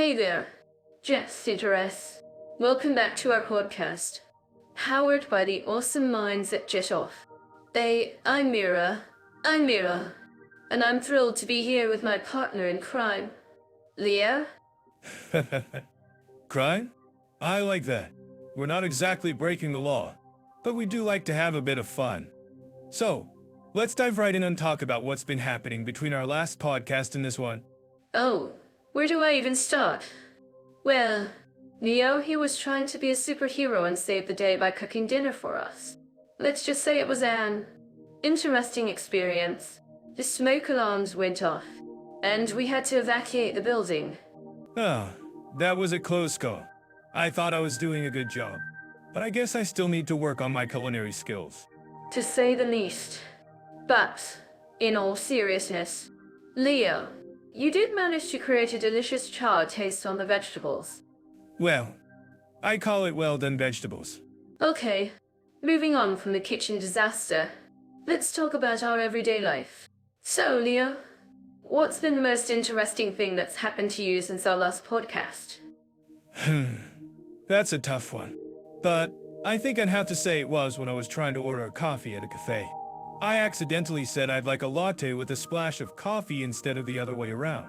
Hey there, just interests. Welcome back to our podcast, powered by the awesome minds at Jetoff. I'm Mira, and I'm thrilled to be here with my partner in crime, Leah. Crime? I like that. We're not exactly breaking the law, but we do like to have a bit of fun. So, let's dive right in and talk about what's been happening between our last podcast and this one. Oh, where do I even start? Well, Neo, he was trying to be a superhero and save the day by cooking dinner for us. Let's just say it was an interesting experience. The smoke alarms went off, and we had to evacuate the building. Ah, that was a close call. I thought I was doing a good job, but I guess I still need to work on my culinary skills. To say the least. But, in all seriousness, Leo, you did manage to create a delicious char taste on the vegetables. Well, I call it well-done vegetables. Okay, moving on from the kitchen disaster, let's talk about our everyday life. So, Leo, what's been the most interesting thing that's happened to you since our last podcast? That's a tough one. But I think I'd have to say it was when I was trying to order a coffee at a cafe. I accidentally said I'd like a latte with a splash of coffee instead of the other way around.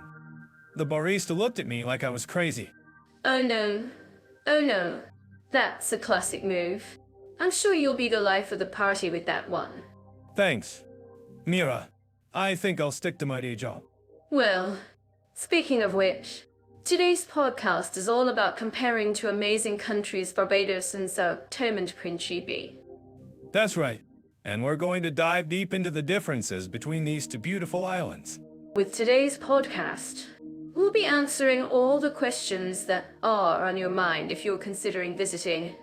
The barista looked at me like I was crazy. Oh no. That's a classic move. I'm sure you'll be the life of the party with that one. Thanks. Mira, I think I'll stick to my day job. Well, speaking of which, today's podcast is all about comparing two amazing countries, Barbados and Sao Tome and Principe. That's right. And we're going to dive deep into the differences between these two beautiful islands. With today's podcast, we'll be answering all the questions that are on your mind if you're considering visiting,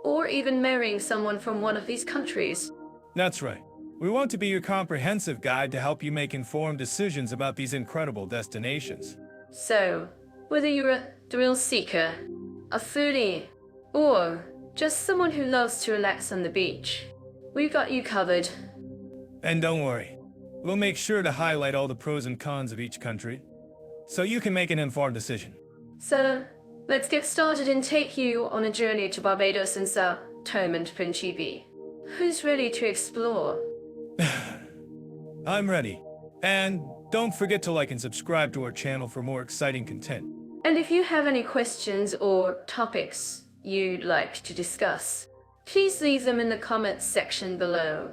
or even marrying someone from one of these countries. That's right. We want to be your comprehensive guide to help you make informed decisions about these incredible destinations. So, whether you're a thrill seeker, a foodie, or just someone who loves to relax on the beach, we've got you covered. And don't worry, we'll make sure to highlight all the pros and cons of each country, so you can make an informed decision. So, let's get started and take you on a journey to Barbados and Sao Tome and Principe. Who's ready to explore? I'm ready. And don't forget to like and subscribe to our channel for more exciting content. And if you have any questions or topics you'd like to discuss, please leave them in the comments section below.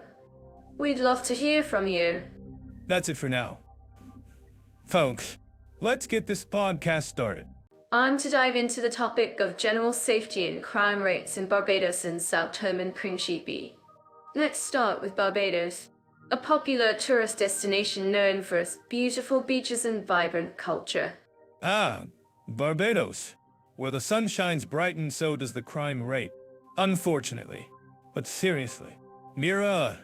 We'd love to hear from you. That's it for now. Folks, let's get this podcast started. I'm to dive into the topic of general safety and crime rates in Barbados and Sao Tome and Principe. Let's start with Barbados, a popular tourist destination known for its beautiful beaches and vibrant culture. Ah, Barbados, where the sun shines bright and so does the crime rate. Unfortunately. But seriously, Mira,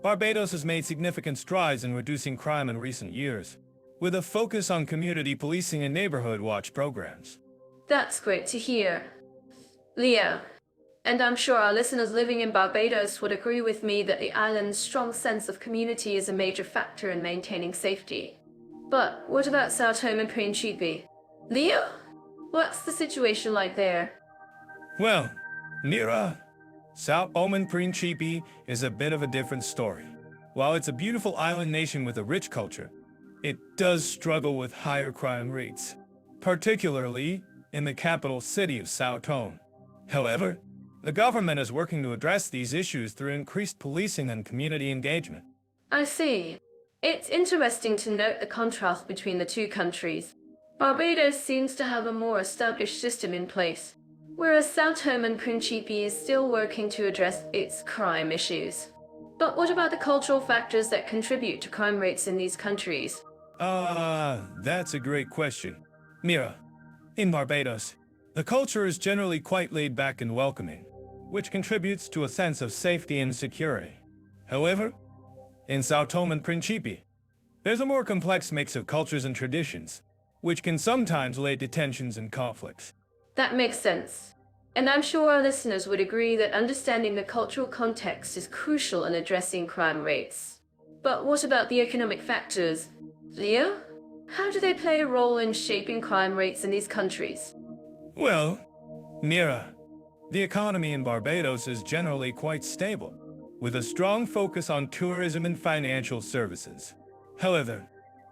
Barbados has made significant strides in reducing crime in recent years, with a focus on community policing and neighborhood watch programs. That's great to hear. Leo, and I'm sure our listeners living in Barbados would agree with me that the island's strong sense of community is a major factor in maintaining safety. But what about Sao Tome and Principe? Leo, what's the situation like there? Well, Mira, Sao Tome and Principe is a bit of a different story. While it's a beautiful island nation with a rich culture, it does struggle with higher crime rates, particularly in the capital city of Sao Tome. However, the government is working to address these issues through increased policing and community engagement. I see. It's interesting to note the contrast between the two countries. Barbados seems to have a more established system in place, whereas Sao Tome and Principe is still working to address its crime issues. But what about the cultural factors that contribute to crime rates in these countries? That's a great question. Mira, in Barbados, the culture is generally quite laid back and welcoming, which contributes to a sense of safety and security. However, in Sao Tome and Principe, there's a more complex mix of cultures and traditions, which can sometimes lead to tensions and conflicts. That makes sense. And I'm sure our listeners would agree that understanding the cultural context is crucial in addressing crime rates. But what about the economic factors? Leo? How do they play a role in shaping crime rates in these countries? Well, Mira, the economy in Barbados is generally quite stable, with a strong focus on tourism and financial services. However,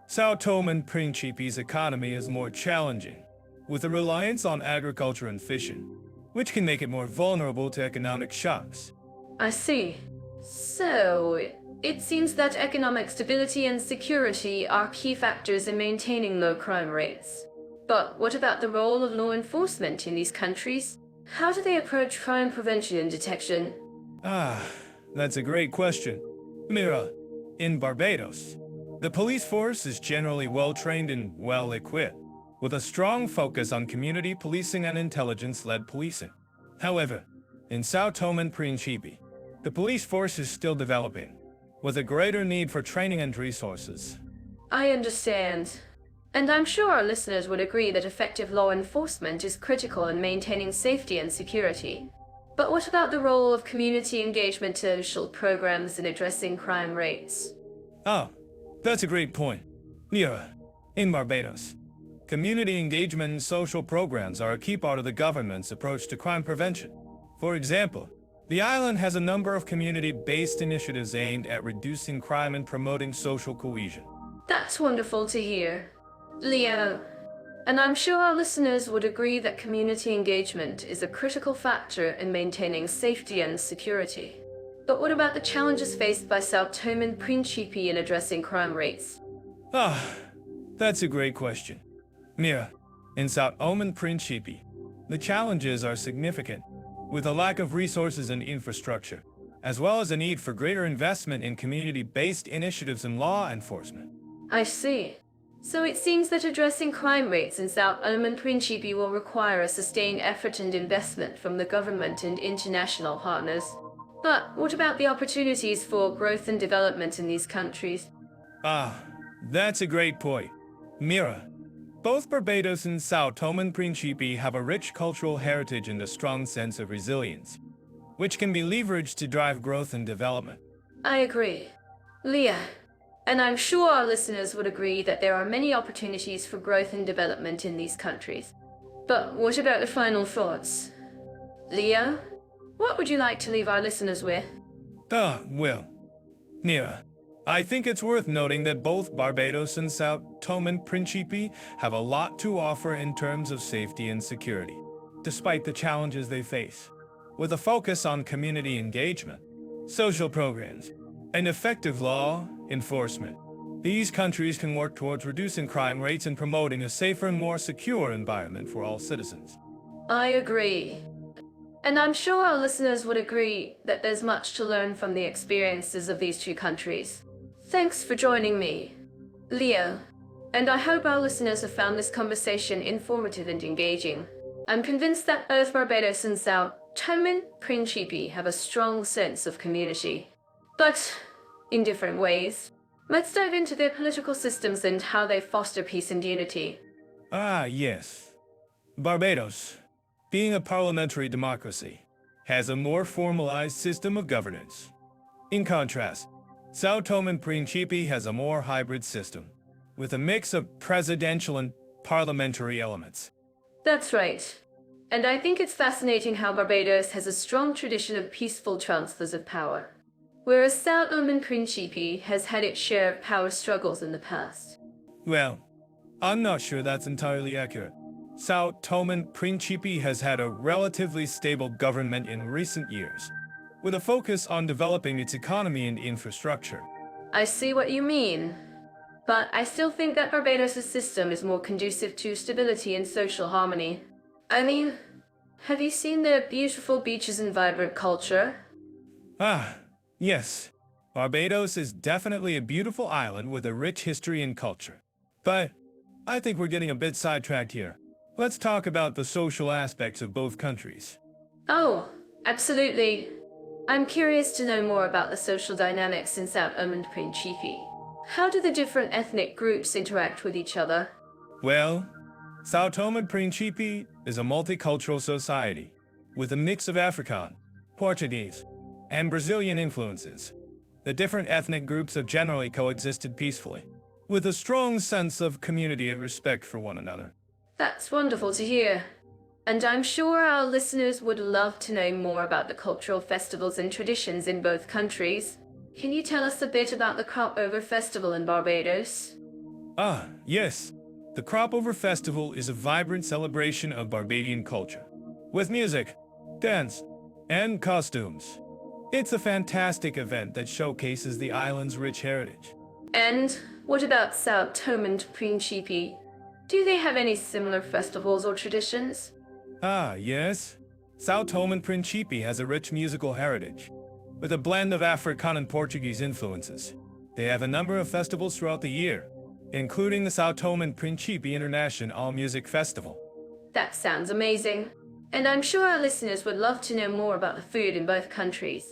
Sao Tome and Principe's economy is more challenging, with a reliance on agriculture and fishing, which can make it more vulnerable to economic shocks. I see. So, it seems that economic stability and security are key factors in maintaining low crime rates. But what about the role of law enforcement in these countries? How do they approach crime prevention and detection? That's a great question. Mira, in Barbados, the police force is generally well-trained and well-equipped, with a strong focus on community policing and intelligence-led policing. However, in Sao Tome and Principe, the police force is still developing, with a greater need for training and resources. I understand. And I'm sure our listeners would agree that effective law enforcement is critical in maintaining safety and security. But what about the role of community engagement social programs in addressing crime rates? That's a great point. Mira, in Barbados, community engagement and social programs are a key part of the government's approach to crime prevention. For example, the island has a number of community-based initiatives aimed at reducing crime and promoting social cohesion. That's wonderful to hear. Leo, and I'm sure our listeners would agree that community engagement is a critical factor in maintaining safety and security. But what about the challenges faced by Sao Tome and Principe in addressing crime rates? That's a great question. Mira, in Sao Tome and Principe, the challenges are significant, with a lack of resources and infrastructure, as well as a need for greater investment in community-based initiatives and law enforcement. I see. So it seems that addressing crime rates in Sao Tome and Principe will require a sustained effort and investment from the government and international partners. But what about the opportunities for growth and development in these countries? That's a great point. Mira, both Barbados and Sao Tome and Principe have a rich cultural heritage and a strong sense of resilience, which can be leveraged to drive growth and development. I agree. Leah, and I'm sure our listeners would agree that there are many opportunities for growth and development in these countries. But what about the final thoughts? Leo, what would you like to leave our listeners with? Well, Mira, I think it's worth noting that both Barbados and Sao Tome and Principe have a lot to offer in terms of safety and security, despite the challenges they face. With a focus on community engagement, social programs, and effective law enforcement, these countries can work towards reducing crime rates and promoting a safer and more secure environment for all citizens. I agree. And I'm sure our listeners would agree that there's much to learn from the experiences of these two countries. Thanks for joining me, Leo, and I hope our listeners have found this conversation informative and engaging. I'm convinced that both Barbados and Sao Tome and Principe have a strong sense of community, but in different ways. Let's dive into their political systems and how they foster peace and unity. Yes. Barbados, being a parliamentary democracy, has a more formalized system of governance. In contrast, Sao Tome and Principe has a more hybrid system, with a mix of presidential and parliamentary elements. That's right. And I think it's fascinating how Barbados has a strong tradition of peaceful transfers of power, whereas Sao Tome and Principe has had its share of power struggles in the past. Well, I'm not sure that's entirely accurate. Sao Tome and Principe has had a relatively stable government in recent years, with a focus on developing its economy and infrastructure. I see what you mean. But I still think that Barbados' system is more conducive to stability and social harmony. I mean, have you seen their beautiful beaches and vibrant culture? Yes. Barbados is definitely a beautiful island with a rich history and culture. But I think we're getting a bit sidetracked here. Let's talk about the social aspects of both countries. Oh, absolutely. I'm curious to know more about the social dynamics in Sao Tome and Principe. How do the different ethnic groups interact with each other? Well, Sao Tome and Principe is a multicultural society with a mix of African, Portuguese, and Brazilian influences. The different ethnic groups have generally coexisted peacefully, with a strong sense of community and respect for one another. That's wonderful to hear. And I'm sure our listeners would love to know more about the cultural festivals and traditions in both countries. Can you tell us a bit about the Crop Over Festival in Barbados? Ah, yes. The Crop Over Festival is a vibrant celebration of Barbadian culture, with music, dance, and costumes. It's a fantastic event that showcases the island's rich heritage. And what about Sao Tome and Principe? Do they have any similar festivals or traditions? Ah, yes. Sao Tome and Principe has a rich musical heritage, with a blend of African and Portuguese influences. They have a number of festivals throughout the year, including the Sao Tome and Principe International All Music Festival. That sounds amazing. And I'm sure our listeners would love to know more about the food in both countries.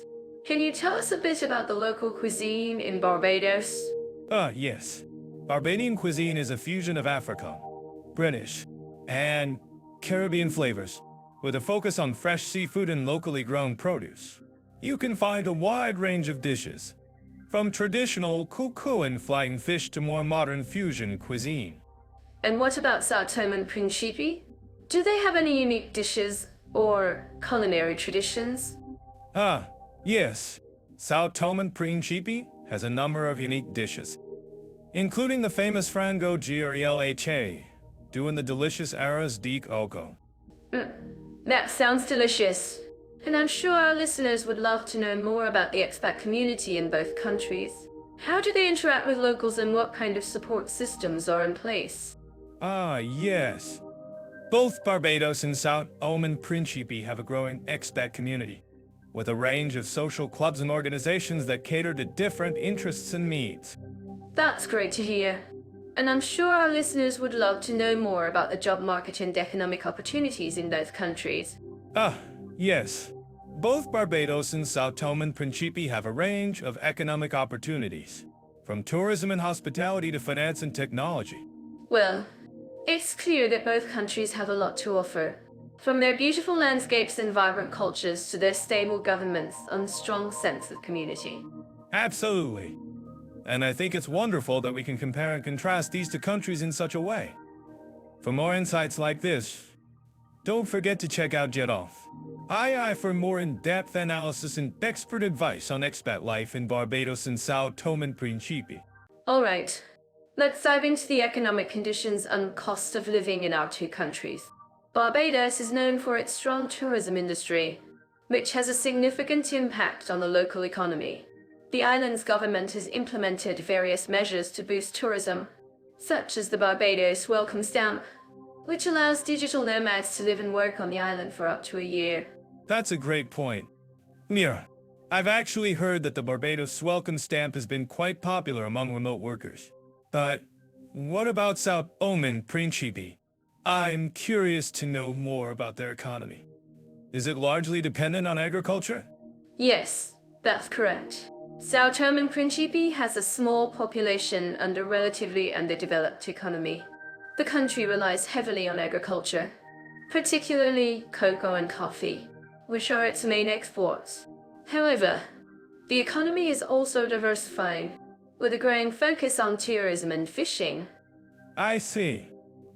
Can you tell us a bit about the local cuisine in Barbados? Ah, yes. Barbadian cuisine is a fusion of African, British, and Caribbean flavors, with a focus on fresh seafood and locally grown produce. You can find a wide range of dishes, from traditional cuckoo and flying fish to more modern fusion cuisine. And what about Sao Tome and Principe? Do they have any unique dishes or culinary traditions? Ah, yes. Sao Tome and Principe has a number of unique dishes, including the famous frango grelha, doing the delicious arroz de coco. That sounds delicious. And I'm sure our listeners would love to know more about the expat community in both countries. How do they interact with locals and what kind of support systems are in place? Ah, yes. Both Barbados and Sao Tome and Principe have a growing expat community, with a range of social clubs and organizations that cater to different interests and needs. That's great to hear. And I'm sure our listeners would love to know more about the job market and economic opportunities in both countries. Ah, yes. Both Barbados and Sao Tome and Principe have a range of economic opportunities, from tourism and hospitality to finance and technology. Well, it's clear that both countries have a lot to offer, from their beautiful landscapes and vibrant cultures to their stable governments and strong sense of community. Absolutely. And I think it's wonderful that we can compare and contrast these two countries in such a way. For more insights like this, don't forget to check out JetOff. II for more in-depth analysis and expert advice on expat life in Barbados and Sao Tome and Principe. All right, let's dive into the economic conditions and cost of living in our two countries. Barbados is known for its strong tourism industry, which has a significant impact on the local economy. The island's government has implemented various measures to boost tourism, such as the Barbados Welcome Stamp, which allows digital nomads to live and work on the island for up to a year. That's a great point. Mira, I've actually heard that the Barbados Welcome Stamp has been quite popular among remote workers. But what about Sao Tome and Principe? I'm curious to know more about their economy. Is it largely dependent on agriculture? Yes, that's correct. Sao Tome and Principe has a small population and a relatively underdeveloped economy. The country relies heavily on agriculture, particularly cocoa and coffee, which are its main exports. However, the economy is also diversifying, with a growing focus on tourism and fishing. I see.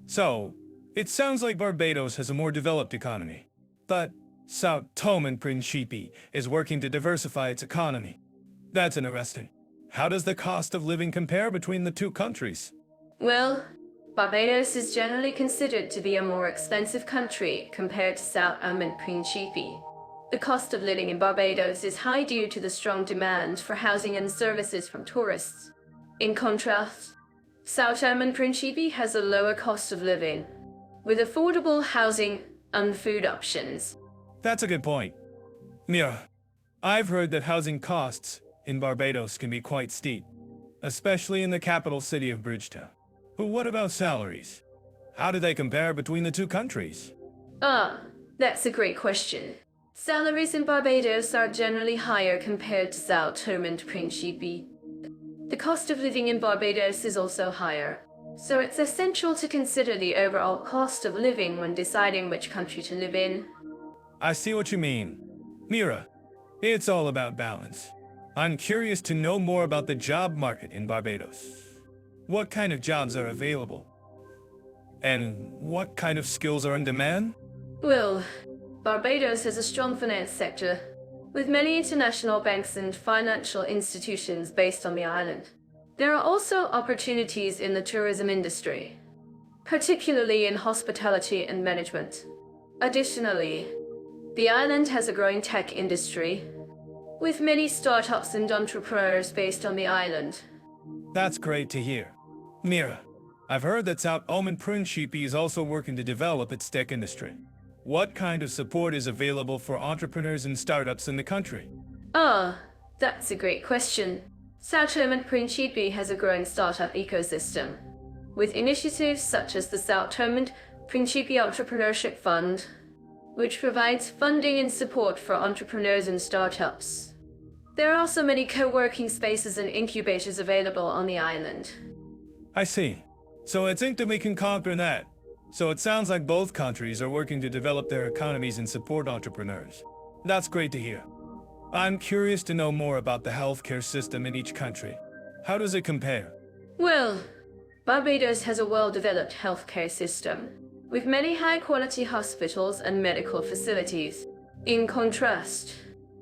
So, it sounds like Barbados has a more developed economy. But Sao Tome and Principe is working to diversify its economy. That's interesting. How does the cost of living compare between the two countries? Well, Barbados is generally considered to be a more expensive country compared to Sao Tome and Principe. The cost of living in Barbados is high due to the strong demand for housing and services from tourists. In contrast, Sao Tome and Principe has a lower cost of living, with affordable housing and food options. That's a good point. Mira, I've heard that housing costs in Barbados can be quite steep, especially in the capital city of Bridgetown. But what about salaries? How do they compare between the two countries? That's a great question. Salaries in Barbados are generally higher compared to Sao Tome and Principe. The cost of living in Barbados is also higher, so it's essential to consider the overall cost of living when deciding which country to live in. I see what you mean. Mira, it's all about balance. I'm curious to know more about the job market in Barbados. What kind of jobs are available? And what kind of skills are in demand? Well, Barbados has a strong finance sector, with many international banks and financial institutions based on the island. There are also opportunities in the tourism industry, particularly in hospitality and management. Additionally, the island has a growing tech industry, with many startups and entrepreneurs based on the island. That's great to hear. Mira, I've heard that Sao Tome and Principe is also working to develop its tech industry. What kind of support is available for entrepreneurs and startups in the country? Ah, that's a great question. Sao Tome and Principe has a growing startup ecosystem, with initiatives such as the Sao Tome and Principe Entrepreneurship Fund, which provides funding and support for entrepreneurs and startups. There are also many co-working spaces and incubators available on the island. I see. So I think that we can conquer that. So it sounds like both countries are working to develop their economies and support entrepreneurs. That's great to hear. I'm curious to know more about the healthcare system in each country. How does it compare? Well, Barbados has a well-developed healthcare system, with many high-quality hospitals and medical facilities. In contrast,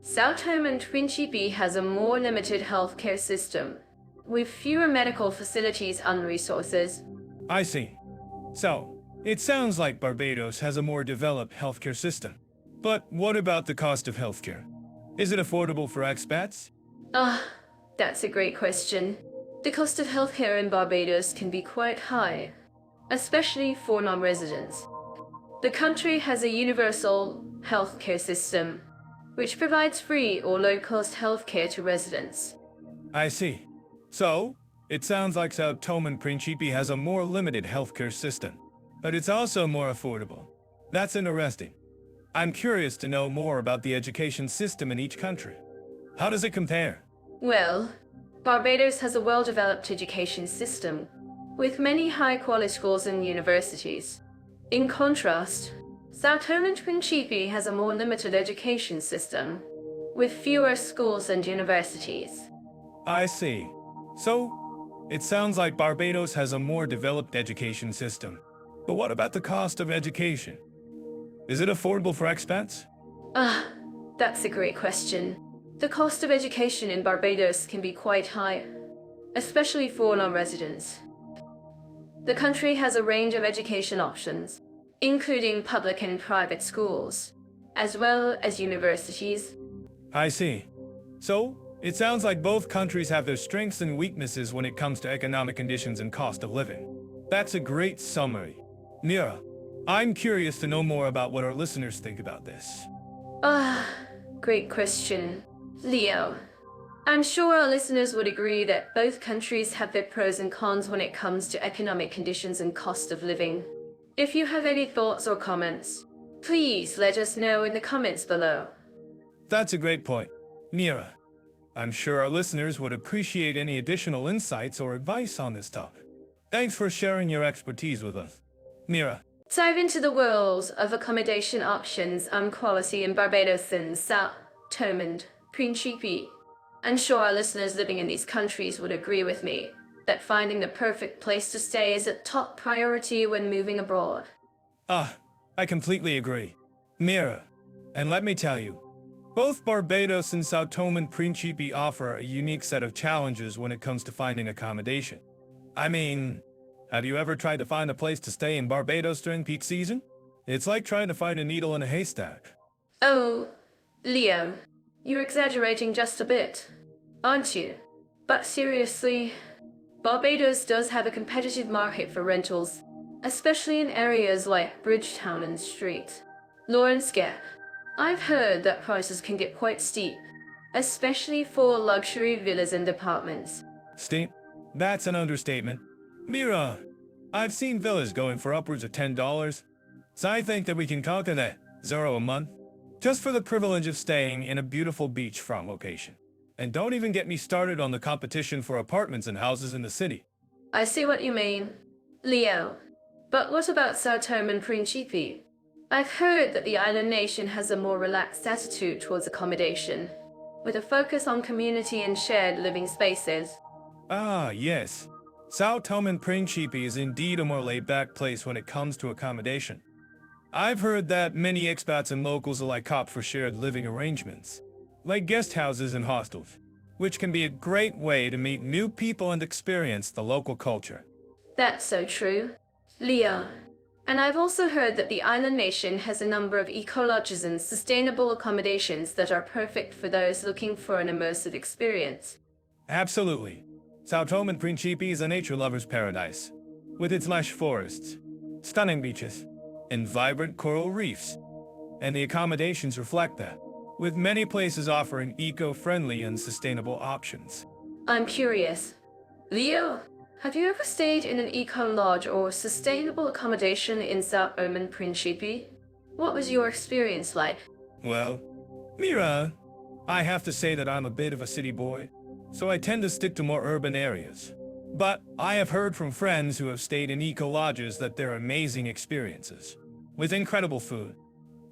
Sao Tome and Principe has a more limited healthcare system, with fewer medical facilities and resources. I see. So, it sounds like Barbados has a more developed healthcare system. But what about the cost of healthcare? Is it affordable for expats? That's a great question. The cost of healthcare in Barbados can be quite high, especially for non-residents. The country has a universal healthcare system, which provides free or low-cost healthcare to residents. I see. So, it sounds like Sao Tome and Principe has a more limited healthcare system, but it's also more affordable. That's interesting. I'm curious to know more about the education system in each country. How does it compare? Well, Barbados has a well-developed education system, with many high-quality schools and universities. In contrast, Sao Tome and Principe has a more limited education system, with fewer schools and universities. I see. So, it sounds like Barbados has a more developed education system. But what about the cost of education? Is it affordable for expats? That's a great question. The cost of education in Barbados can be quite high, especially for non-residents. The country has a range of education options, including public and private schools, as well as universities. I see. So, it sounds like both countries have their strengths and weaknesses when it comes to economic conditions and cost of living. That's a great summary. Mira, I'm curious to know more about what our listeners think about this. Great question. Leo, I'm sure our listeners would agree that both countries have their pros and cons when it comes to economic conditions and cost of living. If you have any thoughts or comments, please let us know in the comments below. That's a great point. Mira, I'm sure our listeners would appreciate any additional insights or advice on this topic. Thanks for sharing your expertise with us. Mira. Dive into the world of accommodation options and quality in Barbados and Sao Tome and Principe. I'm sure our listeners living in these countries would agree with me that finding the perfect place to stay is a top priority when moving abroad. I completely agree. Mira, and let me tell you, both Barbados and Sao Tome and Principe offer a unique set of challenges when it comes to finding accommodation. I mean, have you ever tried to find a place to stay in Barbados during peak season? It's like trying to find a needle in a haystack. Oh, Leo, you're exaggerating just a bit, aren't you? But seriously, Barbados does have a competitive market for rentals, especially in areas like Bridgetown and Street. Lawrence Gap. I've heard that prices can get quite steep, especially for luxury villas and apartments. Steep? That's an understatement. Mira, I've seen villas going for upwards of $10, so I think that we can conquer that $0 a month, just for the privilege of staying in a beautiful beachfront location. And don't even get me started on the competition for apartments and houses in the city. I see what you mean, Leo. But what about Sao Tome and Principe? I've heard that the island nation has a more relaxed attitude towards accommodation, with a focus on community and shared living spaces. Yes. Sao Tome and Principe is indeed a more laid-back place when it comes to accommodation. I've heard that many expats and locals alike opt for shared living arrangements, like guest houses and hostels, which can be a great way to meet new people and experience the local culture. That's so true. Leo. And I've also heard that the island nation has a number of eco-lodges and sustainable accommodations that are perfect for those looking for an immersive experience. Absolutely. Sao Tome and Principe is a nature lover's paradise, with its lush forests, stunning beaches, and vibrant coral reefs. And the accommodations reflect that, with many places offering eco-friendly and sustainable options. I'm curious. Leo, have you ever stayed in an eco-lodge or sustainable accommodation in Sao Tome and Principe? What was your experience like? Well, Mira, I have to say that I'm a bit of a city boy, so I tend to stick to more urban areas. But I have heard from friends who have stayed in eco-lodges that they're amazing experiences, with incredible food,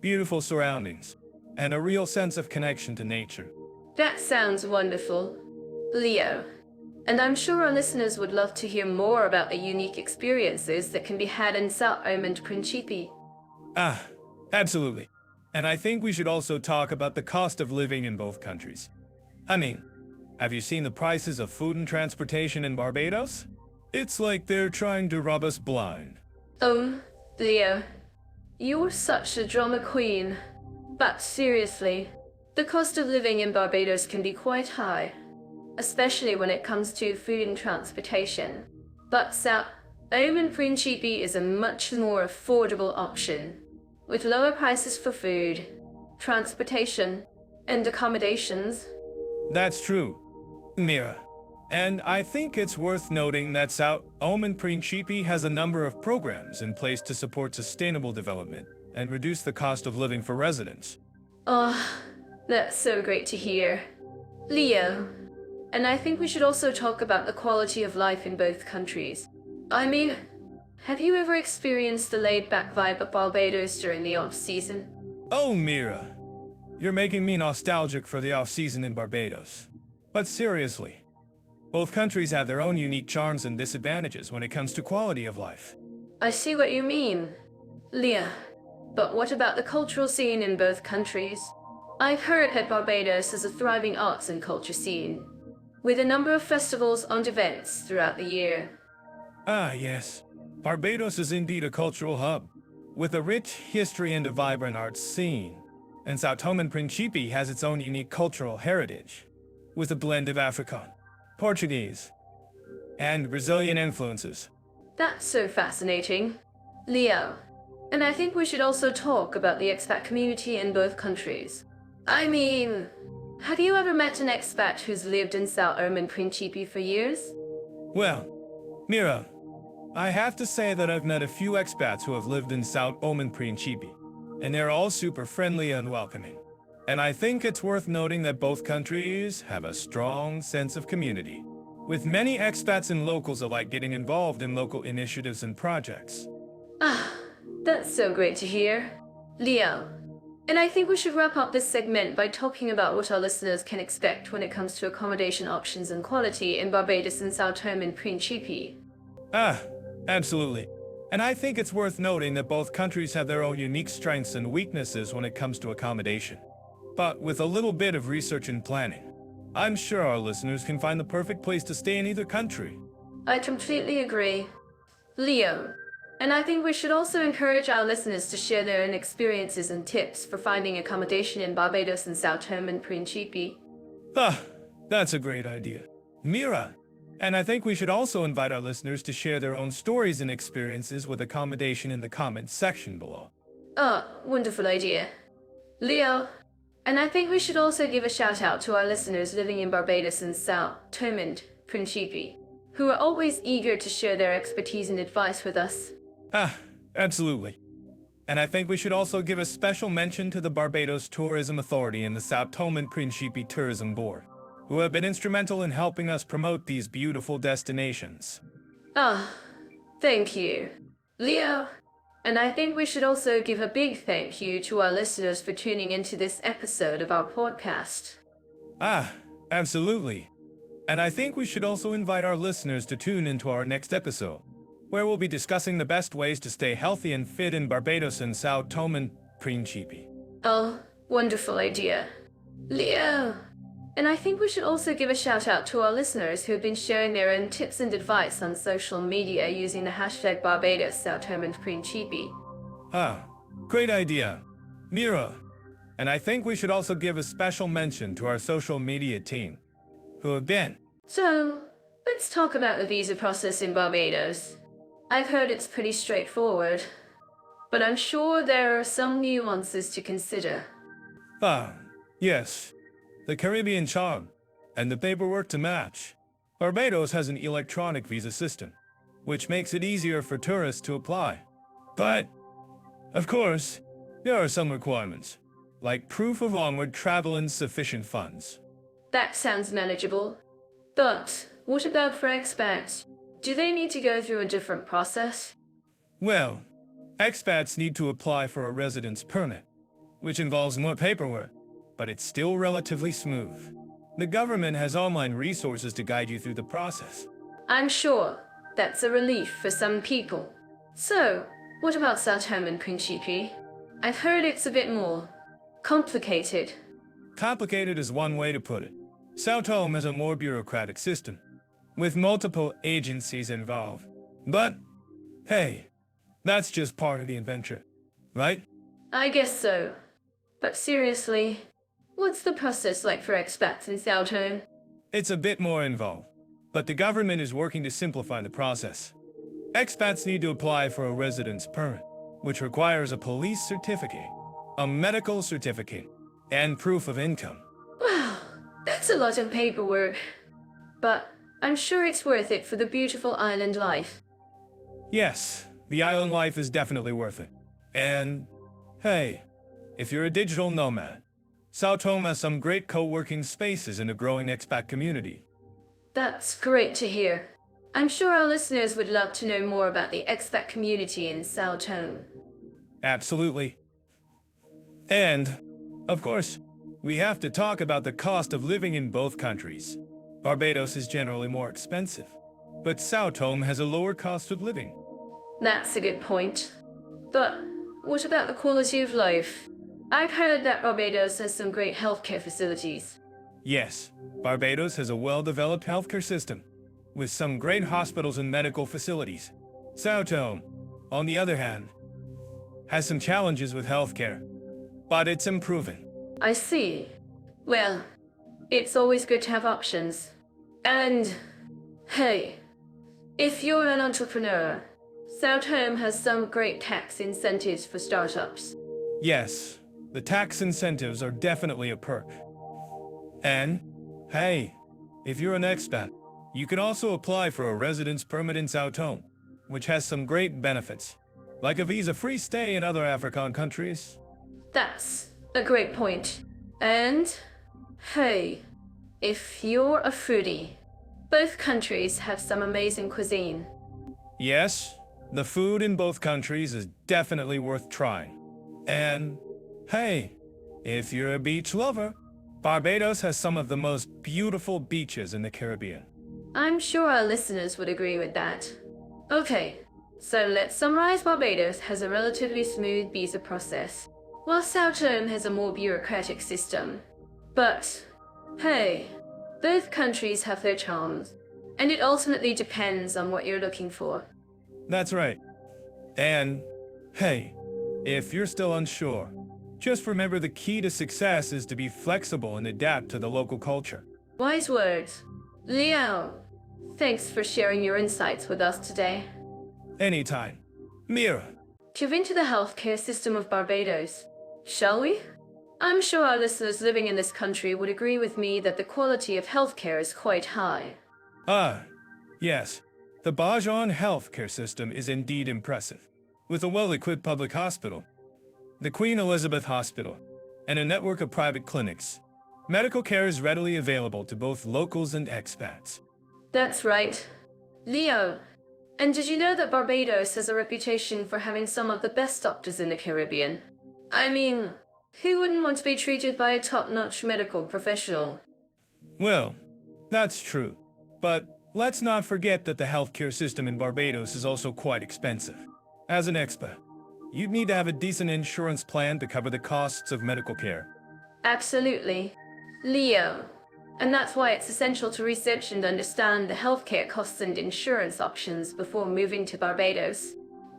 beautiful surroundings, and a real sense of connection to nature. That sounds wonderful. Leo, and I'm sure our listeners would love to hear more about the unique experiences that can be had in Sao Tome and Principe. Absolutely. And I think we should also talk about the cost of living in both countries. I mean, have you seen the prices of food and transportation in Barbados? It's like they're trying to rob us blind. Leo, you're such a drama queen. But seriously, the cost of living in Barbados can be quite high, especially when it comes to food and transportation. But Sao Tome and Principe is a much more affordable option, with lower prices for food, transportation, and accommodations. That's true, Mira. And I think it's worth noting that Sao Tome and Principe has a number of programs in place to support sustainable development and reduce the cost of living for residents. Oh, that's so great to hear. Leo, and I think we should also talk about the quality of life in both countries. I mean, have you ever experienced the laid-back vibe of Barbados during the off-season? Oh, Mira, you're making me nostalgic for the off-season in Barbados. But seriously, both countries have their own unique charms and disadvantages when it comes to quality of life. I see what you mean, Leo. But what about the cultural scene in both countries? I've heard that Barbados has a thriving arts and culture scene, with a number of festivals and events throughout the year. Yes. Barbados is indeed a cultural hub, with a rich history and a vibrant arts scene. And Sao Tome and Principe has its own unique cultural heritage, with a blend of African, Portuguese, and Brazilian influences. That's so fascinating. Leo, and I think we should also talk about the expat community in both countries. I mean, have you ever met an expat who's lived in Sao Tome and Principe for years? Well, Mira, I have to say that I've met a few expats who have lived in Sao Tome and Principe, and they're all super friendly and welcoming. And I think it's worth noting that both countries have a strong sense of community, with many expats and locals alike getting involved in local initiatives and projects. That's so great to hear. Leo, and I think we should wrap up this segment by talking about what our listeners can expect when it comes to accommodation options and quality in Barbados and Sao Tome and Principe. Absolutely. And I think it's worth noting that both countries have their own unique strengths and weaknesses when it comes to accommodation. But with a little bit of research and planning, I'm sure our listeners can find the perfect place to stay in either country. I completely agree. Leo, and I think we should also encourage our listeners to share their own experiences and tips for finding accommodation in Barbados and Sao Tome and Principe. That's a great idea. Mira, and I think we should also invite our listeners to share their own stories and experiences with accommodation in the comments section below. Wonderful idea. Leo, and I think we should also give a shout out to our listeners living in Barbados and Sao Tome and Principe, who are always eager to share their expertise and advice with us. Absolutely. And I think we should also give a special mention to the Barbados Tourism Authority and the Sao Tome and Principe Tourism Board, who have been instrumental in helping us promote these beautiful destinations. Thank you, Leo. And I think we should also give a big thank you to our listeners for tuning into this episode of our podcast. Absolutely. And I think we should also invite our listeners to tune into our next episode, where we'll be discussing the best ways to stay healthy and fit in Barbados and Sao Tome and Principe. Oh, wonderful idea. Leo! And I think we should also give a shout out to our listeners who have been sharing their own tips and advice on social media using the hashtag Barbados, Sao Tome and Principe. Ah, great idea. Mira. And I think we should also give a special mention to our social media team, who have been. So, let's talk about the visa process in Barbados. I've heard it's pretty straightforward, but I'm sure there are some nuances to consider. Ah, yes. The Caribbean charm, and the paperwork to match. Barbados has an electronic visa system, which makes it easier for tourists to apply. But, of course, there are some requirements, like proof of onward travel and sufficient funds. That sounds manageable. But, what about for expats? Do they need to go through a different process? Well, expats need to apply for a residence permit, which involves more paperwork, but it's still relatively smooth. The government has online resources to guide you through the process. I'm sure that's a relief for some people. So, what about Sao Tome and Principe? I've heard it's a bit more complicated. Complicated is one way to put it. Sao Tome has a more bureaucratic system, with multiple agencies involved. But, hey, that's just part of the adventure, right? I guess so. But seriously, what's the process like for expats in Sao Tome? It's a bit more involved, but the government is working to simplify the process. Expats need to apply for a residence permit, which requires a police certificate, a medical certificate, and proof of income. Wow, that's a lot of paperwork. But I'm sure it's worth it for the beautiful island life. Yes, the island life is definitely worth it. And, hey, if you're a digital nomad, Sao Tome has some great co-working spaces in a growing expat community. That's great to hear. I'm sure our listeners would love to know more about the expat community in Sao Tome. Absolutely. And, of course, we have to talk about the cost of living in both countries. Barbados is generally more expensive, but Sao Tome has a lower cost of living. That's a good point. But what about the quality of life? I've heard that Barbados has some great healthcare facilities. Yes, Barbados has a well-developed healthcare system, with some great hospitals and medical facilities. Sao Tome, on the other hand, has some challenges with healthcare, but it's improving. I see. Well, it's always good to have options. And, hey, if you're an entrepreneur, Sao Tome has some great tax incentives for startups. Yes, the tax incentives are definitely a perk. And, hey, if you're an expat, you can also apply for a residence permit in Sao Tome, which has some great benefits, like a visa-free stay in other African countries. That's a great point. And, hey, if you're a foodie, both countries have some amazing cuisine. Yes, the food in both countries is definitely worth trying. And, hey, if you're a beach lover, Barbados has some of the most beautiful beaches in the Caribbean. I'm sure our listeners would agree with that. Okay, so let's summarize. Barbados has a relatively smooth visa process, while Sao Tome has a more bureaucratic system. But, hey, both countries have their charms, and it ultimately depends on what you're looking for. That's right. And, hey, if you're still unsure, just remember the key to success is to be flexible and adapt to the local culture. Wise words. Leo, thanks for sharing your insights with us today. Anytime. Mira. Dive into the healthcare system of Barbados, shall we? I'm sure our listeners living in this country would agree with me that the quality of healthcare is quite high. Ah, yes. The Bajan healthcare system is indeed impressive, with a well-equipped public hospital, the Queen Elizabeth Hospital, and a network of private clinics. Medical care is readily available to both locals and expats. That's right. Leo, and did you know that Barbados has a reputation for having some of the best doctors in the Caribbean? I mean, who wouldn't want to be treated by a top-notch medical professional? Well, That's true. But let's not forget that the healthcare system in Barbados is also quite expensive. As an expat, you'd need to have a decent insurance plan to cover the costs of medical care. Absolutely. Leo. And that's why it's essential to research and understand the healthcare costs and insurance options before moving to Barbados.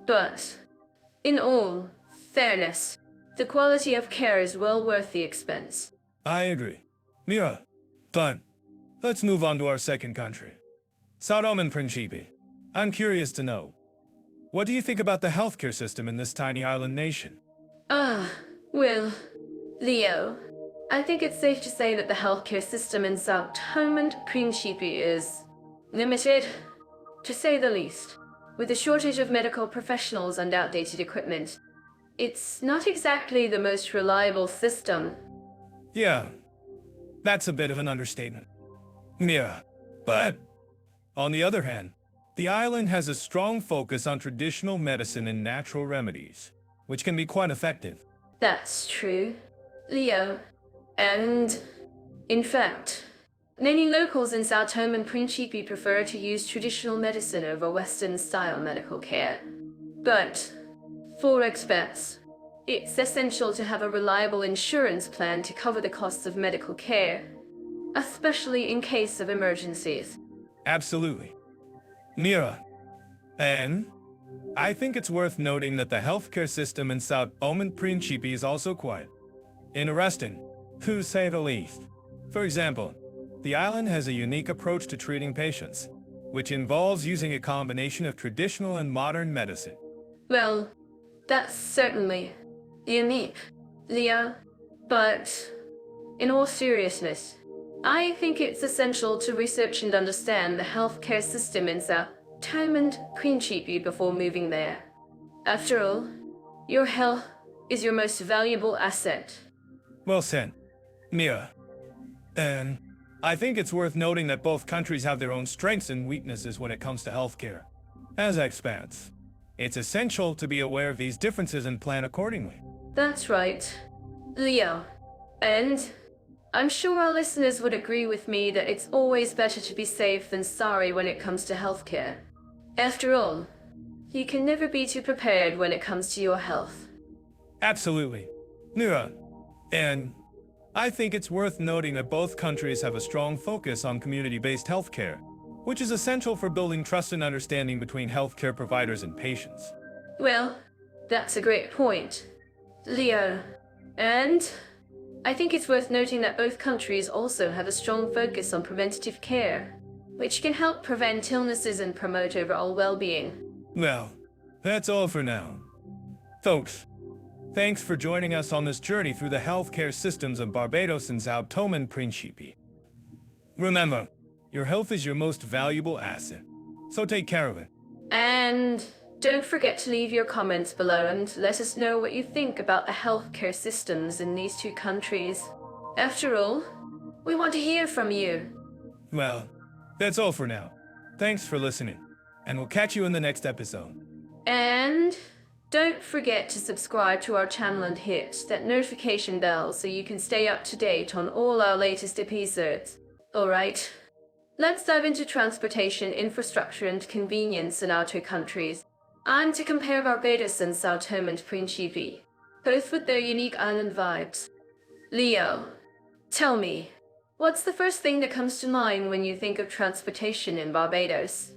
But, in all fairness, the quality of care is well worth the expense. I agree. Mira, fine. Let's move on to our second country. Sao Tome and Principe. I'm curious to know, what do you think about the healthcare system in this tiny island nation? Well, Leo, I think it's safe to say that the healthcare system in Sao Tome and Principe is limited, to say the least. With a shortage of medical professionals and outdated equipment, it's not exactly the most reliable system. Yeah, that's a bit of an understatement. Yeah, but on the other hand, the island has a strong focus on traditional medicine and natural remedies, which can be quite effective. That's true, Leo. And, in fact, many locals in Sao Tome and Principe prefer to use traditional medicine over Western-style medical care. But, for expats, it's essential to have a reliable insurance plan to cover the costs of medical care, especially in case of emergencies. Absolutely. Mira, and I think it's worth noting that the healthcare system in Sao Tome and Principe is also quite interesting, to say the least. For example, the island has a unique approach to treating patients, which involves using a combination of traditional and modern medicine. Well, that's certainly unique, Leo. But, in all seriousness, I think it's essential to research and understand the healthcare system in Sao Tome and Principe before moving there. After all, your health is your most valuable asset. Well said, Mira. And I think it's worth noting that both countries have their own strengths and weaknesses when it comes to healthcare. As expats, it's essential to be aware of these differences and plan accordingly. That's right, Leo. And I'm sure our listeners would agree with me that it's always better to be safe than sorry when it comes to healthcare. After all, you can never be too prepared when it comes to your health. Absolutely. Mira. And I think it's worth noting that both countries have a strong focus on community-based healthcare, which is essential for building trust and understanding between healthcare providers and patients. Well, that's a great point, Leo. And I think it's worth noting that both countries also have a strong focus on preventative care, which can help prevent illnesses and promote overall well-being. Well, that's all for now. Folks, thanks for joining us on this journey through the healthcare systems of Barbados and Sao Tome and Principe. Remember, your health is your most valuable asset, so take care of it. And don't forget to leave your comments below and let us know what you think about the healthcare systems in these two countries. After all, we want to hear from you. Well, that's all for now. Thanks for listening, and we'll catch you in the next episode. And don't forget to subscribe to our channel and hit that notification bell so you can stay up to date on all our latest episodes. Alright, let's dive into transportation, infrastructure and convenience in our two countries. And to compare Barbados and Sao Tome and Principe, both with their unique island vibes. Leo, tell me, what's the first thing that comes to mind when you think of transportation in Barbados?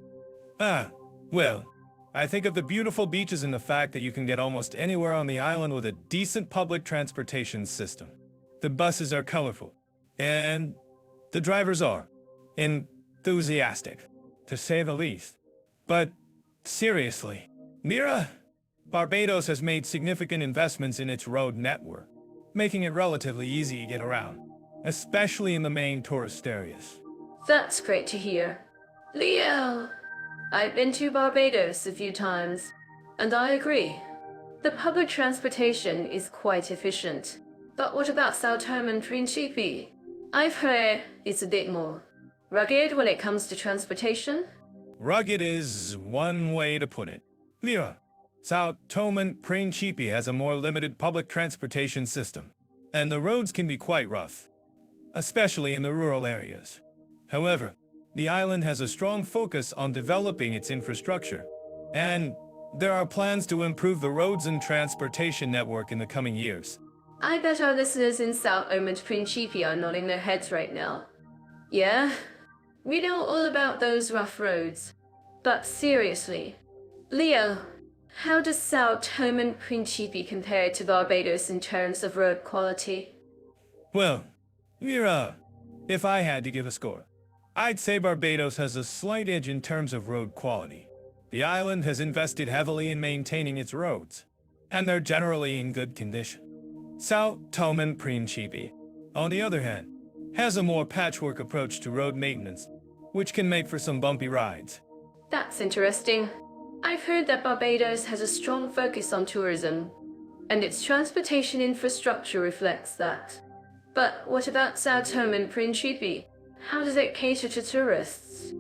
Well, I think of the beautiful beaches and the fact that you can get almost anywhere on the island with a decent public transportation system. The buses are colorful, and the drivers are enthusiastic, to say the least. But seriously, Mira, Barbados has made significant investments in its road network, making it relatively easy to get around, especially in the main tourist areas. That's great to hear. Leo, I've been to Barbados a few times, and I agree. The public transportation is quite efficient. But what about Sao Tome and Principe? I've heard it's a bit more rugged when it comes to transportation. Rugged is one way to put it. Mira, Sao Tome and Principe has a more limited public transportation system, and the roads can be quite rough, especially in the rural areas. However, the island has a strong focus on developing its infrastructure, and there are plans to improve the roads and transportation network in the coming years. I bet our listeners in Sao Tome and Principe are nodding their heads right now. Yeah, we know all about those rough roads. But seriously, Leo, how does Sao Tome and Principe compare to Barbados in terms of road quality? Well, Mira, if I had to give a score, I'd say Barbados has a slight edge in terms of road quality. The island has invested heavily in maintaining its roads, and they're generally in good condition. Sao Tome and Principe, on the other hand, has a more patchwork approach to road maintenance, which can make for some bumpy rides. That's interesting. I've heard that Barbados has a strong focus on tourism, and its transportation infrastructure reflects that. But what about Sao Tome and Principe? How does it cater to tourists?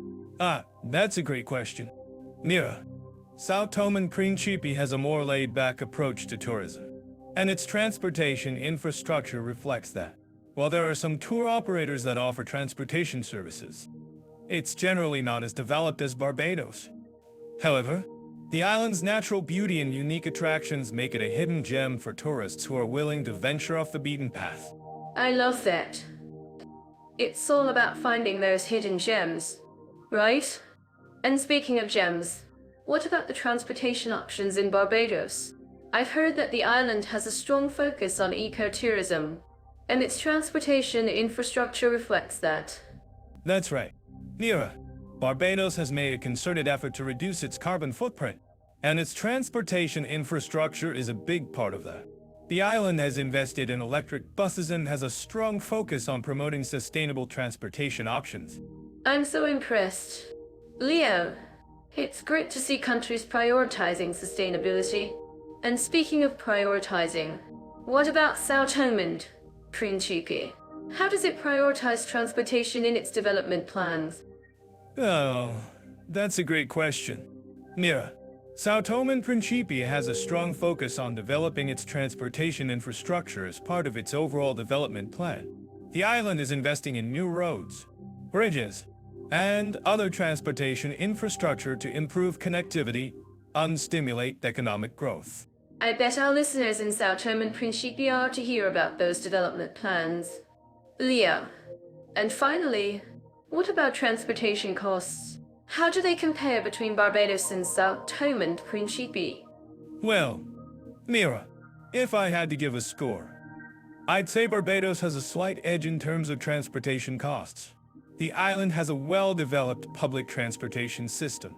That's a great question. Mira, Sao Tome and Principe has a more laid-back approach to tourism, and its transportation infrastructure reflects that. While there are some tour operators that offer transportation services, it's generally not as developed as Barbados. However, the island's natural beauty and unique attractions make it a hidden gem for tourists who are willing to venture off the beaten path. I love that. It's all about finding those hidden gems, right? And speaking of gems, what about the transportation options in Barbados? I've heard that the island has a strong focus on ecotourism, and its transportation infrastructure reflects that. That's right. Mira, Barbados has made a concerted effort to reduce its carbon footprint, and its transportation infrastructure is a big part of that. The island has invested in electric buses and has a strong focus on promoting sustainable transportation options. I'm so impressed. Leo, it's great to see countries prioritizing sustainability. And speaking of prioritizing, what about Sao Tome and Principe? How does it prioritize transportation in its development plans? Oh, that's a great question. Mira, Sao Tome and Principe has a strong focus on developing its transportation infrastructure as part of its overall development plan. The island is investing in new roads, bridges, and other transportation infrastructure to improve connectivity and stimulate economic growth. I bet our listeners in Sao Tome and Principe are to hear about those development plans. Leo, and finally, what about transportation costs? How do they compare between Barbados and Sao Tome and Principe? Well, Mira, if I had to give a score, I'd say Barbados has a slight edge in terms of transportation costs. The island has a well-developed public transportation system,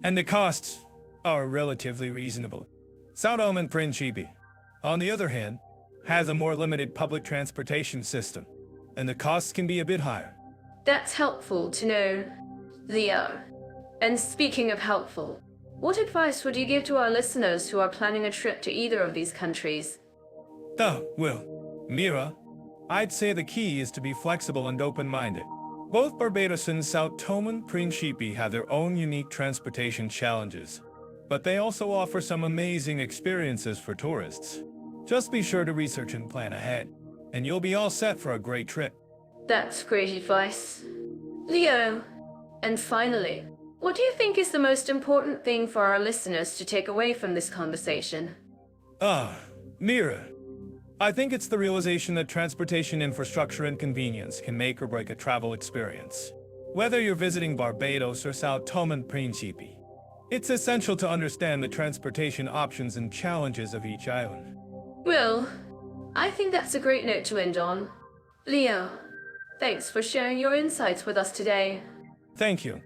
and the costs are relatively reasonable. Sao Tome and Principe, on the other hand, has a more limited public transportation system, and the costs can be a bit higher. That's helpful to know, Leo. And speaking of helpful, what advice would you give to our listeners who are planning a trip to either of these countries? Well, Mira, I'd say the key is to be flexible and open-minded. Both Barbados and Sao Tome and Principe have their own unique transportation challenges, but they also offer some amazing experiences for tourists. Just be sure to research and plan ahead, and you'll be all set for a great trip. That's great advice. Leo, and finally, what do you think is the most important thing for our listeners to take away from this conversation? Mira, I think it's the realization that transportation infrastructure and convenience can make or break a travel experience. Whether you're visiting Barbados or Sao Tome and Principe, it's essential to understand the transportation options and challenges of each island. Well, I think that's a great note to end on. Leo, thanks for sharing your insights with us today. Thank you.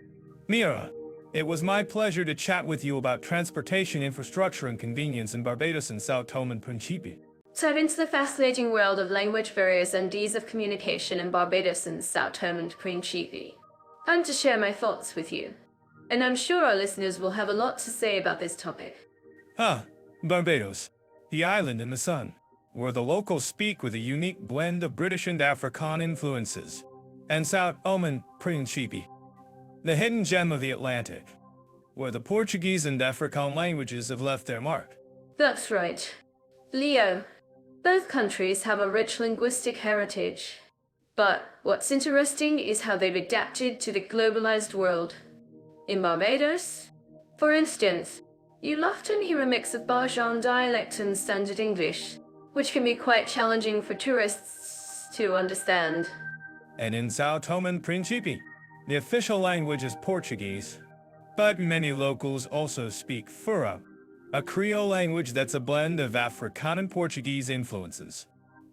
Mira, it was my pleasure to chat with you about transportation infrastructure and convenience in Barbados and Sao Tome and Principe. Dive into the fascinating world of language barriers and ease of communication in Barbados and Sao Tome and Principe, and to share my thoughts with you. And I'm sure our listeners will have a lot to say about this topic. Barbados, the island in the sun, where the locals speak with a unique blend of British and African influences, and Sao Tome and Principe, the hidden gem of the Atlantic, where the Portuguese and African languages have left their mark. That's right. Leo, both countries have a rich linguistic heritage, But what's interesting is how they've adapted to the globalized world. In Barbados, for instance, you'll often hear a mix of Bajan dialect and standard English, which can be quite challenging for tourists to understand. And in Sao Tome and Principe, the official language is Portuguese, but many locals also speak Fura, a Creole language that's a blend of African and Portuguese influences.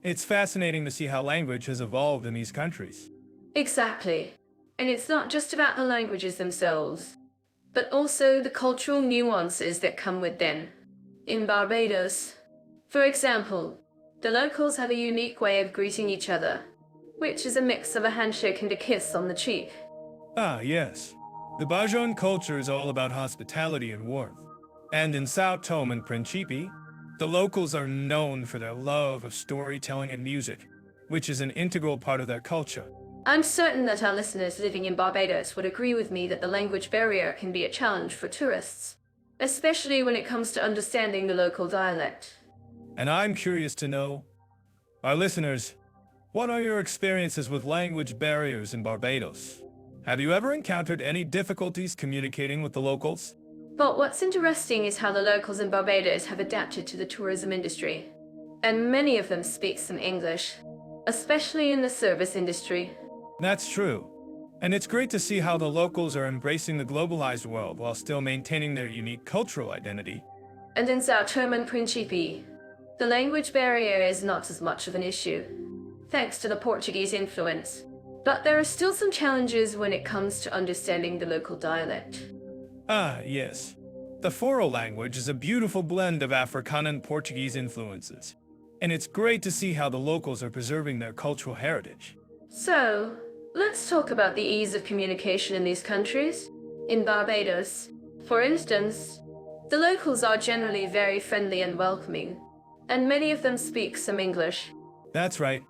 It's fascinating to see how language has evolved in these countries. Exactly. And it's not just about the languages themselves, but also the cultural nuances that come with them. In Barbados, for example, the locals have a unique way of greeting each other, which is a mix of a handshake and a kiss on the cheek. Ah, yes. The Bajan culture is all about hospitality and warmth. And in Sao Tome and Principe, the locals are known for their love of storytelling and music, which is an integral part of their culture. I'm certain that our listeners living in Barbados would agree with me that the language barrier can be a challenge for tourists, especially when it comes to understanding the local dialect. And I'm curious to know, our listeners, what are your experiences with language barriers in Barbados? Have you ever encountered any difficulties communicating with the locals? But what's interesting is how the locals in Barbados have adapted to the tourism industry. And many of them speak some English, especially in the service industry. That's true. And it's great to see how the locals are embracing the globalized world while still maintaining their unique cultural identity. And in Sao Tome and Principe, the language barrier is not as much of an issue, thanks to the Portuguese influence. But there are still some challenges when it comes to understanding the local dialect. Ah, yes. The Foro language is a beautiful blend of African and Portuguese influences. And it's great to see how the locals are preserving their cultural heritage. So, let's talk about the ease of communication in these countries. In Barbados, for instance, the locals are generally very friendly and welcoming, and many of them speak some English. That's right.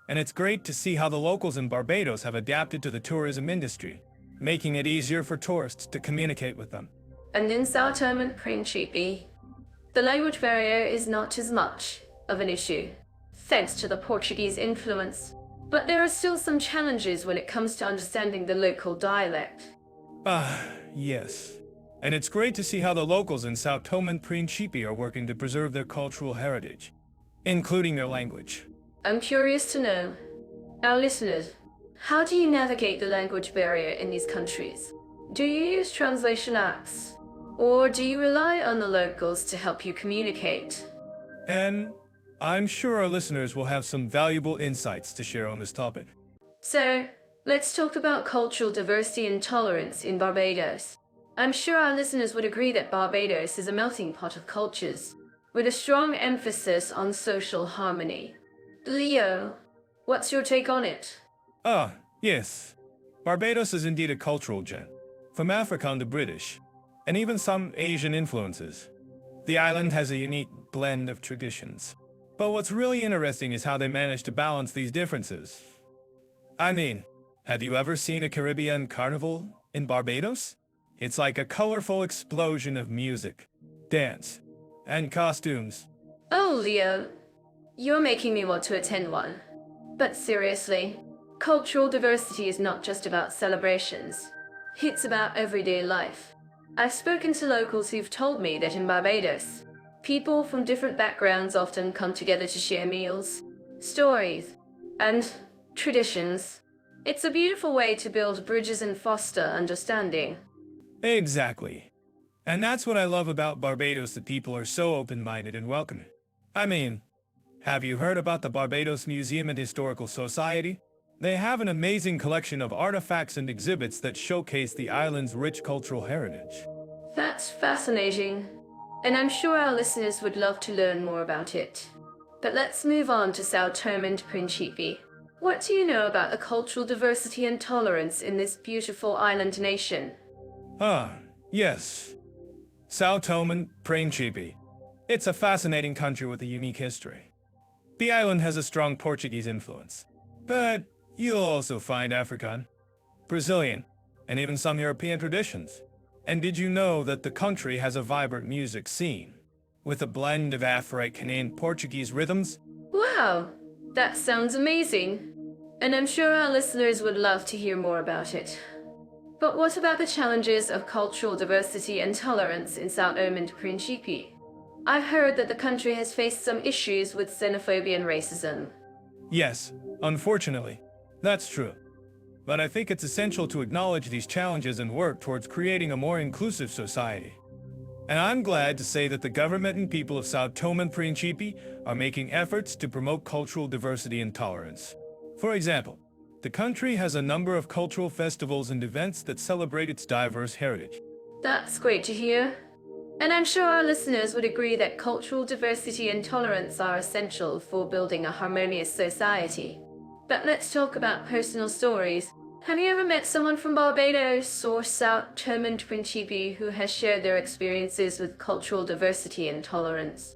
And it's great to see how the locals in Barbados have adapted to the tourism industry, making it easier for tourists to communicate with them. And in Sao Tome and Principe, the language barrier is not as much of an issue, thanks to the Portuguese influence. But there are still some challenges when it comes to understanding the local dialect. Ah, yes. And it's great to see how the locals in Sao Tome and Principe are working to preserve their cultural heritage, including their language. I'm curious to know, our listeners, how do you navigate the language barrier in these countries? Do you use translation apps? Or do you rely on the locals to help you communicate? And I'm sure our listeners will have some valuable insights to share on this topic. So, let's talk about cultural diversity and tolerance in Barbados. I'm sure our listeners would agree that Barbados is a melting pot of cultures, with a strong emphasis on social harmony. Leo, what's your take on it? Ah, yes. Barbados is indeed a cultural gem, from African to British, and even some Asian influences. The island has a unique blend of traditions. But what's really interesting is how they manage to balance these differences. I mean, have you ever seen a Caribbean carnival in Barbados? It's like a colorful explosion of music, dance, and costumes. Oh, Leo, you're making me want to attend one. But seriously, cultural diversity is not just about celebrations. It's about everyday life. I've spoken to locals who've told me that in Barbados, people from different backgrounds often come together to share meals, stories, and traditions. It's a beautiful way to build bridges and foster understanding. Exactly. And that's what I love about Barbados, that people are so open-minded and welcoming. I mean, have you heard about the Barbados Museum and Historical Society? They have an amazing collection of artifacts and exhibits that showcase the island's rich cultural heritage. That's fascinating, and I'm sure our listeners would love to learn more about it. But let's move on to Sao Tome and Principe. What do you know about the cultural diversity and tolerance in this beautiful island nation? Ah, yes. Sao Tome and Principe. It's a fascinating country with a unique history. The island has a strong Portuguese influence, but you'll also find African, Brazilian, and even some European traditions. And did you know that the country has a vibrant music scene, with a blend of African and Portuguese rhythms? Wow, that sounds amazing. and I'm sure our listeners would love to hear more about it. But what about the challenges of cultural diversity and tolerance in Sao Tome and Principe? I've heard that the country has faced some issues with xenophobia and racism. Yes, unfortunately, that's true. But I think it's essential to acknowledge these challenges and work towards creating a more inclusive society. And I'm glad to say that the government and people of Sao Tome and Principe are making efforts to promote cultural diversity and tolerance. For example, the country has a number of cultural festivals and events that celebrate its diverse heritage. That's great to hear. And I'm sure our listeners would agree that cultural diversity and tolerance are essential for building a harmonious society. But let's talk about personal stories. Have you ever met someone from Barbados or Sao Tome and Principe who has shared their experiences with cultural diversity and tolerance?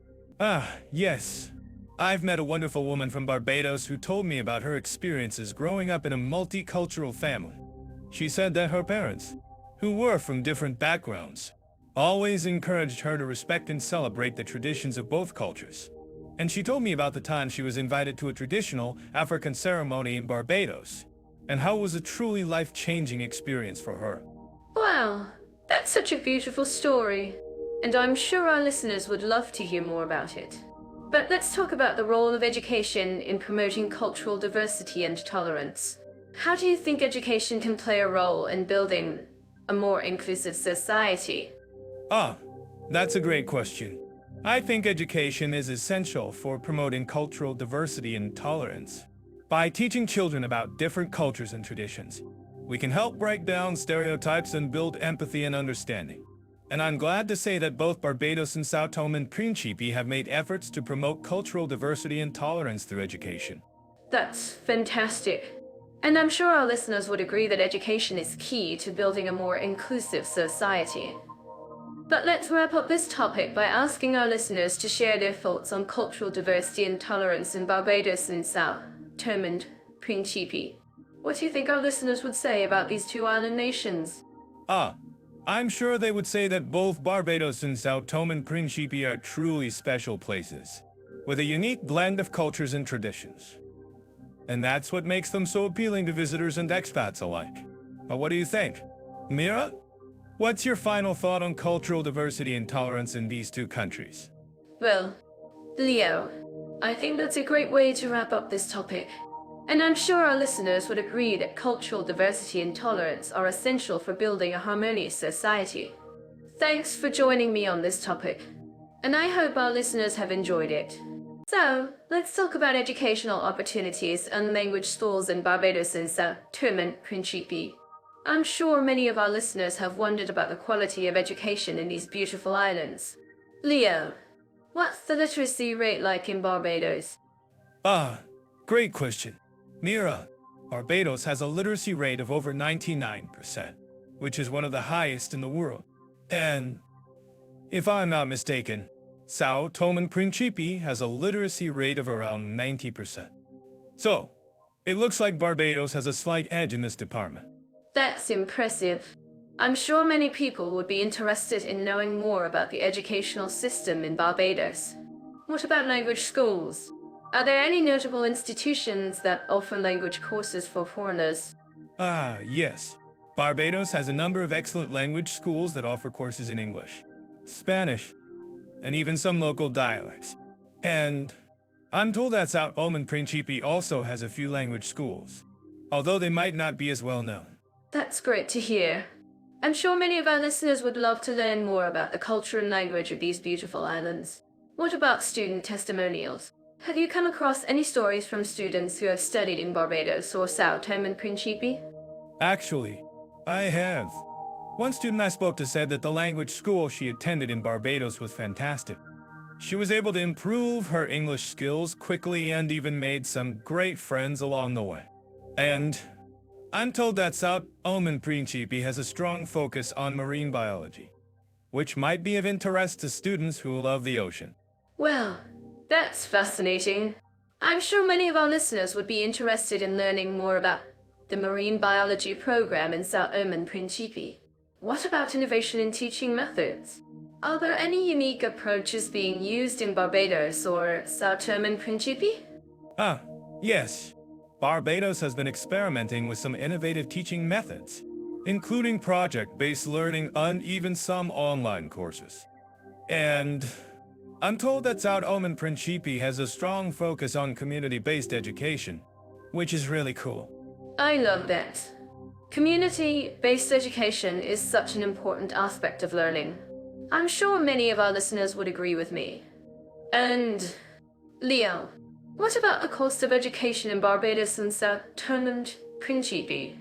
Yes. I've met a wonderful woman from Barbados who told me about her experiences growing up in a multicultural family. She said that her parents, who were from different backgrounds, always encouraged her to respect and celebrate the traditions of both cultures. And she told me about the time she was invited to a traditional African ceremony in Barbados, and how it was a truly life-changing experience for her. Wow, that's such a beautiful story. And I'm sure our listeners would love to hear more about it. But let's talk about the role of education in promoting cultural diversity and tolerance. How do you think education can play a role in building a more inclusive society? That's a great question. I think education is essential for promoting cultural diversity and tolerance. By teaching children about different cultures and traditions, we can help break down stereotypes and build empathy and understanding. And I'm glad to say that both Barbados and Sao Tome and Principe have made efforts to promote cultural diversity and tolerance through education. That's fantastic. And I'm sure our listeners would agree that education is key to building a more inclusive society. But let's wrap up this topic by asking our listeners to share their thoughts on cultural diversity and tolerance in Barbados and Sao Tome and Principe. What do you think our listeners would say about these two island nations? I'm sure they would say that both Barbados and Sao Tome and Principe are truly special places, with a unique blend of cultures and traditions. And that's what makes them so appealing to visitors and expats alike. But what do you think? Mira? What's your final thought on cultural diversity and tolerance in these two countries? Well, Leo, I think that's a great way to wrap up this topic. And I'm sure our listeners would agree that cultural diversity and tolerance are essential for building a harmonious society. Thanks for joining me on this topic, and I hope our listeners have enjoyed it. So, let's talk about educational opportunities and language schools in Barbados and Sao Tome and Principe. I'm sure many of our listeners have wondered about the quality of education in these beautiful islands. Leo, what's the literacy rate like in Barbados? Great question. Mira, Barbados has a literacy rate of over 99%, which is one of the highest in the world. And, if I'm not mistaken, Sao Tome and Principe has a literacy rate of around 90%. So, it looks like Barbados has a slight edge in this department. That's impressive. I'm sure many people would be interested in knowing more about the educational system in Barbados. What about language schools? Are there any notable institutions that offer language courses for foreigners? Yes. Barbados has a number of excellent language schools that offer courses in English, Spanish, and even some local dialects. And I'm told that Sao Tome and Principe also has a few language schools, although they might not be as well known. That's great to hear. I'm sure many of our listeners would love to learn more about the culture and language of these beautiful islands. What about student testimonials? Have you come across any stories from students who have studied in Barbados or Sao Tome and Principe? Actually, I have. One student I spoke to said that the language school she attended in Barbados was fantastic. She was able to improve her English skills quickly and even made some great friends along the way. And I'm told that Sao Tome and Principe has a strong focus on marine biology, which might be of interest to students who love the ocean. Well, that's fascinating. I'm sure many of our listeners would be interested in learning more about the marine biology program in Sao Tome and Principe. What about innovation in teaching methods? Are there any unique approaches being used in Barbados or Sao Tome and Principe? Yes. Barbados has been experimenting with some innovative teaching methods, including project-based learning and even some online courses. And I'm told that Sao Tome and Principe has a strong focus on community-based education, which is really cool. I love that. Community-based education is such an important aspect of learning. I'm sure many of our listeners would agree with me. And, Leo, what about the cost of education in Barbados and Sao Tome and Principe?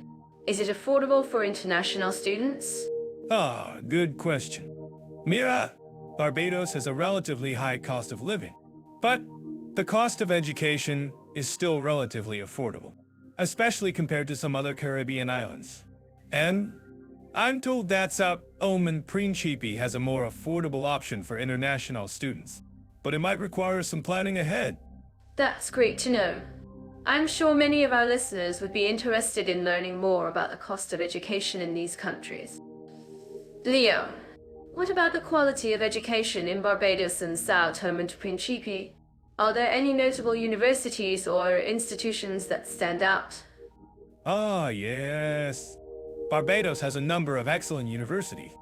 Is it affordable for international students? Ah, good question. Mira, Barbados has a relatively high cost of living, but the cost of education is still relatively affordable, especially compared to some other Caribbean islands. And I'm told that Sao Tome and Principe has a more affordable option for international students, but it might require some planning ahead. That's great to know. I'm sure many of our listeners would be interested in learning more about the cost of education in these countries. Leo, what about the quality of education in Barbados and Sao Tome and Principe? Are there any notable universities or institutions that stand out? Ah, yes. Barbados has a number of excellent universities,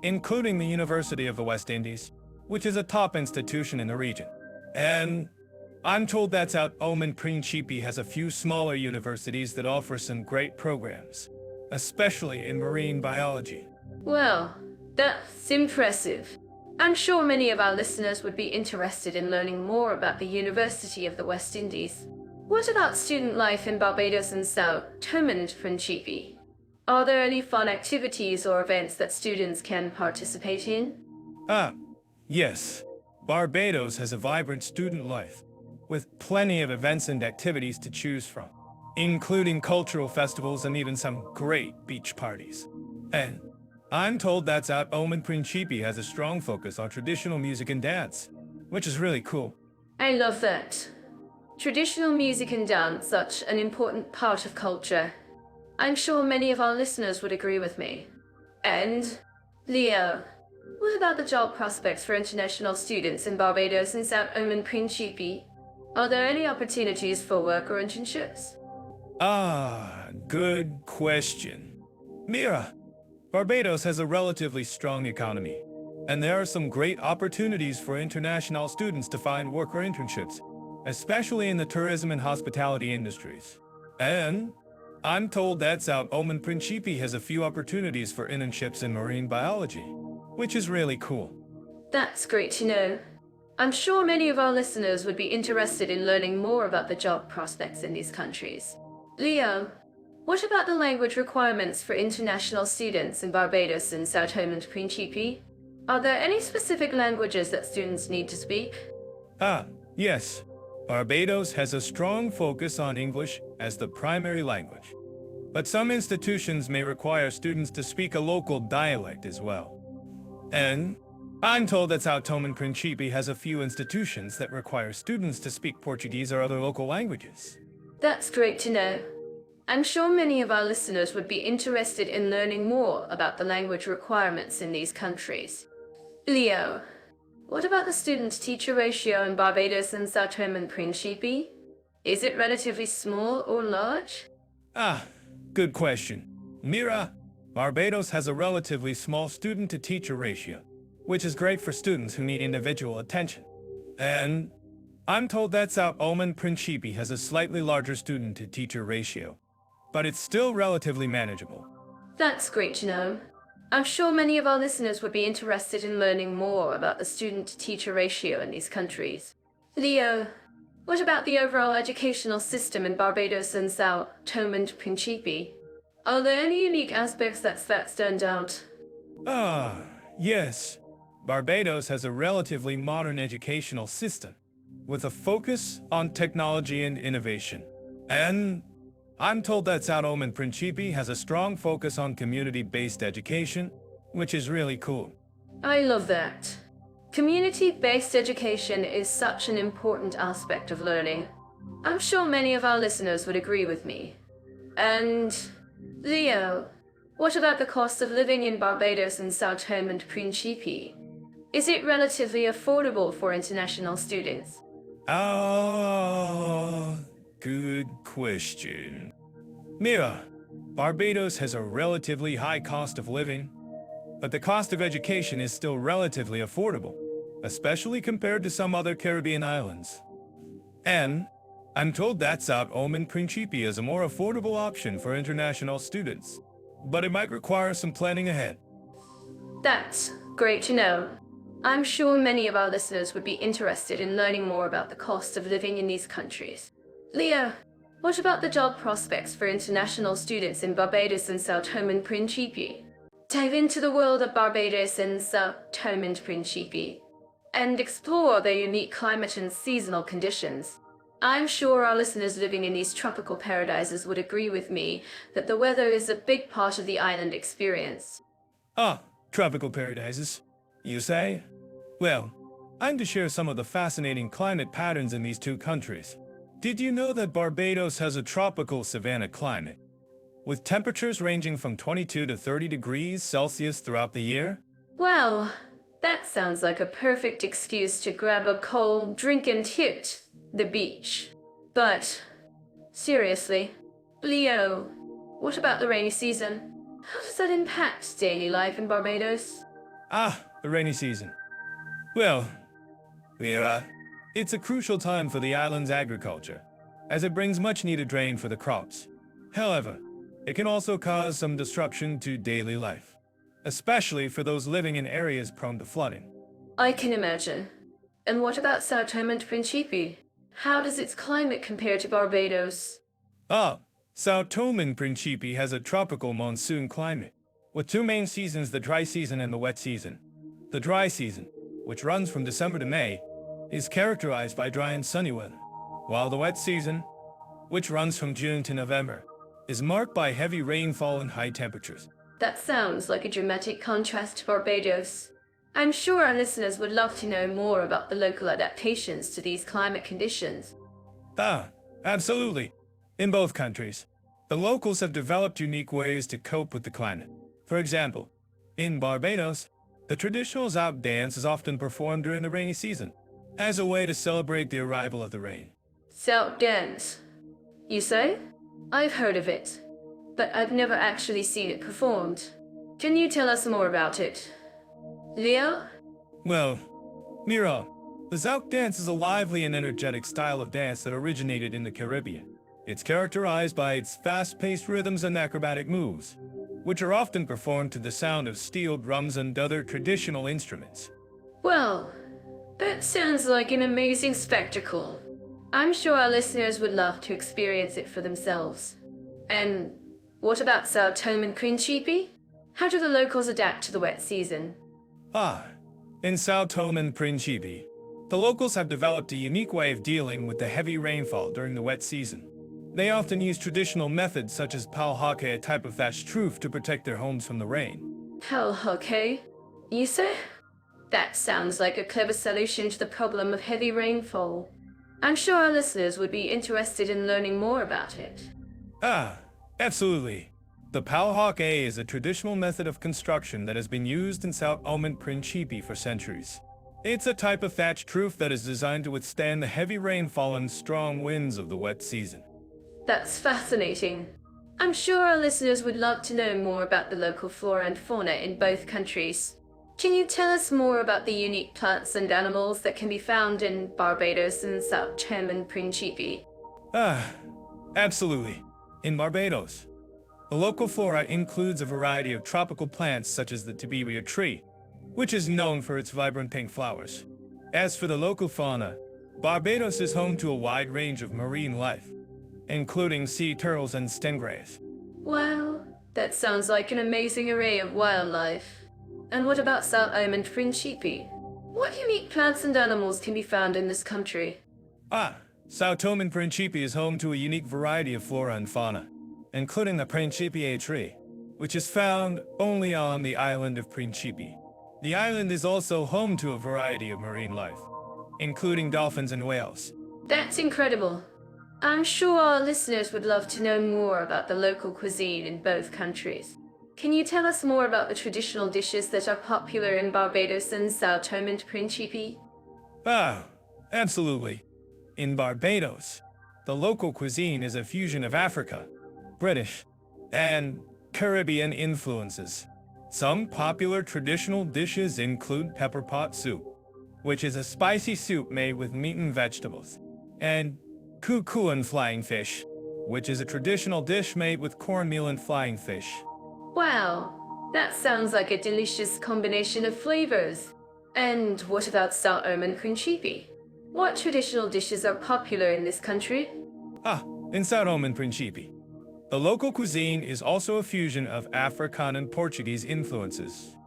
including the University of the West Indies, which is a top institution in the region. And I'm told that Sao Tome and Principe has a few smaller universities that offer some great programs, especially in marine biology. Well, that's impressive. I'm sure many of our listeners would be interested in learning more about the University of the West Indies. What about student life in Barbados and Sao Tome and Principe? Are there any fun activities or events that students can participate in? Ah, yes. Barbados has a vibrant student life, with plenty of events and activities to choose from, including cultural festivals and even some great beach parties. And I'm told that Sao Tome and Principe has a strong focus on traditional music and dance, which is really cool. I love that. Traditional music and dance are such an important part of culture. I'm sure many of our listeners would agree with me. And, Leo, what about the job prospects for international students in Barbados and Sao Tome and Principe? Are there any opportunities for work or internships? Ah, good question. Mira, Barbados has a relatively strong economy, and there are some great opportunities for international students to find work or internships, especially in the tourism and hospitality industries. And I'm told that Sao Tome and Principe has a few opportunities for internships in marine biology, which is really cool. That's great to know. I'm sure many of our listeners would be interested in learning more about the job prospects in these countries. Leo, what about the language requirements for international students in Barbados and Sao Tome and Principe? Are there any specific languages that students need to speak? Ah, yes. Barbados has a strong focus on English as the primary language, but some institutions may require students to speak a local dialect as well. And I'm told that Sao Tome and Principe has a few institutions that require students to speak Portuguese or other local languages. That's great to know. I'm sure many of our listeners would be interested in learning more about the language requirements in these countries. Leo, what about the student-teacher ratio in Barbados and Sao Tome and Principe? Is it relatively small or large? Ah, good question. Mira, Barbados has a relatively small student-to-teacher ratio, which is great for students who need individual attention. And I'm told that Sao Tome and Principe has a slightly larger student-to-teacher ratio, but it's still relatively manageable. That's great to know. I'm sure many of our listeners would be interested in learning more about the student-to-teacher ratio in these countries. Leo, what about the overall educational system in Barbados and Sao Tome and Principe? Are there any unique aspects that stand out? Ah, yes. Barbados has a relatively modern educational system, with a focus on technology and innovation. And I'm told that Sao Tome and Principe has a strong focus on community-based education, which is really cool. I love that. Community-based education is such an important aspect of learning. I'm sure many of our listeners would agree with me. And, Leo, what about the cost of living in Barbados and Sao Tome and Principe? Is it relatively affordable for international students? Oh, Good question. Mira, Barbados has a relatively high cost of living, but the cost of education is still relatively affordable, especially compared to some other Caribbean islands. And I'm told that Sao Tome and Principe is a more affordable option for international students, but it might require some planning ahead. That's great to know. I'm sure many of our listeners would be interested in learning more about the cost of living in these countries. Leo, what about the job prospects for international students in Barbados and Sao Tome and Principe? Dive into the world of Barbados and Sao Tome and Principe and explore their unique climate and seasonal conditions. I'm sure our listeners living in these tropical paradises would agree with me that the weather is a big part of the island experience. Ah, tropical paradises, you say? Well, I'm to share some of the fascinating climate patterns in these two countries. Did you know that Barbados has a tropical savanna climate, with temperatures ranging from 22 to 30 degrees Celsius throughout the year? Well, that sounds like a perfect excuse to grab a cold drink and hit the beach. But, seriously, Leo, what about the rainy season? How does that impact daily life in Barbados? Ah, the rainy season. Well, it's a crucial time for the island's agriculture, as it brings much-needed rain for the crops. However, it can also cause some disruption to daily life, especially for those living in areas prone to flooding. I can imagine. And what about Sao Tome and Principe? How does its climate compare to Barbados? Ah, Sao Tome and Principe has a tropical monsoon climate, with two main seasons, the dry season and the wet season. The dry season, which runs from December to May, is characterized by dry and sunny weather, while the wet season, which runs from June to November, is marked by heavy rainfall and high temperatures. That sounds like a dramatic contrast to Barbados. I'm sure our listeners would love to know more about the local adaptations to these climate conditions. Ah, absolutely. In both countries, the locals have developed unique ways to cope with the climate. For example, in Barbados, the traditional Zout dance is often performed during the rainy season, as a way to celebrate the arrival of the rain. Zout dance, you say? I've heard of it, but I've never actually seen it performed. Can you tell us more about it? Leo? Well, Mira, the Zout dance is a lively and energetic style of dance that originated in the Caribbean. It's characterized by its fast-paced rhythms and acrobatic moves, which are often performed to the sound of steel drums and other traditional instruments. Well, that sounds like an amazing spectacle. I'm sure our listeners would love to experience it for themselves. And what about Sao Tome and Principe? How do the locals adapt to the wet season? Ah, in Sao Tome and Principe, the locals have developed a unique way of dealing with the heavy rainfall during the wet season. They often use traditional methods such as palhake, a type of thatched roof, to protect their homes from the rain. Palhake? You say? That sounds like a clever solution to the problem of heavy rainfall. I'm sure our listeners would be interested in learning more about it. Ah, absolutely. The palhake is a traditional method of construction that has been used in Sao Tome and Principe for centuries. It's a type of thatched roof that is designed to withstand the heavy rainfall and strong winds of the wet season. That's fascinating. I'm sure our listeners would love to know more about the local flora and fauna in both countries. Can you tell us more about the unique plants and animals that can be found in Barbados and Sao Tome and Principe? Ah, absolutely. In Barbados, the local flora includes a variety of tropical plants such as the tiberia tree, which is known for its vibrant pink flowers. As for the local fauna, Barbados is home to a wide range of marine life, including sea turtles and stingrays. Wow, that sounds like an amazing array of wildlife. And what about Sao Tome and Principe? What unique plants and animals can be found in this country? Ah, Sao Tome and Principe is home to a unique variety of flora and fauna, including the Principe tree, which is found only on the island of Principe. The island is also home to a variety of marine life, including dolphins and whales. That's incredible. I'm sure our listeners would love to know more about the local cuisine in both countries. Can you tell us more about the traditional dishes that are popular in Barbados and Sao Tome and Principe? Ah, absolutely. In Barbados, The local cuisine is a fusion of Africa, British, and Caribbean influences. Some popular traditional dishes include pepper pot soup, which is a spicy soup made with meat and vegetables, and cuckoo and flying fish, which is a traditional dish made with cornmeal and flying fish. Wow, that sounds like a delicious combination of flavors. And what about Sao Tome and Principe? What traditional dishes are popular in this country? In Sao Tome and Principe. The local cuisine is also a fusion of African and Portuguese influences.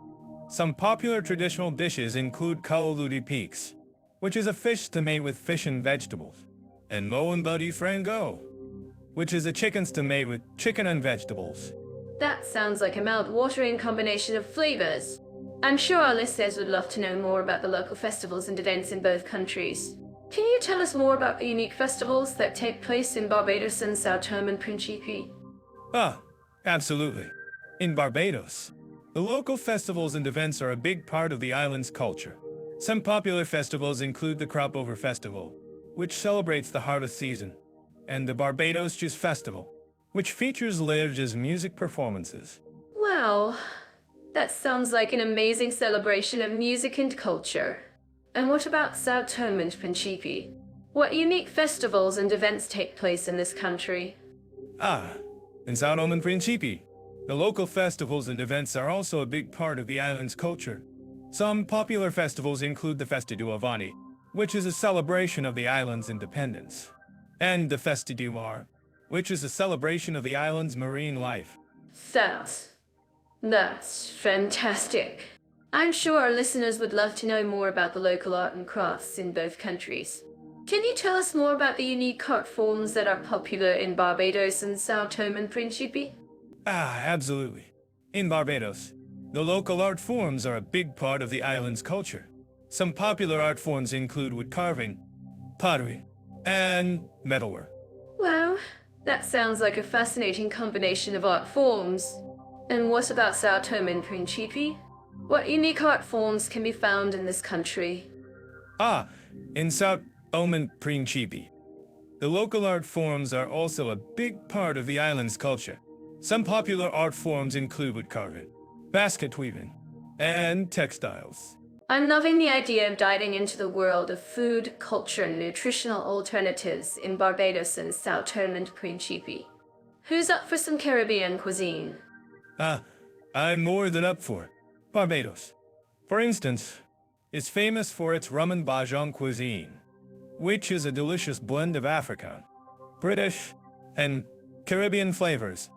Some popular traditional dishes include caldo peaks, which is a fish stew made with fish and vegetables, and mo and buddy frango, which is a chicken stew made with chicken and vegetables. That sounds like a mouth-watering combination of flavors. I'm sure our listeners would love to know more about the local festivals and events in both countries. Can you tell us more about the unique festivals that take place in Barbados and Sao Tome and Principe? Absolutely. In Barbados, the local festivals and events are a big part of the island's culture. Some popular festivals include the Crop Over Festival, which celebrates the harvest season, and the Barbados Juice Festival, which features Lige's music performances. Wow, that sounds like an amazing celebration of music and culture. And what about Sao Tome and Principe? What unique festivals and events take place in this country? In Sao Tome and Principe, the local festivals and events are also a big part of the island's culture. Some popular festivals include the Festa do Avani, which is a celebration of the island's independence, and the Festa do Mar, which is a celebration of the island's marine life. That's fantastic. I'm sure our listeners would love to know more about the local art and crafts in both countries. Can you tell us more about the unique art forms that are popular in Barbados and Sao Tome and Principe? Absolutely. In Barbados, the local art forms are a big part of the island's culture. Some popular art forms include wood carving, pottery, and metalwork. Wow, that sounds like a fascinating combination of art forms. And what about Sao Tome and Principe? What unique art forms can be found in this country? In Sao Tome and Principe, the local art forms are also a big part of the island's culture. Some popular art forms include wood carving, basket weaving, and textiles. I'm loving the idea of diving into the world of food, culture, and nutritional alternatives in Barbados and Sao Tome and Principe. Who's up for some Caribbean cuisine? I'm more than up for it. Barbados, for instance, is famous for its rum and Bajan cuisine, which is a delicious blend of African, British, and Caribbean flavors.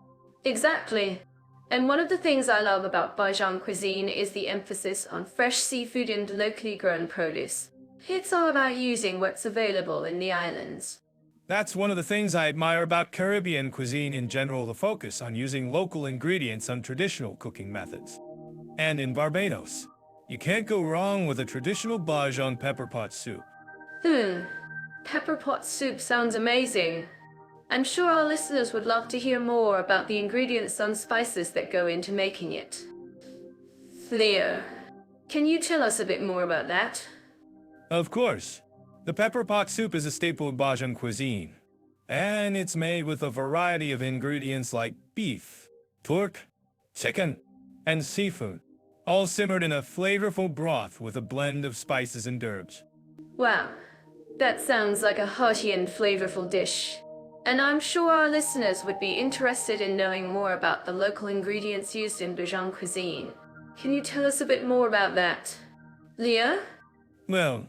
Exactly. And one of the things I love about Bajan cuisine is the emphasis on fresh seafood and locally grown produce. It's all about using what's available in the islands. That's one of the things I admire about Caribbean cuisine in general, the focus on using local ingredients and traditional cooking methods. And in Barbados, you can't go wrong with a traditional Bajan pepper pot soup. Pepper pot soup sounds amazing. I'm sure our listeners would love to hear more about the ingredients and spices that go into making it. Leo, can you tell us a bit more about that? Of course. The pepper pot soup is a staple of Bajan cuisine, and it's made with a variety of ingredients like beef, pork, chicken, and seafood, all simmered in a flavorful broth with a blend of spices and herbs. Wow, that sounds like a hearty and flavorful dish. And I'm sure our listeners would be interested in knowing more about the local ingredients used in Bajan cuisine. Can you tell us a bit more about that? Leo? Well,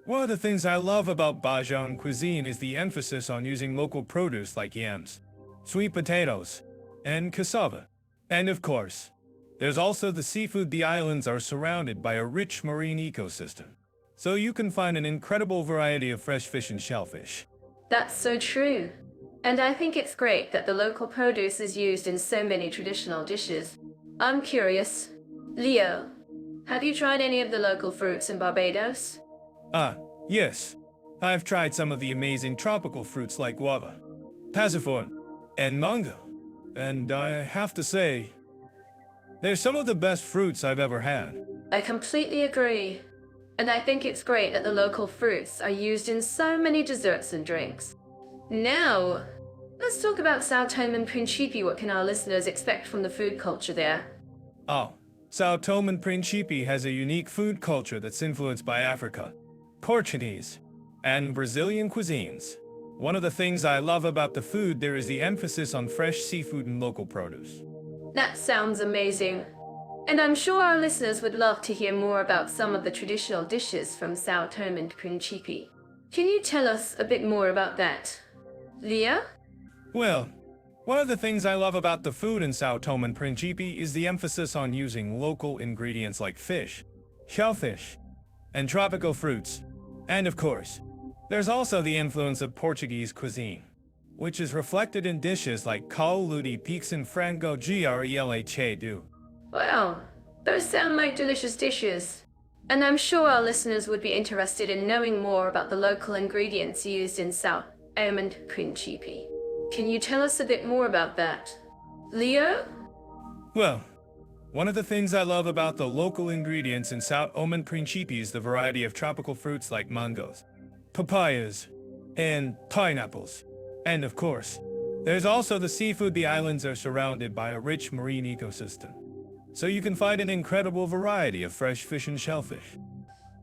one of the things I love about Bajan cuisine is the emphasis on using local produce like yams, sweet potatoes, and cassava. And of course, there's also the seafood. The islands are surrounded by a rich marine ecosystem, so you can find an incredible variety of fresh fish and shellfish. That's so true. And I think it's great that the local produce is used in so many traditional dishes. I'm curious. Leo, have you tried any of the local fruits in Barbados? Yes. I've tried some of the amazing tropical fruits like guava, passion, and mango. And I have to say, they're some of the best fruits I've ever had. I completely agree. And I think it's great that the local fruits are used in so many desserts and drinks. Now, let's talk about Sao Tome and Principe. What can our listeners expect from the food culture there? Oh, Sao Tome and Principe has a unique food culture that's influenced by Africa, Portuguese, and Brazilian cuisines. One of the things I love about the food there is the emphasis on fresh seafood and local produce. That sounds amazing. And I'm sure our listeners would love to hear more about some of the traditional dishes from Sao Tome and Principe. Can you tell us a bit more about that? Leah? Well, one of the things I love about the food in Sao Tome and Principe is the emphasis on using local ingredients like fish, shellfish, and tropical fruits. And of course, there's also the influence of Portuguese cuisine, which is reflected in dishes like cauludi piques and frango grelhado. Wow, those sound like delicious dishes. And I'm sure our listeners would be interested in knowing more about the local ingredients used in Sao Tome and Principe. Can you tell us a bit more about that? Leo? Well, one of the things I love about the local ingredients in Sao Tome and Principe is the variety of tropical fruits like mangoes, papayas, and pineapples. And of course, there's also the seafood. The islands are surrounded by a rich marine ecosystem, so you can find an incredible variety of fresh fish and shellfish.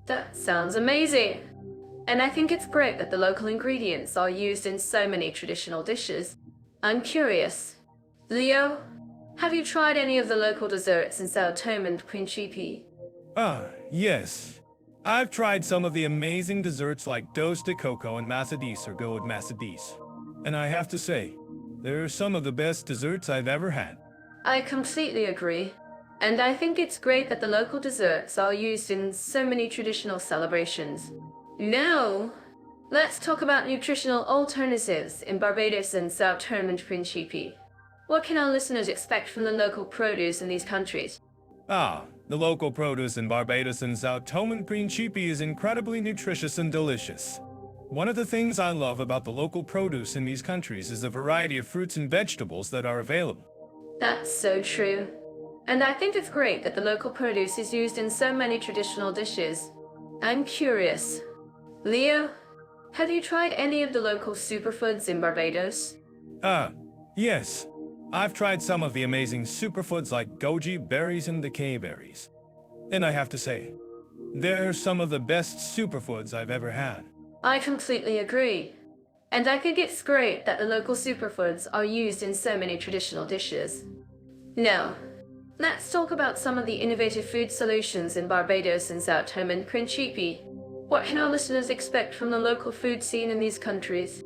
That sounds amazing. And I think it's great that the local ingredients are used in so many traditional dishes. I'm curious. Leo, have you tried any of the local desserts in Sao Tome and Principe? Yes. I've tried some of the amazing desserts like doce de coco and massadis or goat massadis. And I have to say, they're some of the best desserts I've ever had. I completely agree. And I think it's great that the local desserts are used in so many traditional celebrations. Now, let's talk about nutritional alternatives in Barbados and Sao Tome and Principe. What can our listeners expect from the local produce in these countries? The local produce in Barbados and Sao Tome and Principe is incredibly nutritious and delicious. One of the things I love about the local produce in these countries is the variety of fruits and vegetables that are available. That's so true. And I think it's great that the local produce is used in so many traditional dishes. I'm curious. Leo, have you tried any of the local superfoods in Barbados? Yes. I've tried some of the amazing superfoods like goji berries and decay berries. And I have to say, they're some of the best superfoods I've ever had. I completely agree. And I think it's great that the local superfoods are used in so many traditional dishes. Now, let's talk about some of the innovative food solutions in Barbados and Sao Tome and Principe. What can our listeners expect from the local food scene in these countries?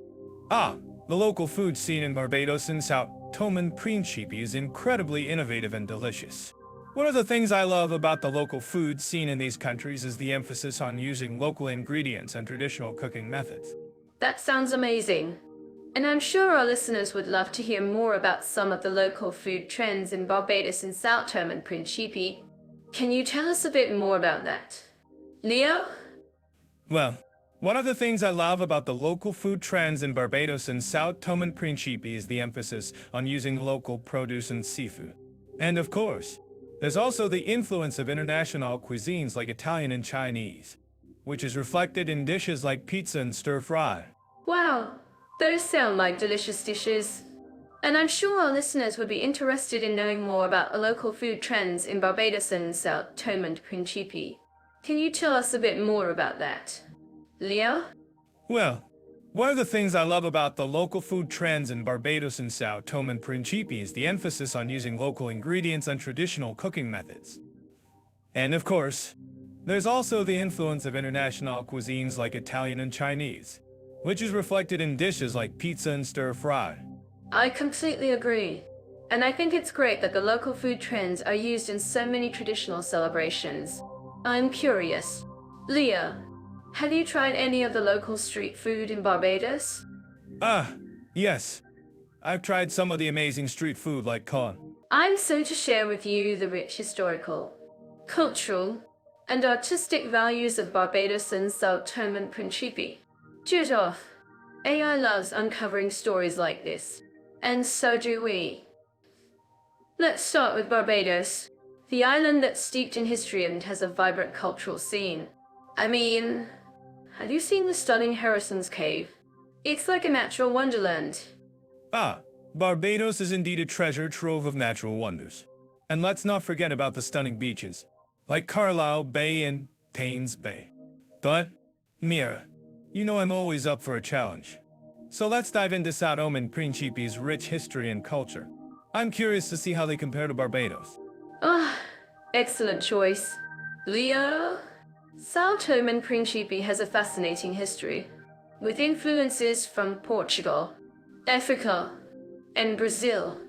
The local food scene in Barbados and Sao Tome and Principe is incredibly innovative and delicious. One of the things I love about the local food scene in these countries is the emphasis on using local ingredients and traditional cooking methods. That sounds amazing. And I'm sure our listeners would love to hear more about some of the local food trends in Barbados and Sao Tome and Principe. Can you tell us a bit more about that? Leo? Well, one of the things I love about the local food trends in Barbados and Sao Tome and Principe is the emphasis on using local produce and seafood. And of course, there's also the influence of international cuisines like Italian and Chinese, which is reflected in dishes like pizza and stir-fry. Wow, those sound like delicious dishes. And I'm sure our listeners would be interested in knowing more about the local food trends in Barbados and Sao Tome and Principe. Can you tell us a bit more about that? Leo? Well, one of the things I love about the local food trends in Barbados and Sao Tome and Principe is the emphasis on using local ingredients and traditional cooking methods. And of course, there's also the influence of international cuisines like Italian and Chinese, which is reflected in dishes like pizza and stir-fry. I completely agree. And I think it's great that the local food trends are used in so many traditional celebrations. I'm curious. Leah, have you tried any of the local street food in Barbados? Yes. I've tried some of the amazing street food like corn. I'm so to share with you the rich historical, cultural, and artistic values of Barbados and Sao Tome and Principe. Judah, AI loves uncovering stories like this, and so do we. Let's start with Barbados, the island that's steeped in history and has a vibrant cultural scene. I mean, have you seen the stunning Harrison's Cave? It's like a natural wonderland. Ah, Barbados is indeed a treasure trove of natural wonders. And let's not forget about the stunning beaches, like Carlisle Bay and Paynes Bay. But, Mira, you know I'm always up for a challenge. So let's dive into Sao Tome and Principe's rich history and culture. I'm curious to see how they compare to Barbados. Ah, excellent choice. Leo? Sao Tome and Principe has a fascinating history, with influences from Portugal, Africa, and Brazil.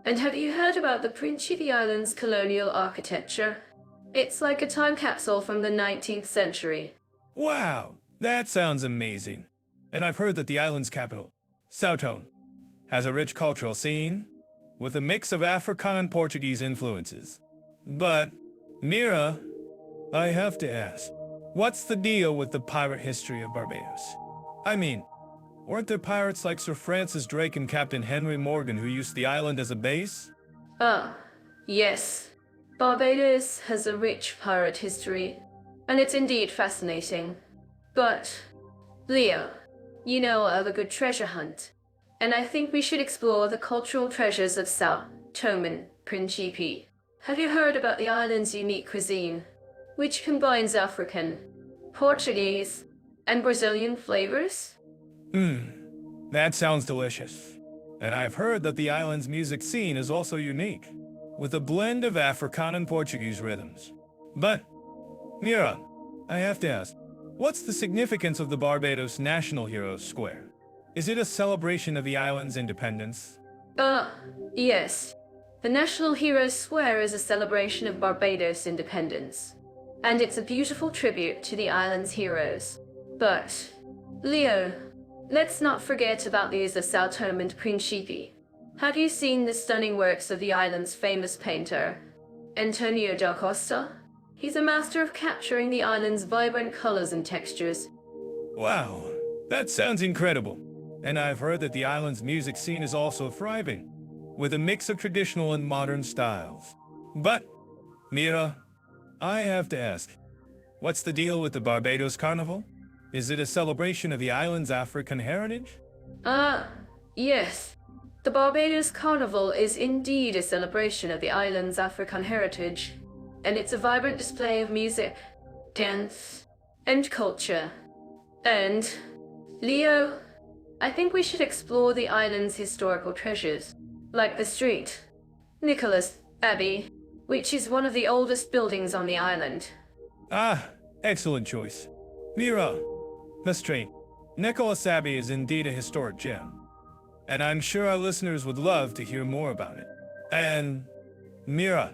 And have you heard about the Principe Islands' colonial architecture? It's like a time capsule from the 19th century. Wow, that sounds amazing. And I've heard that the island's capital, Sao Tome, has a rich cultural scene with a mix of African and Portuguese influences. But, Mira, I have to ask, what's the deal with the pirate history of Barbados? I mean, weren't there pirates like Sir Francis Drake and Captain Henry Morgan who used the island as a base? Ah, yes. Barbados has a rich pirate history, and it's indeed fascinating. But, Leo, you know I have a good treasure hunt, and I think we should explore the cultural treasures of Sao Tome and Principe. Have you heard about the island's unique cuisine, which combines African, Portuguese, and Brazilian flavors? That sounds delicious. And I've heard that the island's music scene is also unique, with a blend of African and Portuguese rhythms. But, Mira, I have to ask, what's the significance of the Barbados National Heroes Square? Is it a celebration of the island's independence? Yes. The National Heroes Square is a celebration of Barbados' independence, and it's a beautiful tribute to the island's heroes. But, Leo, let's not forget about these of Sao Tome and Principe. Have you seen the stunning works of the island's famous painter, Antonio da Costa? He's a master of capturing the island's vibrant colors and textures. Wow, that sounds incredible. And I've heard that the island's music scene is also thriving, with a mix of traditional and modern styles. But, Mira, I have to ask, what's the deal with the Barbados Carnival? Is it a celebration of the island's African heritage? Yes. The Barbados Carnival is indeed a celebration of the island's African heritage, and it's a vibrant display of music, dance, and culture. And, Leo, I think we should explore the island's historical treasures, like the street, Nicholas Abbey, which is one of the oldest buildings on the island. Ah, excellent choice. Mira, the street, Nicholas Abbey is indeed a historic gem, and I'm sure our listeners would love to hear more about it. And, Mira,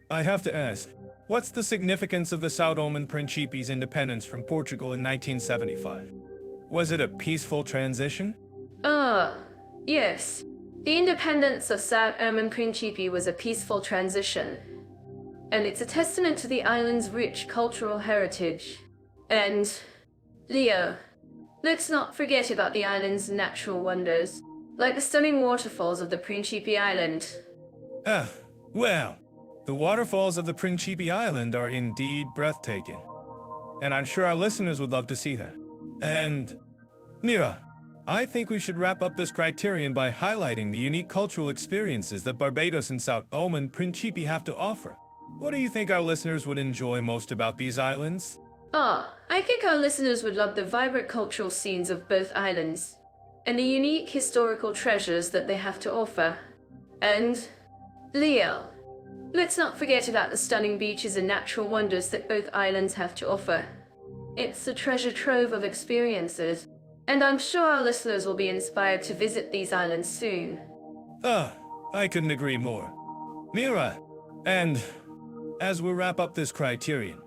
I have to ask, what's the significance of the Sao Tome and Principe's independence from Portugal in 1975? Was it a peaceful transition? Yes. The independence of Sao Tome and Principe was a peaceful transition, and it's a testament to the island's rich cultural heritage. And, Leo, let's not forget about the island's natural wonders, like the stunning waterfalls of the Principe Island. Well, the waterfalls of the Principe Island are indeed breathtaking, and I'm sure our listeners would love to see that. And, Mira, I think we should wrap up this criterion by highlighting the unique cultural experiences that Barbados and Sao Tome and Principe have to offer. What do you think our listeners would enjoy most about these islands? I think our listeners would love the vibrant cultural scenes of both islands, and the unique historical treasures that they have to offer. And, Leo, let's not forget about the stunning beaches and natural wonders that both islands have to offer. It's a treasure trove of experiences, and I'm sure our listeners will be inspired to visit these islands soon. I couldn't agree more. Mira, and as we wrap up this criterion,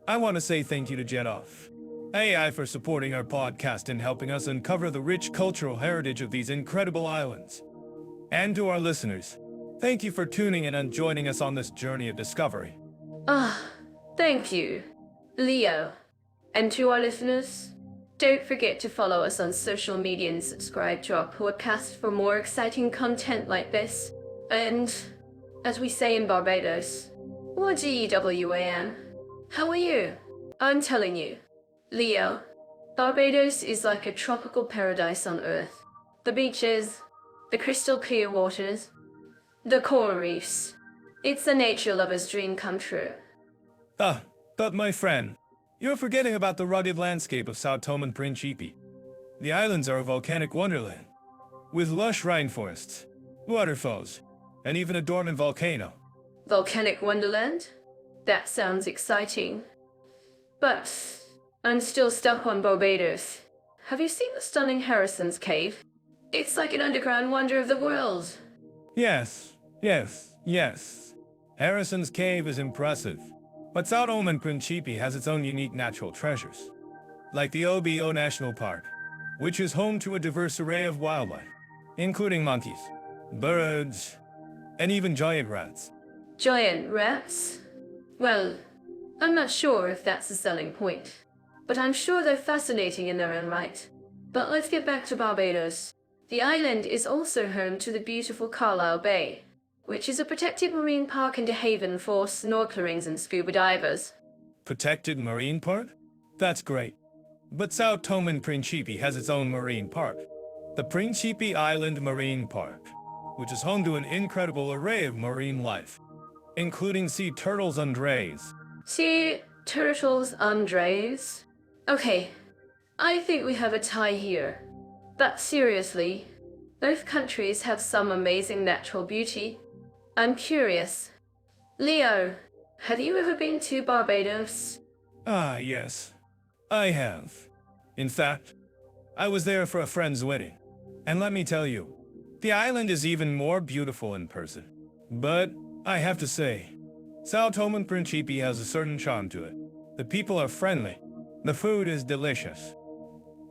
I want to say thank you to Jet Off AI for supporting our podcast and helping us uncover the rich cultural heritage of these incredible islands. And to our listeners, thank you for tuning in and joining us on this journey of discovery. Thank you, Leo. And to our listeners, don't forget to follow us on social media and subscribe to our podcast for more exciting content like this. And, as we say in Barbados, WAM? How are you? I'm telling you, Leo, Barbados is like a tropical paradise on Earth. The beaches, the crystal clear waters, the coral reefs. It's a nature lover's dream come true. Ah, but my friend, you're forgetting about the rugged landscape of Sao Tome and Principe. The islands are a volcanic wonderland, with lush rainforests, waterfalls, and even a dormant volcano. Volcanic wonderland? That sounds exciting. But I'm still stuck on Barbados. Have you seen the stunning Harrison's Cave? It's like an underground wonder of the world. Yes. Harrison's Cave is impressive, but Sao Tome and Principe has its own unique natural treasures, like the OBO National Park, which is home to a diverse array of wildlife, including monkeys, birds, and even giant rats. Giant rats? Well, I'm not sure if that's a selling point, but I'm sure they're fascinating in their own right. But let's get back to Barbados. The island is also home to the beautiful Carlisle Bay, which is a protected marine park and a haven for snorkelers and scuba divers. Protected marine park? That's great. But Sao Tome and Principe has its own marine park, the Principe Island Marine Park, which is home to an incredible array of marine life, including sea turtles and rays. Sea turtles and rays? Okay, I think we have a tie here. But seriously, both countries have some amazing natural beauty. I'm curious. Leo, have you ever been to Barbados? Ah, yes, I have. In fact, I was there for a friend's wedding. And let me tell you, the island is even more beautiful in person. But I have to say, Sao Tome and Principe has a certain charm to it. The people are friendly, the food is delicious,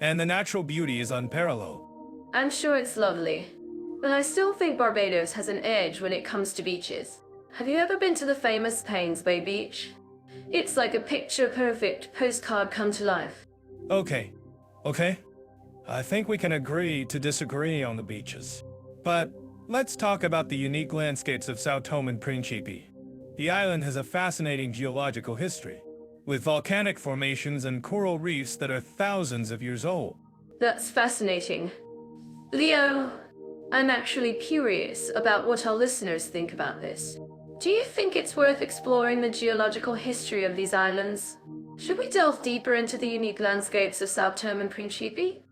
and the natural beauty is unparalleled. I'm sure it's lovely, but I still think Barbados has an edge when it comes to beaches. Have you ever been to the famous Paynes Bay Beach? It's like a picture-perfect postcard come to life. Okay. I think we can agree to disagree on the beaches. But let's talk about the unique landscapes of Sao Tome and Principe. The island has a fascinating geological history, with volcanic formations and coral reefs that are thousands of years old. That's fascinating. Leo, I'm actually curious about what our listeners think about this. Do you think it's worth exploring the geological history of these islands? Should we delve deeper into the unique landscapes of Sao Tome and Principe?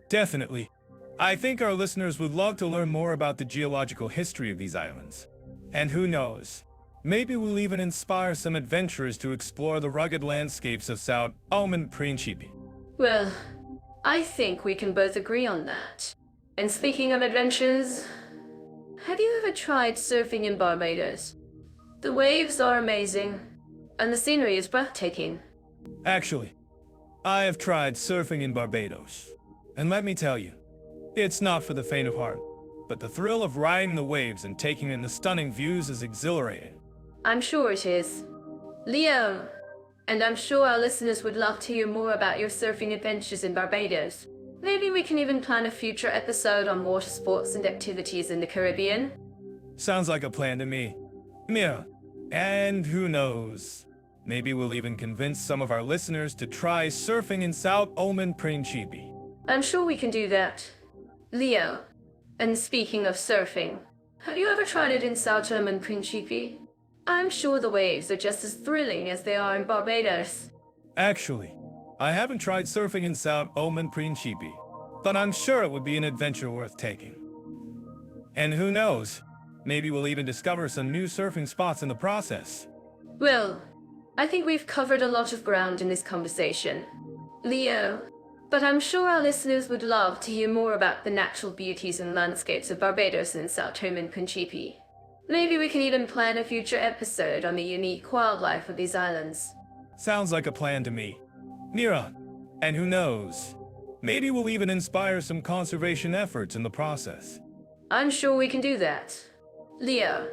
Definitely. I think our listeners would love to learn more about the geological history of these islands. And who knows, maybe we'll even inspire some adventurers to explore the rugged landscapes of Sao Tome and Principe. Well, I think we can both agree on that. And speaking of adventures, have you ever tried surfing in Barbados? The waves are amazing, and the scenery is breathtaking. Actually, I have tried surfing in Barbados. And let me tell you, it's not for the faint of heart, but the thrill of riding the waves and taking in the stunning views is exhilarating. I'm sure it is. Leo, and I'm sure our listeners would love to hear more about your surfing adventures in Barbados. Maybe we can even plan a future episode on water sports and activities in the Caribbean. Sounds like a plan to me. Yeah, and who knows? Maybe we'll even convince some of our listeners to try surfing in Sao Tome and Principe. I'm sure we can do that. Leo, and speaking of surfing, have you ever tried it in Sao Tome and Principe? I'm sure the waves are just as thrilling as they are in Barbados. Actually, I haven't tried surfing in Sao Tome and Principe, but I'm sure it would be an adventure worth taking. And who knows, maybe we'll even discover some new surfing spots in the process. Well, I think we've covered a lot of ground in this conversation. Leo, but I'm sure our listeners would love to hear more about the natural beauties and landscapes of Barbados and Sao Tome and Principe. Maybe we can even plan a future episode on the unique wildlife of these islands. Sounds like a plan to me. Mira, and who knows, maybe we'll even inspire some conservation efforts in the process. I'm sure we can do that. Leo,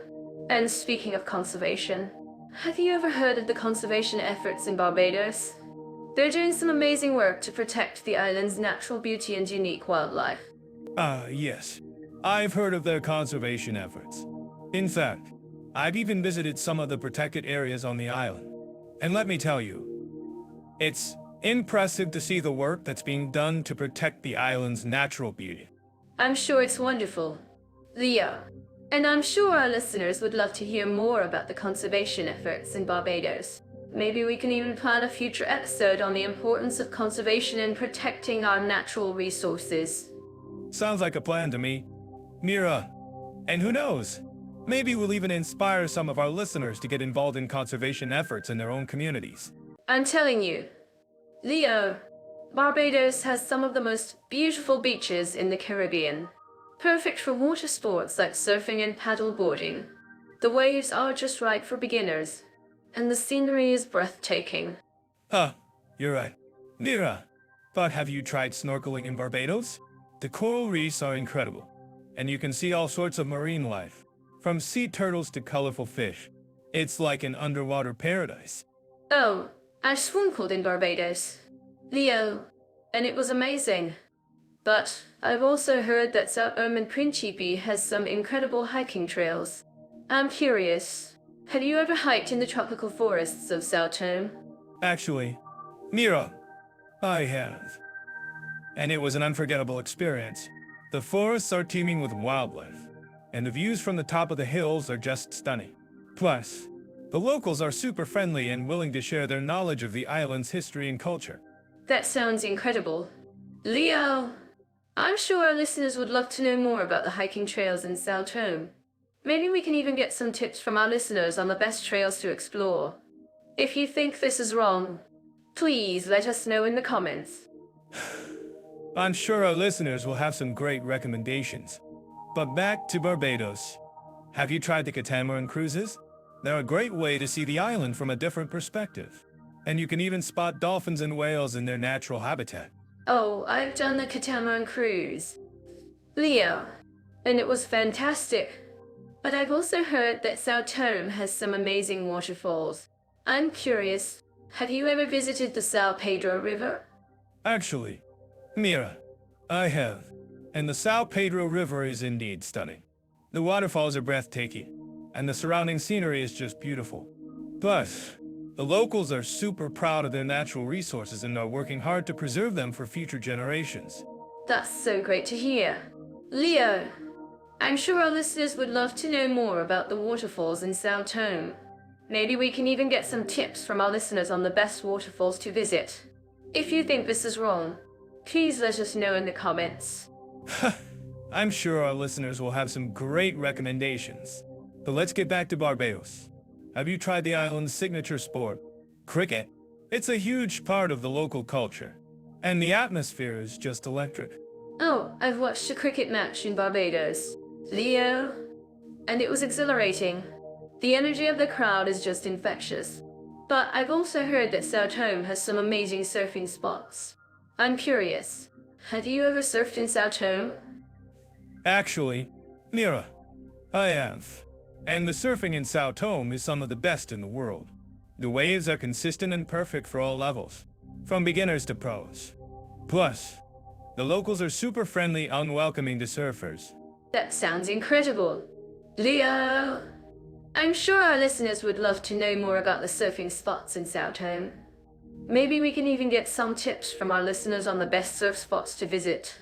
and speaking of conservation, have you ever heard of the conservation efforts in Barbados? They're doing some amazing work to protect the island's natural beauty and unique wildlife. Yes. I've heard of their conservation efforts. In fact, I've even visited some of the protected areas on the island. And let me tell you, it's Impressive to see the work that's being done to protect the island's natural beauty. I'm sure it's wonderful. Leo. And I'm sure our listeners would love to hear more about the conservation efforts in Barbados. Maybe we can even plan a future episode on the importance of conservation and protecting our natural resources. Sounds like a plan to me. Mira, and who knows? Maybe we'll even inspire some of our listeners to get involved in conservation efforts in their own communities. I'm telling you, Leo, Barbados has some of the most beautiful beaches in the Caribbean. Perfect for water sports like surfing and paddleboarding. The waves are just right for beginners, and the scenery is breathtaking. Huh, you're right. Mira, but have you tried snorkeling in Barbados? The coral reefs are incredible, and you can see all sorts of marine life, from sea turtles to colorful fish. It's like an underwater paradise. Oh, I swunkled in Barbados, Leo, and it was amazing. But I've also heard that Sao Tome and Principe has some incredible hiking trails. I'm curious, have you ever hiked in the tropical forests of Sao Tome? Actually, Mira, I have. And it was an unforgettable experience. The forests are teeming with wildlife, and the views from the top of the hills are just stunning. Plus, the locals are super friendly and willing to share their knowledge of the island's history and culture. That sounds incredible. Leo, I'm sure our listeners would love to know more about the hiking trails in Sao Tome. Maybe we can even get some tips from our listeners on the best trails to explore. If you think this is wrong, please let us know in the comments. I'm sure our listeners will have some great recommendations. But back to Barbados. Have you tried the catamaran cruises? They're a great way to see the island from a different perspective. And you can even spot dolphins and whales in their natural habitat. Oh, I've done the catamaran cruise, Leo, and it was fantastic. But I've also heard that Sao Tome has some amazing waterfalls. I'm curious, have you ever visited the Sao Pedro River? Actually, Mira, I have. And the Sao Pedro River is indeed stunning. The waterfalls are breathtaking, and the surrounding scenery is just beautiful. Plus, the locals are super proud of their natural resources and are working hard to preserve them for future generations. That's so great to hear. Leo, I'm sure our listeners would love to know more about the waterfalls in Sao Tome. Maybe we can even get some tips from our listeners on the best waterfalls to visit. If you think this is wrong, please let us know in the comments. I'm sure our listeners will have some great recommendations. But let's get back to Barbados. Have you tried the island's signature sport, cricket? It's a huge part of the local culture, and the atmosphere is just electric. Oh, I've watched a cricket match in Barbados, Leo, and it was exhilarating. The energy of the crowd is just infectious. But I've also heard that Sao Tome has some amazing surfing spots. I'm curious, have you ever surfed in Sao Tome? Actually, Mira, I have. And the surfing in Sao Tome is some of the best in the world. The waves are consistent and perfect for all levels, from beginners to pros. Plus, the locals are super friendly and welcoming to surfers. That sounds incredible. Leo, I'm sure our listeners would love to know more about the surfing spots in Sao Tome. Maybe we can even get some tips from our listeners on the best surf spots to visit.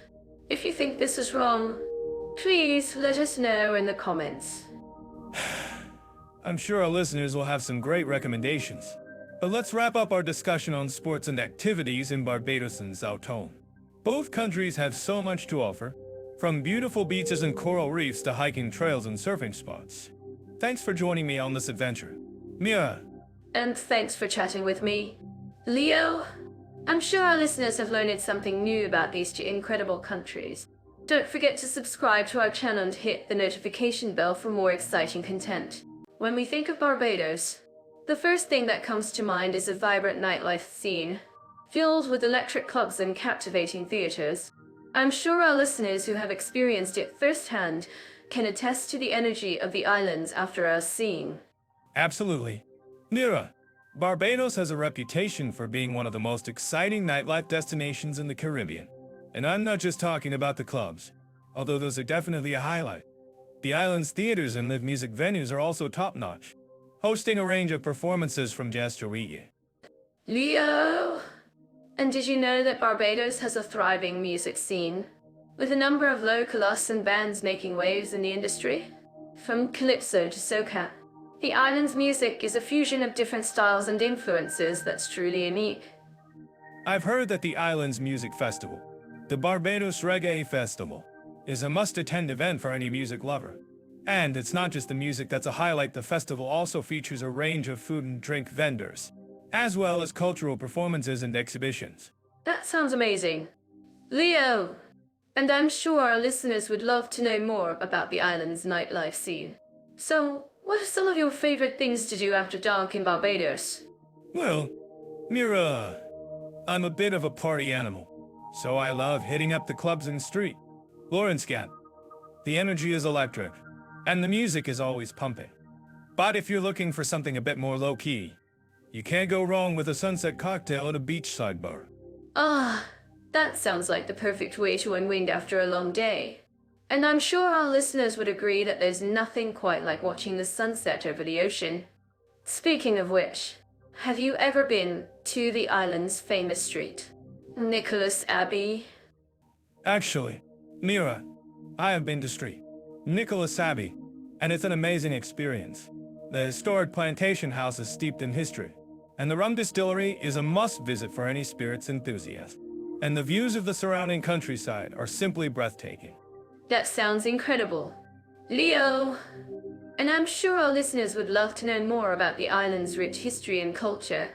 If you think this is wrong, please let us know in the comments. I'm sure our listeners will have some great recommendations. But let's wrap up our discussion on sports and activities in Barbados and Sao Tome. Both countries have so much to offer, from beautiful beaches and coral reefs to hiking trails and surfing spots. Thanks for joining me on this adventure. Mia. And thanks for chatting with me. Leo, I'm sure our listeners have learned something new about these two incredible countries. Don't forget to subscribe to our channel and hit the notification bell for more exciting content. When we think of Barbados, the first thing that comes to mind is a vibrant nightlife scene, filled with electric clubs and captivating theaters. I'm sure our listeners who have experienced it firsthand can attest to the energy of the islands after our scene. Absolutely. Mira, Barbados has a reputation for being one of the most exciting nightlife destinations in the Caribbean. And I'm not just talking about the clubs, although those are definitely a highlight. The island's theaters and live music venues are also top-notch, hosting a range of performances from jazz to reggae. Leo, And did you know that Barbados has a thriving music scene, with a number of local artists and bands making waves in the industry? From calypso to soca, the island's music is a fusion of different styles and influences that's truly unique. I've heard that the island's music festival, the Barbados Reggae Festival, is a must-attend event for any music lover. And it's not just the music that's a highlight, the festival also features a range of food and drink vendors, as well as cultural performances and exhibitions. That sounds amazing. Leo! And I'm sure our listeners would love to know more about the island's nightlife scene. So, what are some of your favorite things to do after dark in Barbados? Well, Mira, I'm a bit of a party animal, so I love hitting up the clubs and street. Lawrence Gap. The energy is electric, and the music is always pumping. But if you're looking for something a bit more low-key, you can't go wrong with a sunset cocktail at a beachside bar. Ah, that sounds like the perfect way to unwind after a long day. And I'm sure our listeners would agree that there's nothing quite like watching the sunset over the ocean. Speaking of which, have you ever been to the island's famous street, Nicholas Abbey? Actually, Mira, I have been to Street Nicholas Abbey, and it's an amazing experience. The historic plantation house is steeped in history, and the rum distillery is a must-visit for any spirits enthusiast. And the views of the surrounding countryside are simply breathtaking. That sounds incredible. Leo! And I'm sure our listeners would love to know more about the island's rich history and culture.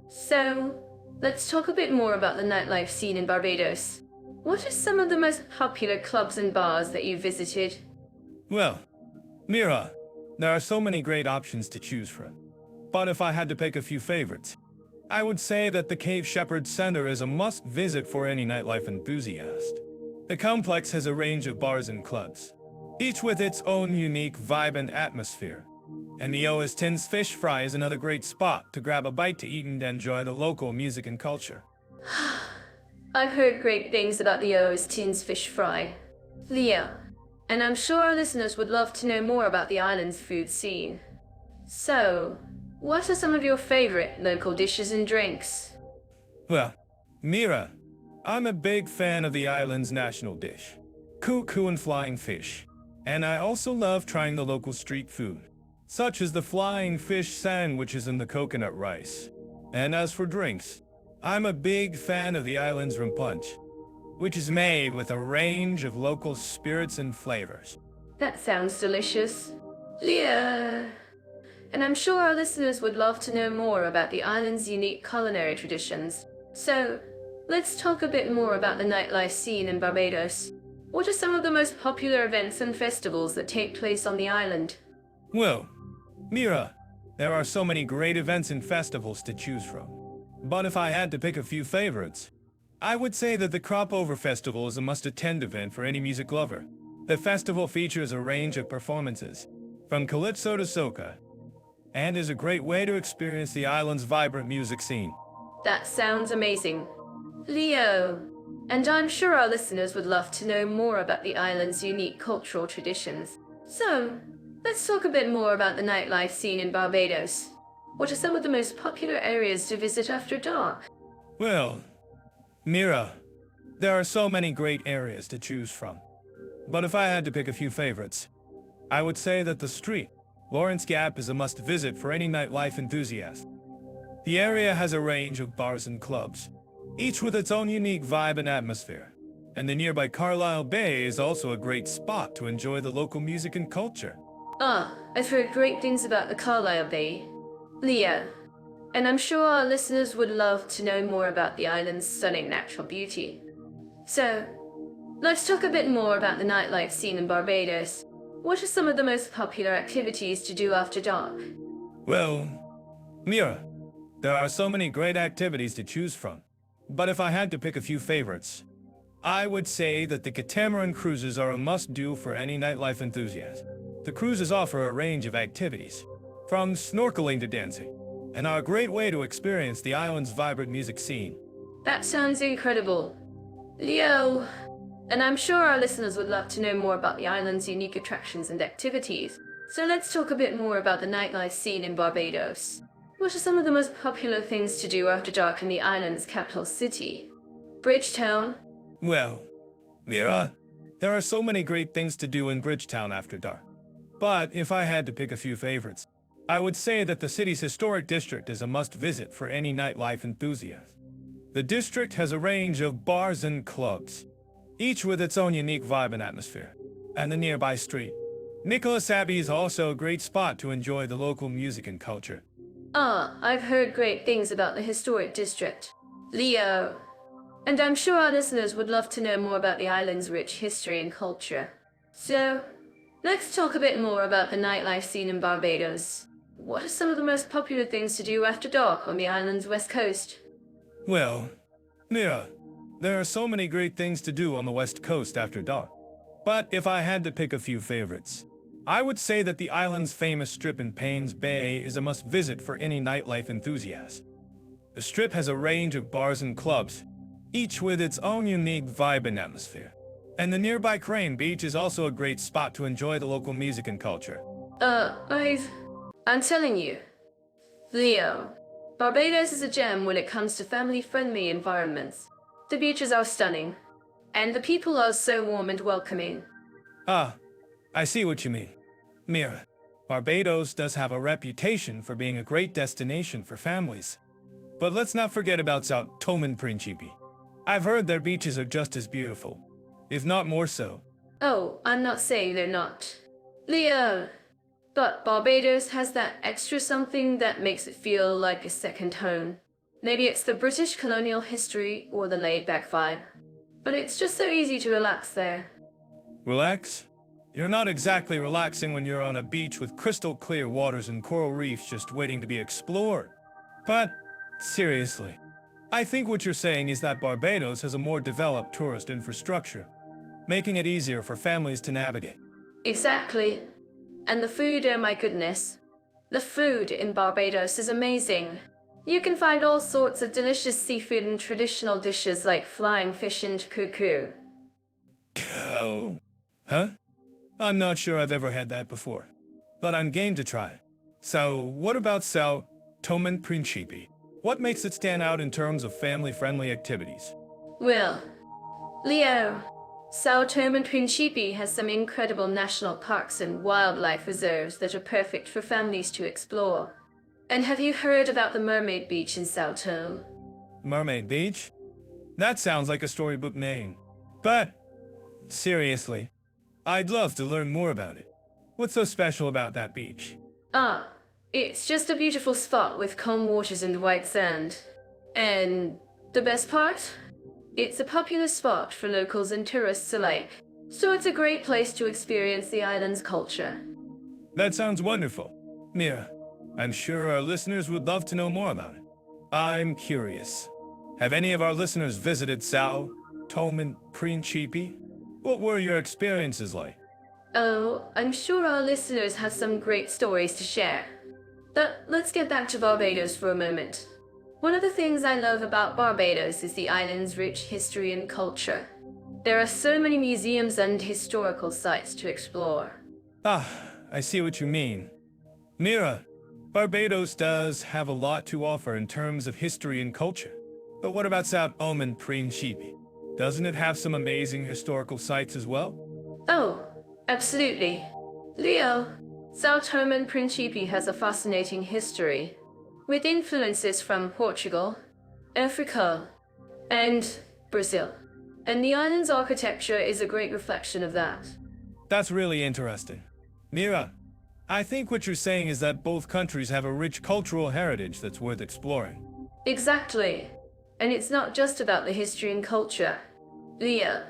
So, let's talk a bit more about the nightlife scene in Barbados. What are some of the most popular clubs and bars that you've visited? Well, Mira, there are so many great options to choose from. But if I had to pick a few favorites, I would say that the Cave Shepherd Center is a must-visit for any nightlife enthusiast. The complex has a range of bars and clubs, each with its own unique vibe and atmosphere. And the Oistins fish fry is another great spot to grab a bite to eat and enjoy the local music and culture. I've heard great things about the Oistins fish fry. Leo, and I'm sure our listeners would love to know more about the island's food scene. So, what are some of your favorite local dishes and drinks? Well, Mira, I'm a big fan of the island's national dish, cuckoo and flying fish. And I also love trying the local street food, such as the flying fish sandwiches and the coconut rice. And as for drinks, I'm a big fan of the island's rum punch, which is made with a range of local spirits and flavors. That sounds delicious. Leo! And I'm sure our listeners would love to know more about the island's unique culinary traditions. So, let's talk a bit more about the nightlife scene in Barbados. What are some of the most popular events and festivals that take place on the island? Well, Mira, there are so many great events and festivals to choose from. But if I had to pick a few favorites, I would say that the Crop Over Festival is a must-attend event for any music lover. The festival features a range of performances, from calypso to soca, and is a great way to experience the island's vibrant music scene. That sounds amazing. Leo, and I'm sure our listeners would love to know more about the island's unique cultural traditions. So, let's talk a bit more about the nightlife scene in Barbados. What are some of the most popular areas to visit after dark? Well, Mira, there are so many great areas to choose from. But if I had to pick a few favorites, I would say that the street, Lawrence Gap, is a must-visit for any nightlife enthusiast. The area has a range of bars and clubs, each with its own unique vibe and atmosphere. And the nearby Carlisle Bay is also a great spot to enjoy the local music and culture. I've heard great things about the Carlisle Bay. Leo, and I'm sure our listeners would love to know more about the island's stunning natural beauty. So, let's talk a bit more about the nightlife scene in Barbados. What are some of the most popular activities to do after dark? Well, Mira, there are so many great activities to choose from. But if I had to pick a few favorites, I would say that the catamaran cruises are a must-do for any nightlife enthusiast. The cruises offer a range of activities, from snorkeling to dancing, and are a great way to experience the island's vibrant music scene. That sounds incredible. Leo, and I'm sure our listeners would love to know more about the island's unique attractions and activities. So let's talk a bit more about the nightlife scene in Barbados. What are some of the most popular things to do after dark in the island's capital city? Bridgetown? Well, Mira, there are so many great things to do in Bridgetown after dark. But if I had to pick a few favorites, I would say that the city's historic district is a must-visit for any nightlife enthusiast. The district has a range of bars and clubs, each with its own unique vibe and atmosphere. And the nearby street, Nicholas Abbey, is also a great spot to enjoy the local music and culture. Ah, I've heard great things about the historic district. Leo. And I'm sure our listeners would love to know more about the island's rich history and culture. So, let's talk a bit more about the nightlife scene in Barbados. What are some of the most popular things to do after dark on the island's west coast? Well, Mira, there are so many great things to do on the west coast after dark. But if I had to pick a few favorites, I would say that the island's famous strip in Paynes Bay is a must-visit for any nightlife enthusiast. The strip has a range of bars and clubs, each with its own unique vibe and atmosphere. And the nearby Crane Beach is also a great spot to enjoy the local music and culture. I'm telling you, Leo, Barbados is a gem when it comes to family-friendly environments. The beaches are stunning, and the people are so warm and welcoming. Ah, I see what you mean. Mira, Barbados does have a reputation for being a great destination for families. But let's not forget about Sao Tome and Principe. I've heard their beaches are just as beautiful, if not more so. Oh, I'm not saying they're not. Leo, but Barbados has that extra something that makes it feel like a second home. Maybe it's the British colonial history or the laid-back vibe. But it's just so easy to relax there. Relax? You're not exactly relaxing when you're on a beach with crystal clear waters and coral reefs just waiting to be explored. But, seriously, I think what you're saying is that Barbados has a more developed tourist infrastructure, making it easier for families to navigate. Exactly. And the food, oh my goodness. The food in Barbados is amazing. You can find all sorts of delicious seafood and traditional dishes like flying fish and cuckoo. Oh. Huh? I'm not sure I've ever had that before, but I'm game to try. So, what about Sao Tome and Principe? What makes it stand out in terms of family-friendly activities? Well, Leo, Sao Tome and Principe has some incredible national parks and wildlife reserves that are perfect for families to explore. And have you heard about the Mermaid Beach in Sao Tome? Mermaid Beach? That sounds like a storybook name. But, seriously, I'd love to learn more about it. What's so special about that beach? Ah, it's just a beautiful spot with calm waters and white sand. And the best part? It's a popular spot for locals and tourists alike. So it's a great place to experience the island's culture. That sounds wonderful. Mira, I'm sure our listeners would love to know more about it. I'm curious. Have any of our listeners visited Sao Tome and Principe? What were your experiences like? Oh, I'm sure our listeners have some great stories to share. But let's get back to Barbados for a moment. One of the things I love about Barbados is the island's rich history and culture. There are so many museums and historical sites to explore. Ah, I see what you mean. Mira, Barbados does have a lot to offer in terms of history and culture. But what about Sao Tome and Principe? Doesn't it have some amazing historical sites as well? Oh, absolutely. Leo, Sao Tome and Principe has a fascinating history, with influences from Portugal, Africa, and Brazil. And the island's architecture is a great reflection of that. That's really interesting. Mira, I think what you're saying is that both countries have a rich cultural heritage that's worth exploring. Exactly. And it's not just about the history and culture. Leo,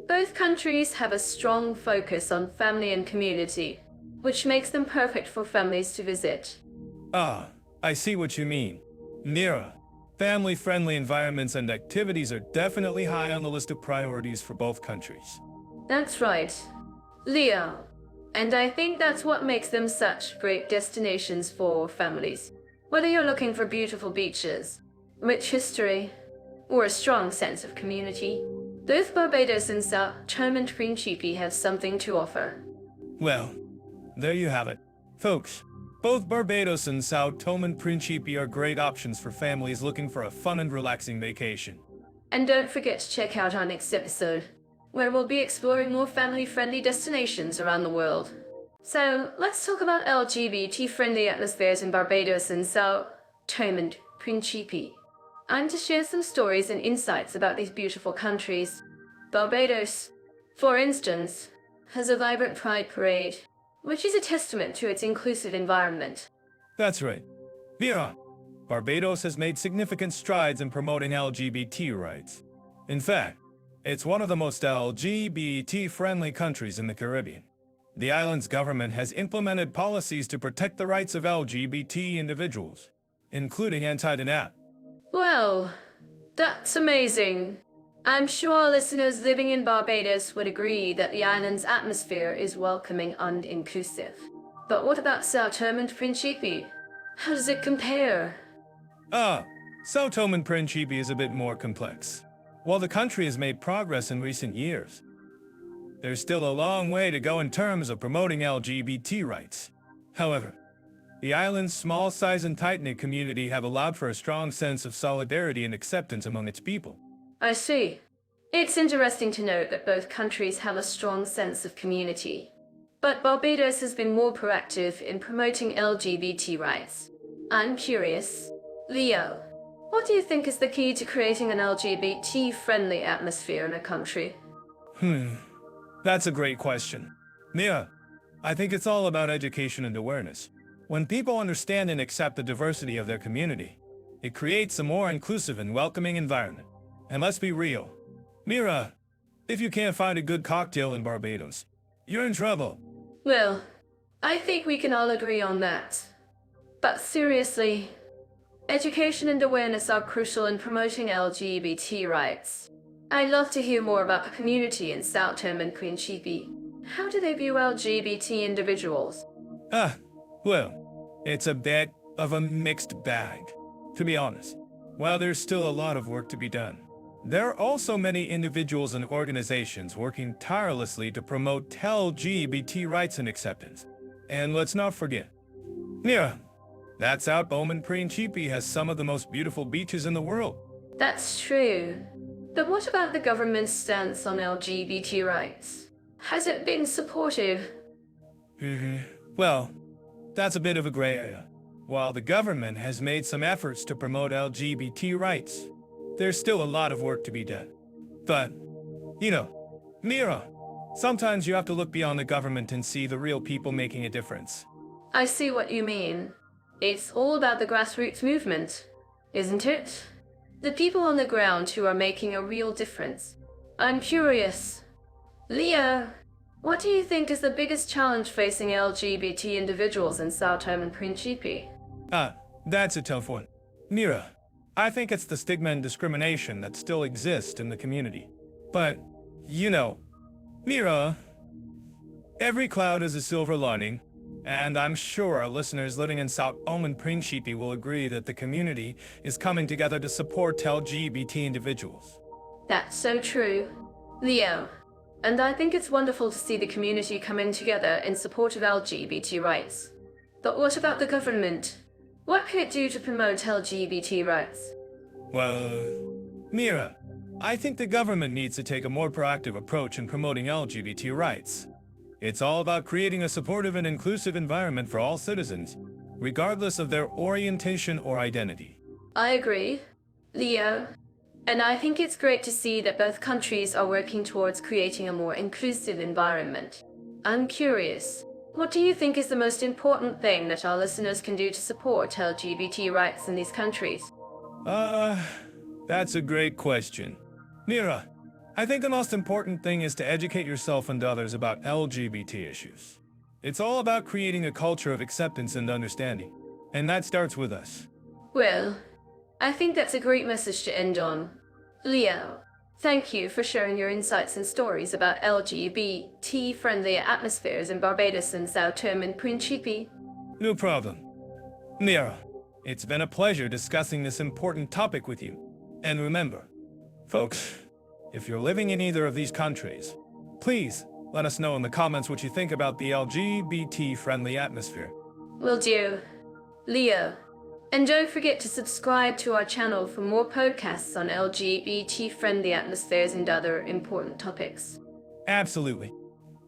both countries have a strong focus on family and community, which makes them perfect for families to visit. Ah, I see what you mean. Mira, family-friendly environments and activities are definitely high on the list of priorities for both countries. That's right. Leo. And I think that's what makes them such great destinations for families. Whether you're looking for beautiful beaches, rich history, or a strong sense of community, both Barbados and Sao Tome and Principe have something to offer. Well, there you have it. Folks, Both Barbados and Sao Tome and Principe are great options for families looking for a fun and relaxing vacation. And don't forget to check out our next episode, where we'll be exploring more family-friendly destinations around the world. So, let's talk about LGBT-friendly atmospheres in Barbados and Sao Tome and Principe. I'm to share some stories and insights about these beautiful countries. Barbados, for instance, has a vibrant pride parade, which is a testament to its inclusive environment. That's right. Mira, Barbados has made significant strides in promoting LGBT rights. In fact, it's one of the most LGBT-friendly countries in the Caribbean. The island's government has implemented policies to protect the rights of LGBT individuals, including anti-dinat. Well, that's amazing. I'm sure listeners living in Barbados would agree that the island's atmosphere is welcoming and inclusive. But what about Sao Tome and Principe? How does it compare? Sao Tome and Principe is a bit more complex. While the country has made progress in recent years, there's still a long way to go in terms of promoting LGBT rights. However, the island's small size and tight-knit community have allowed for a strong sense of solidarity and acceptance among its people. I see. It's interesting to note that both countries have a strong sense of community. But Barbados has been more proactive in promoting LGBT rights. I'm curious, Leo, what do you think is the key to creating an LGBT-friendly atmosphere in a country? That's a great question. Mia, I think it's all about education and awareness. When people understand and accept the diversity of their community, it creates a more inclusive and welcoming environment. And let's be real. Mira, if you can't find a good cocktail in Barbados, you're in trouble. Well, I think we can all agree on that. But seriously, education and awareness are crucial in promoting LGBT rights. I'd love to hear more about the community in Sao Tome and Principe. How do they view LGBT individuals? Well, it's a bit of a mixed bag, to be honest. While there's still a lot of work to be done, there are also many individuals and organizations working tirelessly to promote LGBT rights and acceptance. And let's not forget, that Sao Tome and Principe has some of the most beautiful beaches in the world. That's true. But what about the government's stance on LGBT rights? Has it been supportive? Well, that's a bit of a gray area. While the government has made some efforts to promote LGBT rights, there's still a lot of work to be done. But, Mira, sometimes you have to look beyond the government and see the real people making a difference. I see what you mean. It's all about the grassroots movement, isn't it? The people on the ground who are making a real difference. I'm curious. Leo, what do you think is the biggest challenge facing LGBT individuals in Sao Tome and Principe? That's a tough one. Mira, I think it's the stigma and discrimination that still exist in the community. But, Mira, every cloud has a silver lining, and I'm sure our listeners living in Sao Tome and Principe will agree that the community is coming together to support LGBT individuals. That's so true, Leo. And I think it's wonderful to see the community coming together in support of LGBT rights. But what about the government? What can it do to promote LGBT rights? Well, Mira, I think the government needs to take a more proactive approach in promoting LGBT rights. It's all about creating a supportive and inclusive environment for all citizens, regardless of their orientation or identity. I agree, Leo. And I think it's great to see that both countries are working towards creating a more inclusive environment. I'm curious, what do you think is the most important thing that our listeners can do to support LGBT rights in these countries? That's a great question. Mira, I think the most important thing is to educate yourself and others about LGBT issues. It's all about creating a culture of acceptance and understanding, and that starts with us. Well, I think that's a great message to end on. Leo, thank you for sharing your insights and stories about LGBT-friendly atmospheres in Barbados and Sao Tome and Principe. No problem. Mira, it's been a pleasure discussing this important topic with you. And remember, folks, if you're living in either of these countries, please let us know in the comments what you think about the LGBT-friendly atmosphere. Will do. Leo. And don't forget to subscribe to our channel for more podcasts on LGBT-friendly atmospheres and other important topics. Absolutely.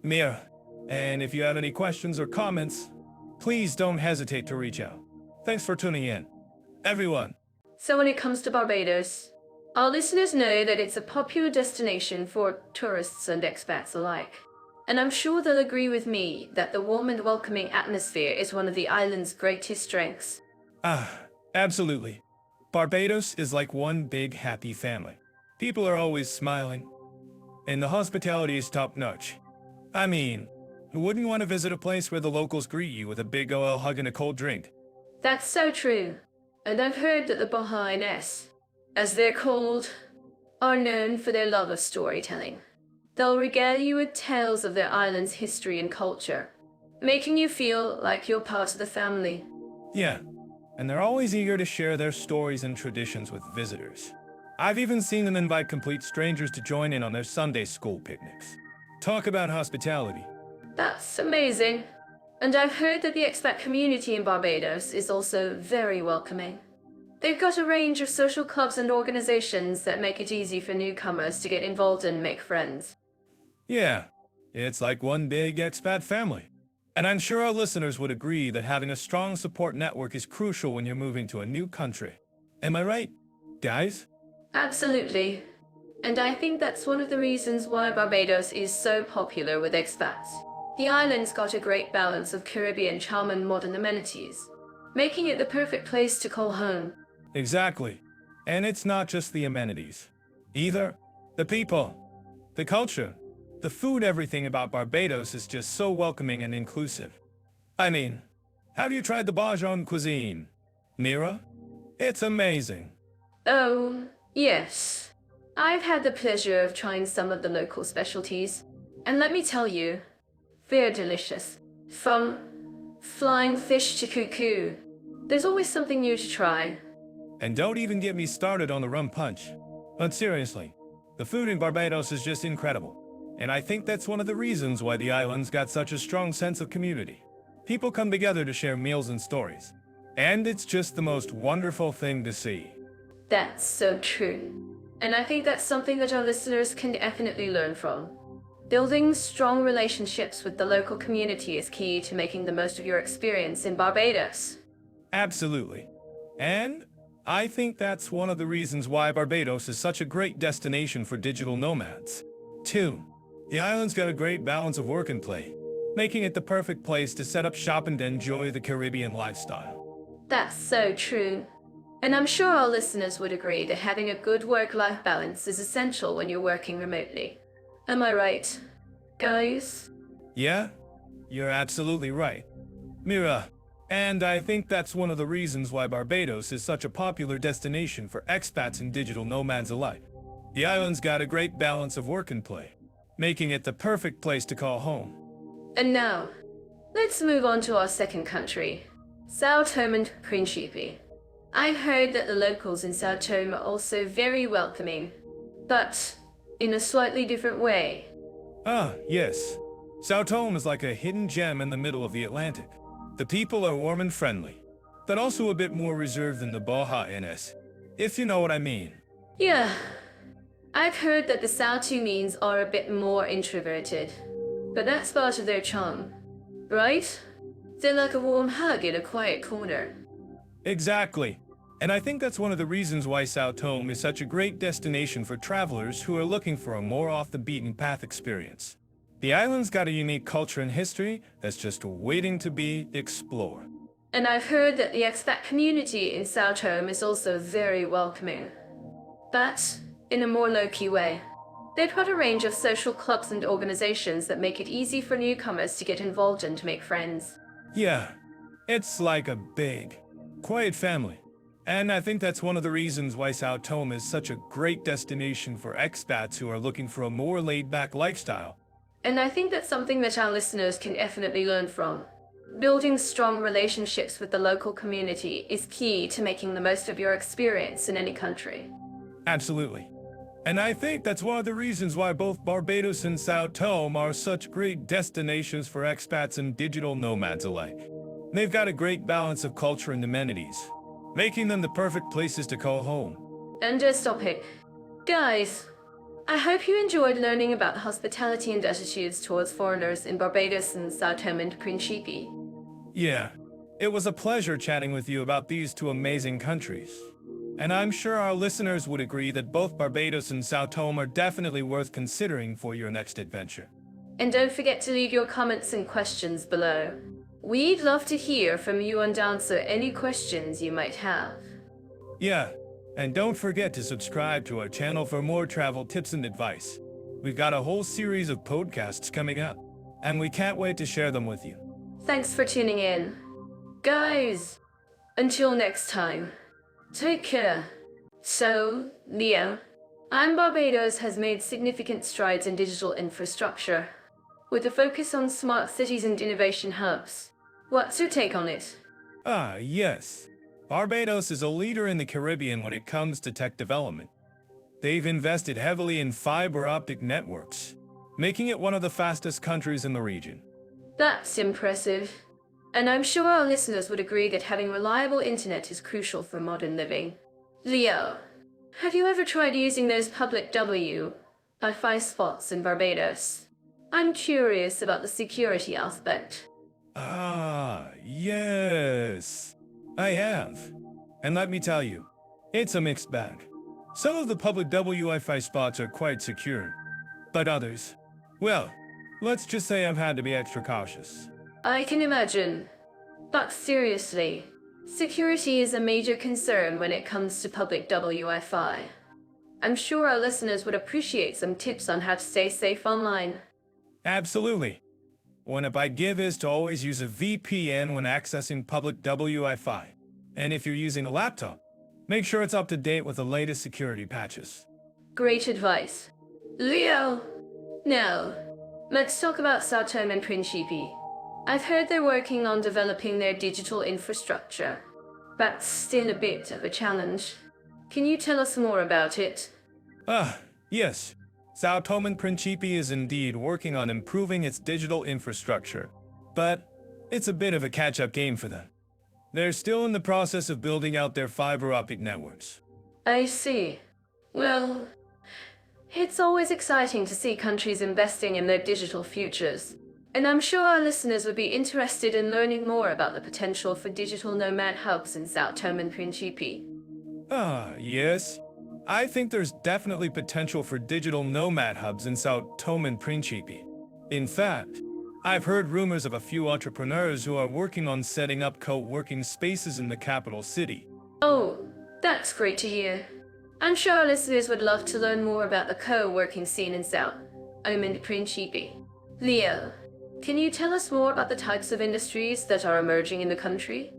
Mira, and if you have any questions or comments, please don't hesitate to reach out. Thanks for tuning in, everyone. So when it comes to Barbados, our listeners know that it's a popular destination for tourists and expats alike. And I'm sure they'll agree with me that the warm and welcoming atmosphere is one of the island's greatest strengths. Absolutely. Barbados is like one big happy family. People are always smiling, and the hospitality is top-notch. I mean, who wouldn't want to visit a place where the locals greet you with a big OL hug and a cold drink? That's so true. And I've heard that the Baha'ines, as they're called, are known for their love of storytelling. They'll regale you with tales of their island's history and culture, making you feel like you're part of the family. Yeah, and they're always eager to share their stories and traditions with visitors. I've even seen them invite complete strangers to join in on their Sunday school picnics. Talk about hospitality. That's amazing. And I've heard that the expat community in Barbados is also very welcoming. They've got a range of social clubs and organizations that make it easy for newcomers to get involved and make friends. Yeah, it's like one big expat family. And I'm sure our listeners would agree that having a strong support network is crucial when you're moving to a new country. Am I right, guys? Absolutely. And I think that's one of the reasons why Barbados is so popular with expats. The island's got a great balance of Caribbean charm and modern amenities, making it the perfect place to call home. Exactly. And it's not just the amenities. Either. The people. The culture. The food, everything about Barbados is just so welcoming and inclusive. I mean, have you tried the Bajan cuisine? Mira? It's amazing. Oh, yes. I've had the pleasure of trying some of the local specialties. And let me tell you, they're delicious. From flying fish to cuckoo. There's always something new to try. And don't even get me started on the rum punch. But seriously, the food in Barbados is just incredible. And I think that's one of the reasons why the island's got such a strong sense of community. People come together to share meals and stories. And it's just the most wonderful thing to see. That's so true. And I think that's something that our listeners can definitely learn from. Building strong relationships with the local community is key to making the most of your experience in Barbados. Absolutely. And I think that's one of the reasons why Barbados is such a great destination for digital nomads. 2. The island's got a great balance of work and play, making it the perfect place to set up shop and enjoy the Caribbean lifestyle. That's so true. And I'm sure our listeners would agree that having a good work-life balance is essential when you're working remotely. Am I right, guys? Yeah, you're absolutely right, Mira. And I think that's one of the reasons why Barbados is such a popular destination for expats and digital nomads alike. The island's got a great balance of work and play, making it the perfect place to call home. And now, let's move on to our second country, Sao Tome and Principe. I've heard that the locals in Sao Tome are also very welcoming, but in a slightly different way. Yes. Sao Tome is like a hidden gem in the middle of the Atlantic. The people are warm and friendly, but also a bit more reserved than the Baha'ines, if you know what I mean. Yeah, I've heard that the Sao Tomeans are a bit more introverted, but that's part of their charm, right? They're like a warm hug in a quiet corner. Exactly. And I think that's one of the reasons why Sao Tome is such a great destination for travelers who are looking for a more off-the-beaten-path experience. The island's got a unique culture and history that's just waiting to be explored. And I've heard that the expat community in Sao Tome is also very welcoming, but in a more low-key way. They've got a range of social clubs and organizations that make it easy for newcomers to get involved and to make friends. Yeah, it's like a big, quiet family. And I think that's one of the reasons why Sao Tome is such a great destination for expats who are looking for a more laid-back lifestyle. And I think that's something that our listeners can definitely learn from. Building strong relationships with the local community is key to making the most of your experience in any country. Absolutely. And I think that's one of the reasons why both Barbados and Sao Tome are such great destinations for expats and digital nomads alike. They've got a great balance of culture and amenities, making them the perfect places to call home. And just stop it. Guys, I hope you enjoyed learning about hospitality and attitudes towards foreigners in Barbados and Sao Tome and Principe. Yeah, it was a pleasure chatting with you about these two amazing countries. And I'm sure our listeners would agree that both Barbados and Sao Tome are definitely worth considering for your next adventure. And don't forget to leave your comments and questions below. We'd love to hear from you and answer any questions you might have. Yeah, and don't forget to subscribe to our channel for more travel tips and advice. We've got a whole series of podcasts coming up, and we can't wait to share them with you. Thanks for tuning in. Guys, until next time, take care. So, Leo, Barbados has made significant strides in digital infrastructure, with a focus on smart cities and innovation hubs. What's your take on it? Yes. Barbados is a leader in the Caribbean when it comes to tech development. They've invested heavily in fiber optic networks, making it one of the fastest countries in the region. That's impressive. And I'm sure our listeners would agree that having reliable internet is crucial for modern living. Leo, have you ever tried using those public Wi-Fi spots in Barbados? I'm curious about the security aspect. Yes. I have. And let me tell you, it's a mixed bag. Some of the public Wi-Fi spots are quite secure, but others, well, let's just say I've had to be extra cautious. I can imagine. But seriously, security is a major concern when it comes to public Wi-Fi. I'm sure our listeners would appreciate some tips on how to stay safe online. Absolutely. One tip I'd give is to always use a VPN when accessing public Wi-Fi. And if you're using a laptop, make sure it's up to date with the latest security patches. Great advice. Leo! Now, let's talk about Sao Tome and Principe. I've heard they're working on developing their digital infrastructure. That's still a bit of a challenge. Can you tell us more about it? Yes. Sao Tome and Principe is indeed working on improving its digital infrastructure, but it's a bit of a catch-up game for them. They're still in the process of building out their fiber optic networks. I see. Well, it's always exciting to see countries investing in their digital futures. And I'm sure our listeners would be interested in learning more about the potential for digital nomad hubs in Sao Tome and Principe. Yes. I think there's definitely potential for digital nomad hubs in Sao Tome and Principe. In fact, I've heard rumors of a few entrepreneurs who are working on setting up co-working spaces in the capital city. Oh, that's great to hear. I'm sure our listeners would love to learn more about the co-working scene in Sao Tome and Principe. Leo, can you tell us more about the types of industries that are emerging in the country?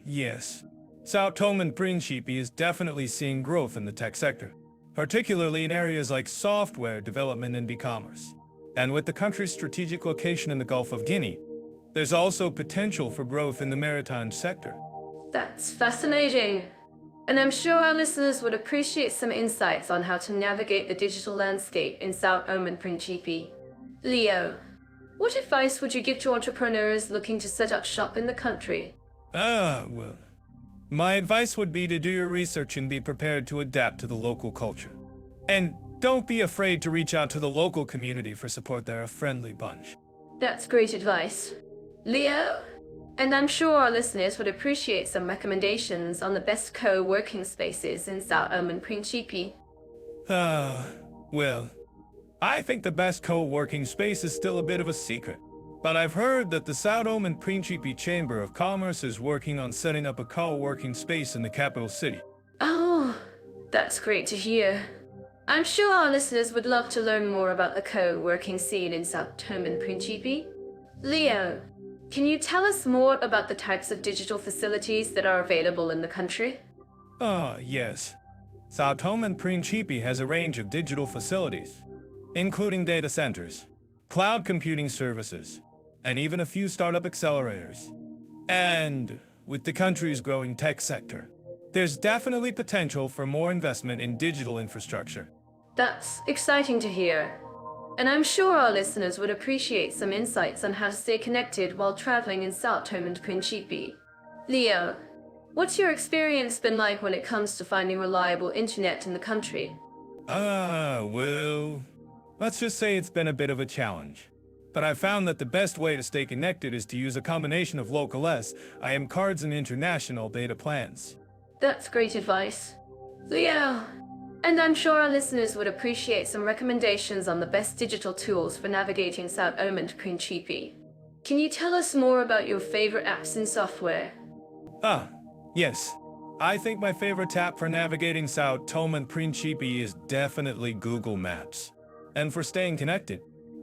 Yes. Sao Tome and Principe is definitely seeing growth in the tech sector, particularly in areas like software development and e-commerce. And with the country's strategic location in the Gulf of Guinea, there's also potential for growth in the maritime sector. That's fascinating. And I'm sure our listeners would appreciate some insights on how to navigate the digital landscape in Sao Tome and Principe. Leo, what advice would you give to entrepreneurs looking to set up shop in the country? Well, my advice would be to do your research and be prepared to adapt to the local culture. And don't be afraid to reach out to the local community for support. They're a friendly bunch. That's great advice. Leo? And I'm sure our listeners would appreciate some recommendations on the best co-working spaces in Sao Tome and Principe. Well, I think the best co-working space is still a bit of a secret. But I've heard that the Sao Tome and Principe Chamber of Commerce is working on setting up a co-working space in the capital city. Oh, that's great to hear. I'm sure our listeners would love to learn more about the co-working scene in Sao Tome and Principe. Leo, can you tell us more about the types of digital facilities that are available in the country? Yes. Sao Tome and Principe has a range of digital facilities, including data centers, cloud computing services, and even a few startup accelerators. And with the country's growing tech sector, there's definitely potential for more investment in digital infrastructure. That's exciting to hear. And I'm sure our listeners would appreciate some insights on how to stay connected while traveling in Sao Tome and Principe. Leo, what's your experience been like when it comes to finding reliable internet in the country? Well, let's just say it's been a bit of a challenge. But I found that the best way to stay connected is to use a combination of local IM cards and international data plans. That's great advice. Leo, and I'm sure our listeners would appreciate some recommendations on the best digital tools for navigating Sao Tome and Principe. Can you tell us more about your favorite apps and software? Yes. I think my favorite app for navigating Sao Tome and Principe is definitely Google Maps. And for staying connected,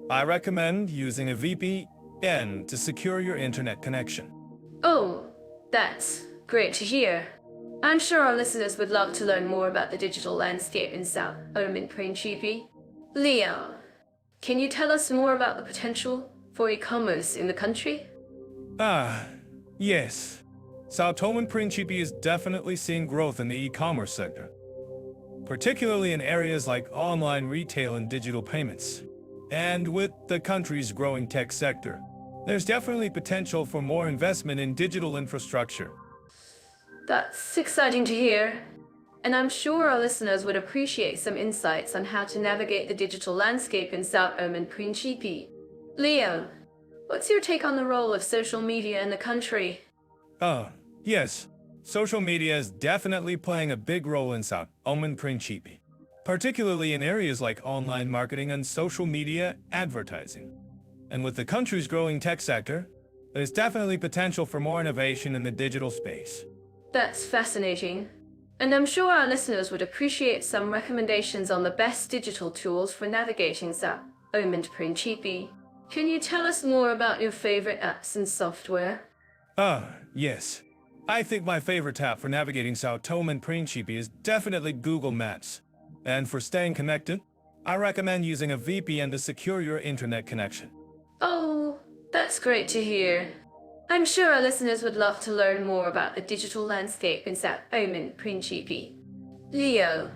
I recommend using a VPN to secure your internet connection. Oh, that's great to hear. I'm sure our listeners would love to learn more about the digital landscape in Sao Tome and Principe. Leo, can you tell us more about the potential for e-commerce in the country? Yes. Sao Tome and Principe is definitely seeing growth in the e-commerce sector, particularly in areas like online retail and digital payments. And with the country's growing tech sector, there's definitely potential for more investment in digital infrastructure. That's exciting to hear. And I'm sure our listeners would appreciate some insights on how to navigate the digital landscape in Sao Tome and Principe. Leo, what's your take on the role of social media in the country? Yes. Social media is definitely playing a big role in Sao Tome and Principe, particularly in areas like online marketing and social media advertising. And with the country's growing tech sector, there's definitely potential for more innovation in the digital space. That's fascinating. And I'm sure our listeners would appreciate some recommendations on the best digital tools for navigating Sao Tome and Principe. Can you tell us more about your favorite apps and software? Yes. I think my favorite app for navigating Sao Tome and Principe is definitely Google Maps. And for staying connected, I recommend using a VPN to secure your internet connection. Oh, that's great to hear. I'm sure our listeners would love to learn more about the digital landscape in Sao Tome and Principe. Leo,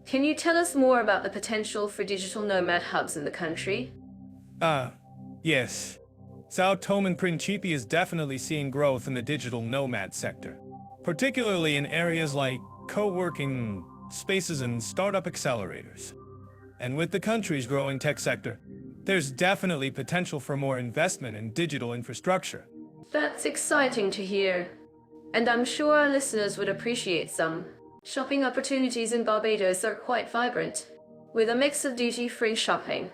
can you tell us more about the potential for digital nomad hubs in the country? Yes. Sao Tome and Principe is definitely seeing growth in the digital nomad sector, particularly in areas like co-working spaces and startup accelerators. And with the country's growing tech sector, there's definitely potential for more investment in digital infrastructure. That's exciting to hear. And I'm sure our listeners would appreciate some. Shopping opportunities in Barbados are quite vibrant, with a mix of duty-free shopping,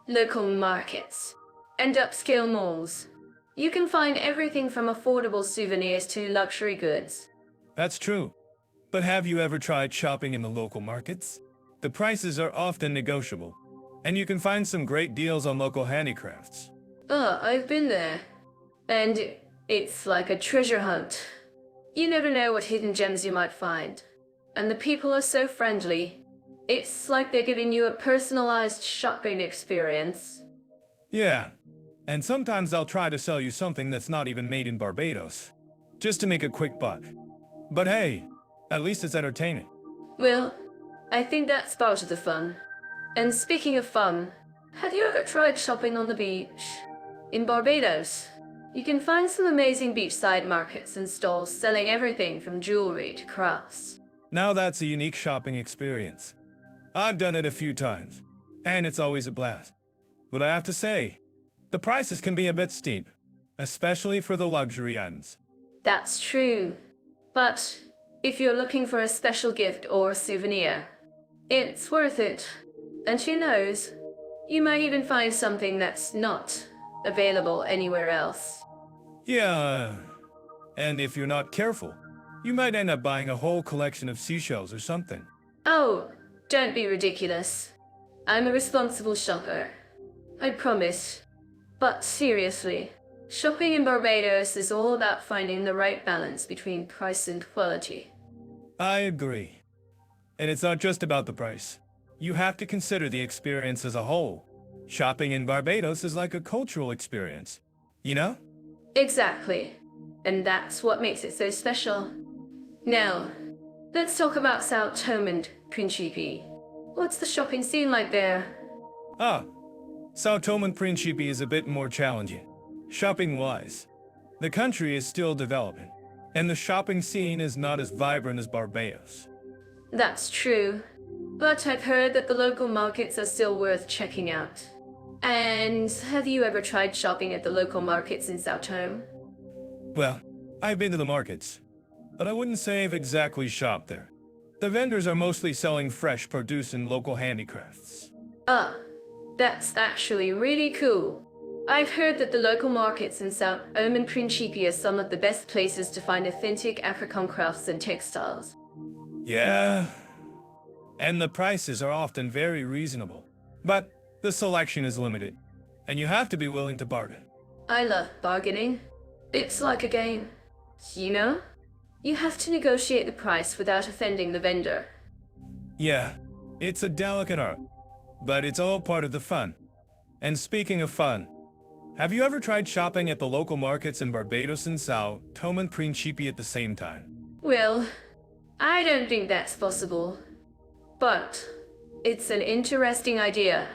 local markets, and upscale malls. You can find everything from affordable souvenirs to luxury goods. That's true. But have you ever tried shopping in the local markets? The prices are often negotiable, and you can find some great deals on local handicrafts. I've been there. And it's like a treasure hunt. You never know what hidden gems you might find. And the people are so friendly. It's like they're giving you a personalized shopping experience. Yeah, and sometimes I'll try to sell you something that's not even made in Barbados, just to make a quick buck. But hey, at least it's entertaining. Well, I think that's part of the fun. And speaking of fun, have you ever tried shopping on the beach? In Barbados, you can find some amazing beachside markets and stalls selling everything from jewelry to crafts. Now that's a unique shopping experience. I've done it a few times, and it's always a blast. But I have to say, the prices can be a bit steep, especially for the luxury items. That's true. But if you're looking for a special gift or souvenir, it's worth it. And who knows, you might even find something that's not available anywhere else. Yeah, and if you're not careful, you might end up buying a whole collection of seashells or something. Oh, don't be ridiculous. I'm a responsible shopper. I promise. But seriously, shopping in Barbados is all about finding the right balance between price and quality. I agree. And it's not just about the price. You have to consider the experience as a whole. Shopping in Barbados is like a cultural experience, you know? Exactly. And that's what makes it so special. Now, let's talk about Sao Tome and Principe. What's the shopping scene like there? Sao Tome and Principe is a bit more challenging. Shopping-wise, the country is still developing, and the shopping scene is not as vibrant as Barbados. That's true. But I've heard that the local markets are still worth checking out. And have you ever tried shopping at the local markets in Sao Tome? Well, I've been to the markets, but I wouldn't say I've exactly shopped there. The vendors are mostly selling fresh produce and local handicrafts. Ah, that's actually really cool. I've heard that the local markets in Sao Tome and Principe are some of the best places to find authentic African crafts and textiles. Yeah, and the prices are often very reasonable. But the selection is limited, and you have to be willing to bargain. I love bargaining. It's like a game. You know? You have to negotiate the price without offending the vendor. Yeah, it's a delicate art, but it's all part of the fun. And speaking of fun, have you ever tried shopping at the local markets in Barbados and Sao Tome and Principe at the same time? Well, I don't think that's possible. But it's an interesting idea.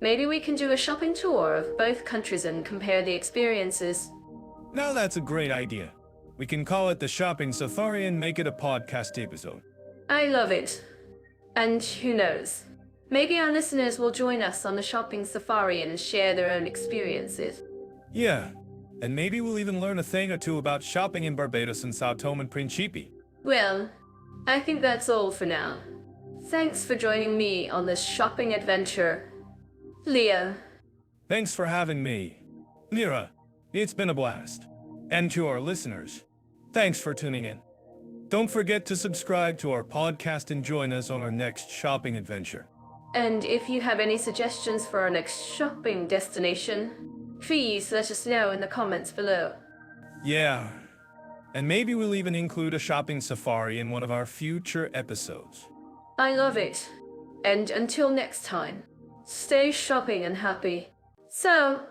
Maybe we can do a shopping tour of both countries and compare the experiences. Now that's a great idea. We can call it the shopping safari and make it a podcast episode. I love it. And who knows? Maybe our listeners will join us on the shopping safari and share their own experiences. Yeah, and maybe we'll even learn a thing or two about shopping in Barbados and Sao Tome and Principe. Well, I think that's all for now. Thanks for joining me on this shopping adventure. Leo. Thanks for having me. Nira, it's been a blast. And to our listeners, thanks for tuning in. Don't forget to subscribe to our podcast and join us on our next shopping adventure. And if you have any suggestions for our next shopping destination, please let us know in the comments below. Yeah, and maybe we'll even include a shopping safari in one of our future episodes. I love it. And until next time, stay shopping and happy. So,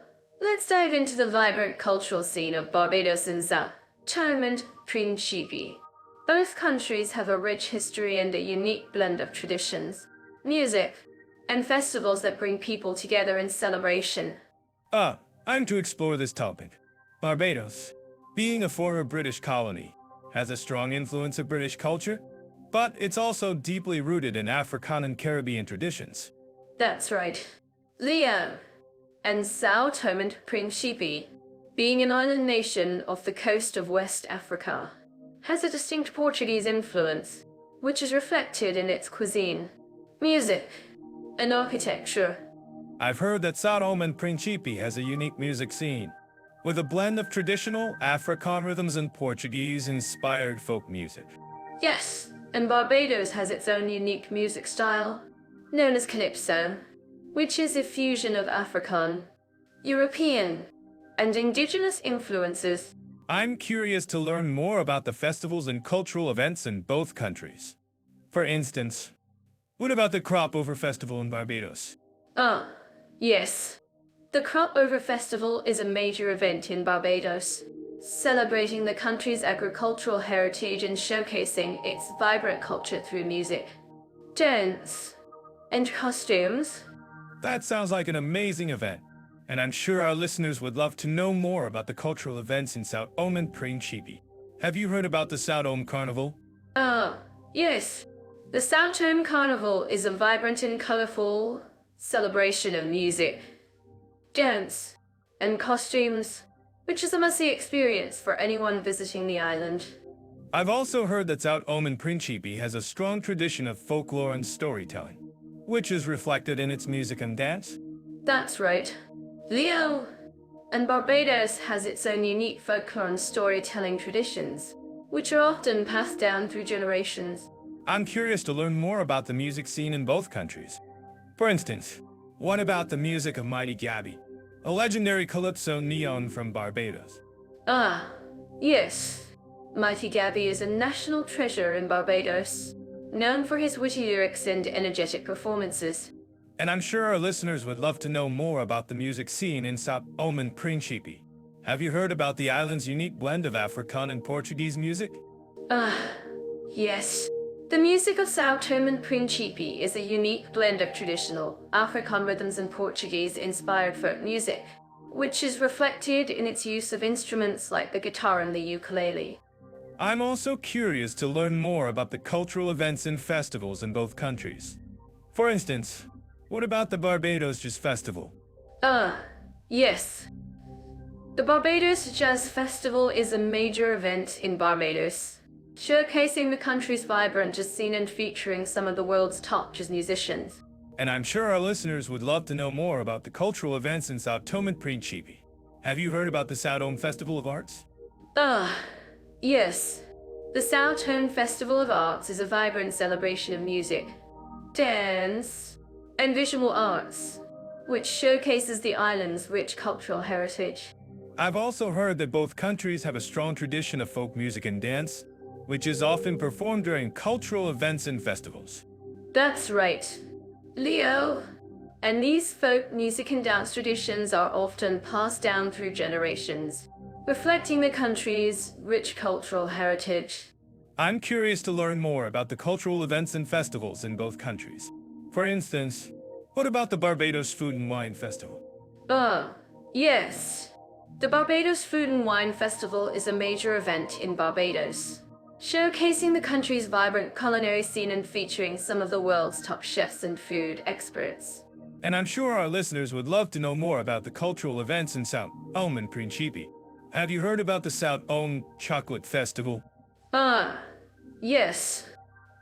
let's dive into the vibrant cultural scene of Barbados and Sao Tome and Principe. Both countries have a rich history and a unique blend of traditions, music, and festivals that bring people together in celebration. I'm to explore this topic. Barbados, being a former British colony, has a strong influence of British culture, but it's also deeply rooted in African and Caribbean traditions. That's right. Leo. And Sao Tome and Principe, being an island nation off the coast of West Africa, has a distinct Portuguese influence, which is reflected in its cuisine, music, and architecture. I've heard that Sao Tome and Principe has a unique music scene, with a blend of traditional African rhythms and Portuguese-inspired folk music. Yes, and Barbados has its own unique music style, known as Calypso, which is a fusion of African, European, and indigenous influences. I'm curious to learn more about the festivals and cultural events in both countries. For instance, what about the Crop Over Festival in Barbados? Yes. The Crop Over Festival is a major event in Barbados, celebrating the country's agricultural heritage and showcasing its vibrant culture through music, dance, and costumes. That sounds like an amazing event, and I'm sure our listeners would love to know more about the cultural events in Sao Tome and Principe. Have you heard about the Sao Tome Carnival? Yes. The Sao Tome Carnival is a vibrant and colorful celebration of music, dance, and costumes, which is a must-see experience for anyone visiting the island. I've also heard that Sao Tome and Principe has a strong tradition of folklore and storytelling, which is reflected in its music and dance. That's right. Leo! And Barbados has its own unique folklore and storytelling traditions, which are often passed down through generations. I'm curious to learn more about the music scene in both countries. For instance, what about the music of Mighty Gabby, a legendary calypso neon from Barbados? Yes. Mighty Gabby is a national treasure in Barbados, known for his witty lyrics and energetic performances. And I'm sure our listeners would love to know more about the music scene in Sao Tome and Principe. Have you heard about the island's unique blend of African and Portuguese music? Yes. The music of Sao Tome and Principe is a unique blend of traditional African rhythms and Portuguese-inspired folk music, which is reflected in its use of instruments like the guitar and the ukulele. I'm also curious to learn more about the cultural events and festivals in both countries. For instance, what about the Barbados Jazz Festival? Yes. The Barbados Jazz Festival is a major event in Barbados, showcasing the country's vibrant jazz scene and featuring some of the world's top jazz musicians. And I'm sure our listeners would love to know more about the cultural events in Sao Tome and Principe. Have you heard about the Sao Tome Festival of Arts? Yes. The Sao Tome Festival of Arts is a vibrant celebration of music, dance, and visual arts, which showcases the island's rich cultural heritage. I've also heard that both countries have a strong tradition of folk music and dance, which is often performed during cultural events and festivals. That's right, Leo. And these folk music and dance traditions are often passed down through generations, reflecting the country's rich cultural heritage. I'm curious to learn more about the cultural events and festivals in both countries. For instance, what about the Barbados Food and Wine Festival? Yes. The Barbados Food and Wine Festival is a major event in Barbados, showcasing the country's vibrant culinary scene and featuring some of the world's top chefs and food experts. And I'm sure our listeners would love to know more about the cultural events in Sao Tome and Principe. Have you heard about the Sao Tome Chocolate Festival? Yes.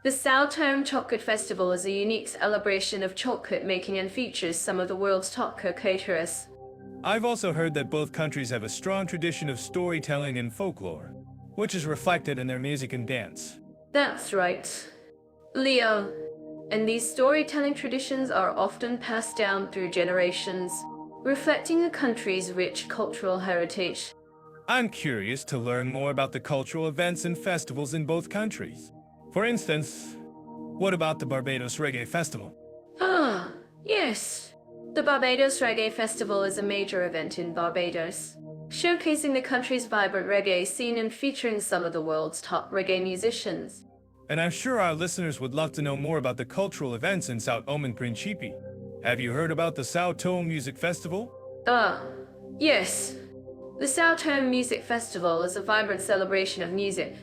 The Sao Tome Chocolate Festival is a unique celebration of chocolate making and features some of the world's top caterers. I've also heard that both countries have a strong tradition of storytelling and folklore, which is reflected in their music and dance. That's right, Leo. And these storytelling traditions are often passed down through generations, reflecting a country's rich cultural heritage. I'm curious to learn more about the cultural events and festivals in both countries. For instance, what about the Barbados Reggae Festival? Yes. The Barbados Reggae Festival is a major event in Barbados, showcasing the country's vibrant reggae scene and featuring some of the world's top reggae musicians. And I'm sure our listeners would love to know more about the cultural events in Sao Tome and Principe. Have you heard about the Sao Tome Music Festival? Yes. The Sao Tome Music Festival is a vibrant celebration of music,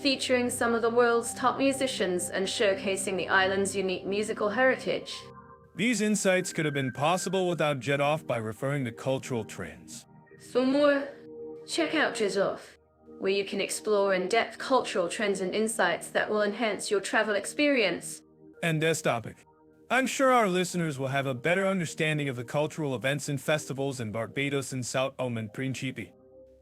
featuring some of the world's top musicians and showcasing the island's unique musical heritage. These insights could have been possible without Jet Off by referring to cultural trends. For more, check out Jet Off, where you can explore in-depth cultural trends and insights that will enhance your travel experience. And this topic. I'm sure our listeners will have a better understanding of the cultural events and festivals in Barbados and Sao Tome and Principe.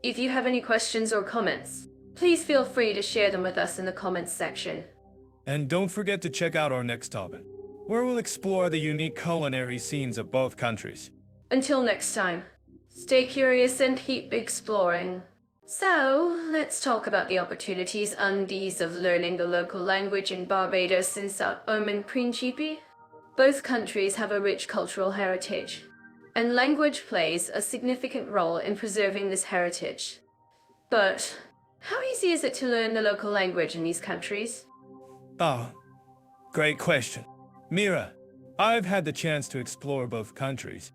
If you have any questions or comments, please feel free to share them with us in the comments section. And don't forget to check out our next topic, where we'll explore the unique culinary scenes of both countries. Until next time, stay curious and keep exploring. So, let's talk about the opportunities and ease of learning the local language in Barbados and Sao Tome and Principe. Both countries have a rich cultural heritage, and language plays a significant role in preserving this heritage. But how easy is it to learn the local language in these countries? Great question. Mira, I've had the chance to explore both countries,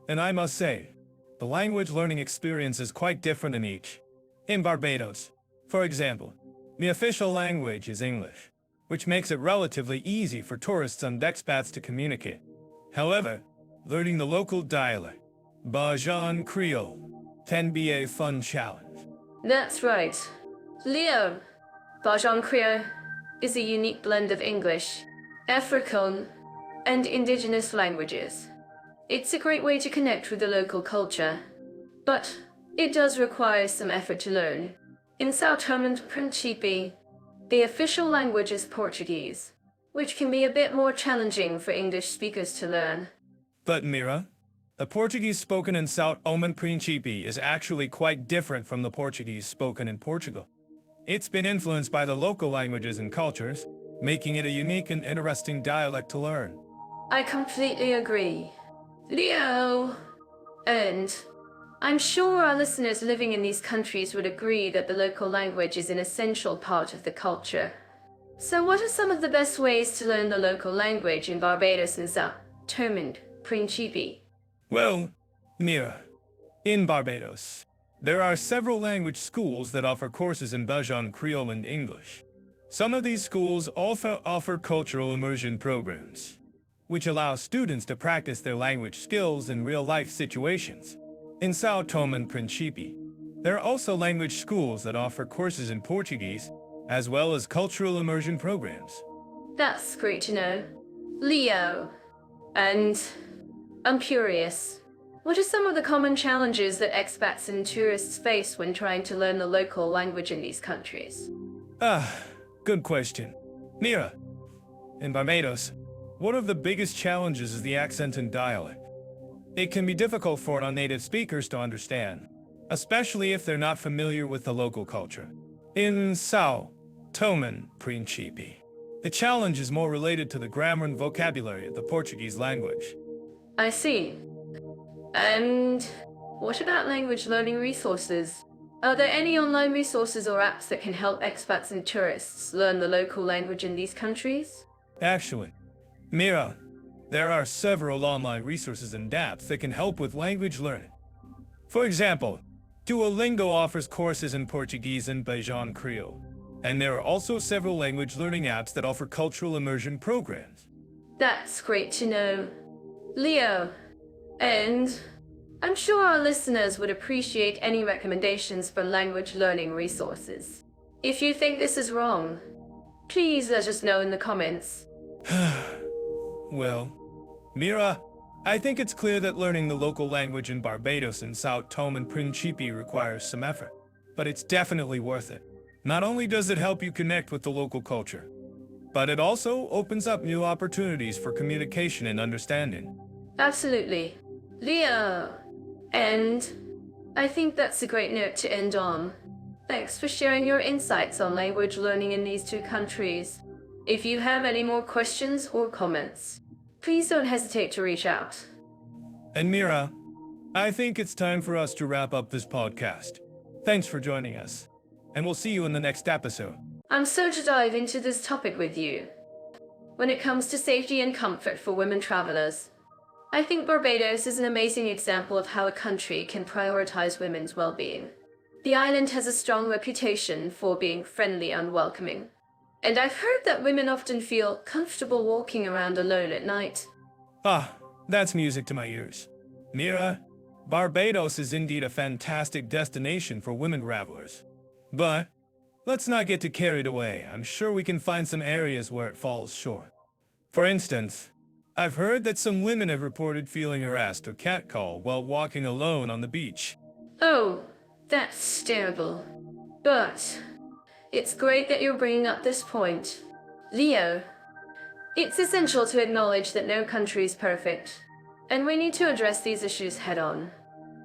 and I must say, the language learning experience is quite different in each. In Barbados, for example, the official language is English, which makes it relatively easy for tourists and expats to communicate. However, learning the local dialect, Bajan Creole, can be a fun challenge. That's right. Leo, Bajan Creole is a unique blend of English, African, and indigenous languages. It's a great way to connect with the local culture, but it does require some effort to learn. In Sao Tome and Principe, the official language is Portuguese, which can be a bit more challenging for English speakers to learn. But Mira, the Portuguese spoken in Sao Tome and Principe is actually quite different from the Portuguese spoken in Portugal. It's been influenced by the local languages and cultures, making it a unique and interesting dialect to learn. I completely agree, Leo. And I'm sure our listeners living in these countries would agree that the local language is an essential part of the culture. So what are some of the best ways to learn the local language in Barbados and Sao Tome and Principe? Well, Mira, in Barbados, there are several language schools that offer courses in Bajan Creole and English. Some of these schools also offer cultural immersion programs, which allow students to practice their language skills in real-life situations. In Sao Tome and Principe, there are also language schools that offer courses in Portuguese, as well as cultural immersion programs. That's great to know. Leo, and I'm curious, what are some of the common challenges that expats and tourists face when trying to learn the local language in these countries? Good question. Mira, in Barbados, one of the biggest challenges is the accent and dialect. It can be difficult for non-native speakers to understand, especially if they're not familiar with the local culture. In Sao Tome and Principe, the challenge is more related to the grammar and vocabulary of the Portuguese language. I see. And what about language learning resources? Are there any online resources or apps that can help expats and tourists learn the local language in these countries? Actually, Mira, there are several online resources and apps that can help with language learning. For example, Duolingo offers courses in Portuguese and Bajan Creole, and there are also several language learning apps that offer cultural immersion programs. That's great to know. Leo, and I'm sure our listeners would appreciate any recommendations for language learning resources. If you think this is wrong, please let us know in the comments. Well, Mira, I think it's clear that learning the local language in Barbados and Sao Tome and Principe requires some effort, but it's definitely worth it. Not only does it help you connect with the local culture, but it also opens up new opportunities for communication and understanding. Absolutely. Leo, and I think that's a great note to end on. Thanks for sharing your insights on language learning in these two countries. If you have any more questions or comments, please don't hesitate to reach out. And Mira, I think it's time for us to wrap up this podcast. Thanks for joining us, and we'll see you in the next episode. I'm so to dive into this topic with you. When it comes to safety and comfort for women travelers, I think Barbados is an amazing example of how a country can prioritize women's well-being. The island has a strong reputation for being friendly and welcoming, and I've heard that women often feel comfortable walking around alone at night. That's music to my ears. Mira, Barbados is indeed a fantastic destination for women travelers. But let's not get too carried away. I'm sure we can find some areas where it falls short. For instance, I've heard that some women have reported feeling harassed or catcalled while walking alone on the beach. Oh, that's terrible. But it's great that you're bringing up this point. Leo, it's essential to acknowledge that no country is perfect, and we need to address these issues head-on.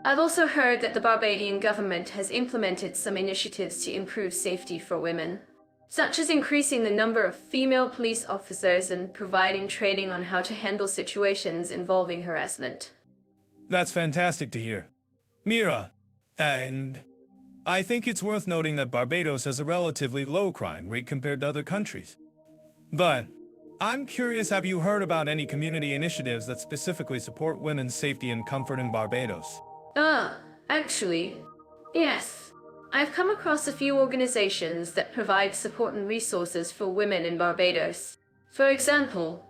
I've also heard that the Barbadian government has implemented some initiatives to improve safety for women, such as increasing the number of female police officers and providing training on how to handle situations involving harassment. That's fantastic to hear. Mira, and I think it's worth noting that Barbados has a relatively low crime rate compared to other countries. But I'm curious, have you heard about any community initiatives that specifically support women's safety and comfort in Barbados? Actually, yes. I've come across a few organizations that provide support and resources for women in Barbados. For example,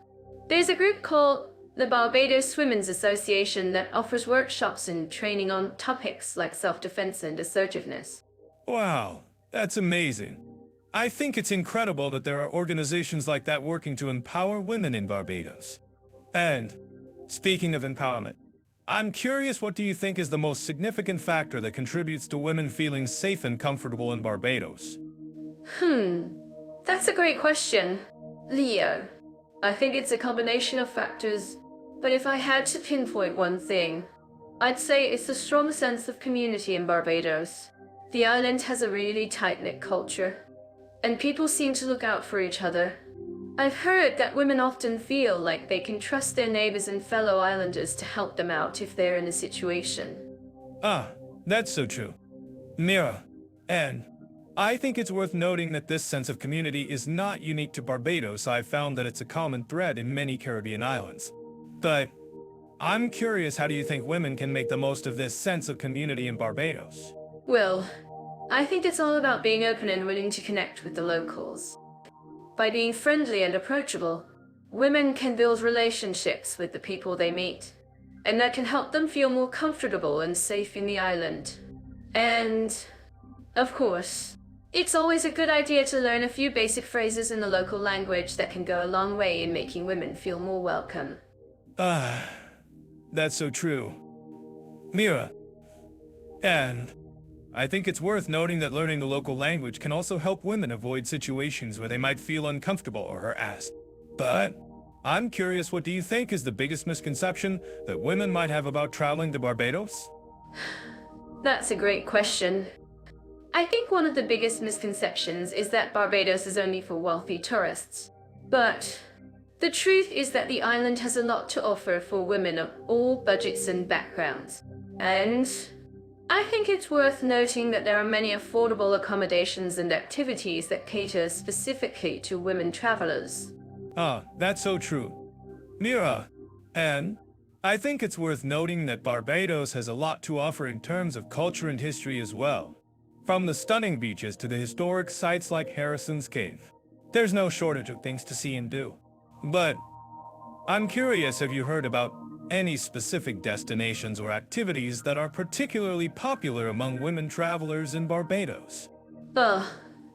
there's a group called the Barbados Women's Association that offers workshops and training on topics like self-defense and assertiveness. Wow, that's amazing. I think it's incredible that there are organizations like that working to empower women in Barbados. And speaking of empowerment, I'm curious, what do you think is the most significant factor that contributes to women feeling safe and comfortable in Barbados? That's a great question. Leo, I think it's a combination of factors, but if I had to pinpoint one thing, I'd say it's a strong sense of community in Barbados. The island has a really tight-knit culture, and people seem to look out for each other. I've heard that women often feel like they can trust their neighbors and fellow islanders to help them out if they're in a situation. That's so true. Mira, and I think it's worth noting that this sense of community is not unique to Barbados. I've found that it's a common thread in many Caribbean islands. But I'm curious, how do you think women can make the most of this sense of community in Barbados? Well, I think it's all about being open and willing to connect with the locals. By being friendly and approachable, women can build relationships with the people they meet, and that can help them feel more comfortable and safe in the island. And, of course, it's always a good idea to learn a few basic phrases in the local language that can go a long way in making women feel more welcome. That's so true. Mira, and I think it's worth noting that learning the local language can also help women avoid situations where they might feel uncomfortable or harassed. But I'm curious, what do you think is the biggest misconception that women might have about traveling to Barbados? That's a great question. I think one of the biggest misconceptions is that Barbados is only for wealthy tourists. But the truth is that the island has a lot to offer for women of all budgets and backgrounds. And I think it's worth noting that there are many affordable accommodations and activities that cater specifically to women travelers. That's so true. Mira, and I think it's worth noting that Barbados has a lot to offer in terms of culture and history as well. From the stunning beaches to the historic sites like Harrison's Cave, there's no shortage of things to see and do. But I'm curious, have you heard about any specific destinations or activities that are particularly popular among women travelers in Barbados?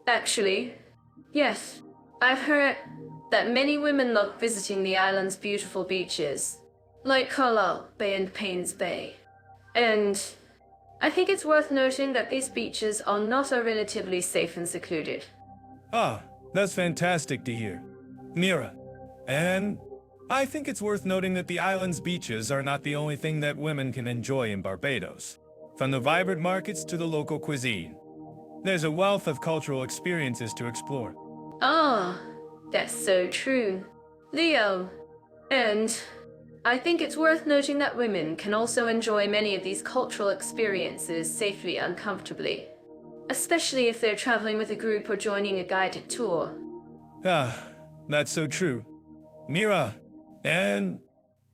Actually, yes. I've heard that many women love visiting the island's beautiful beaches, like Carlisle Bay and Paynes Bay. And I think it's worth noting that these beaches are relatively safe and secluded. That's fantastic to hear. Mira, and I think it's worth noting that the island's beaches are not the only thing that women can enjoy in Barbados. From the vibrant markets to the local cuisine, there's a wealth of cultural experiences to explore. That's so true, Leo. And I think it's worth noting that women can also enjoy many of these cultural experiences safely and comfortably, especially if they're traveling with a group or joining a guided tour. That's so true. Mira, and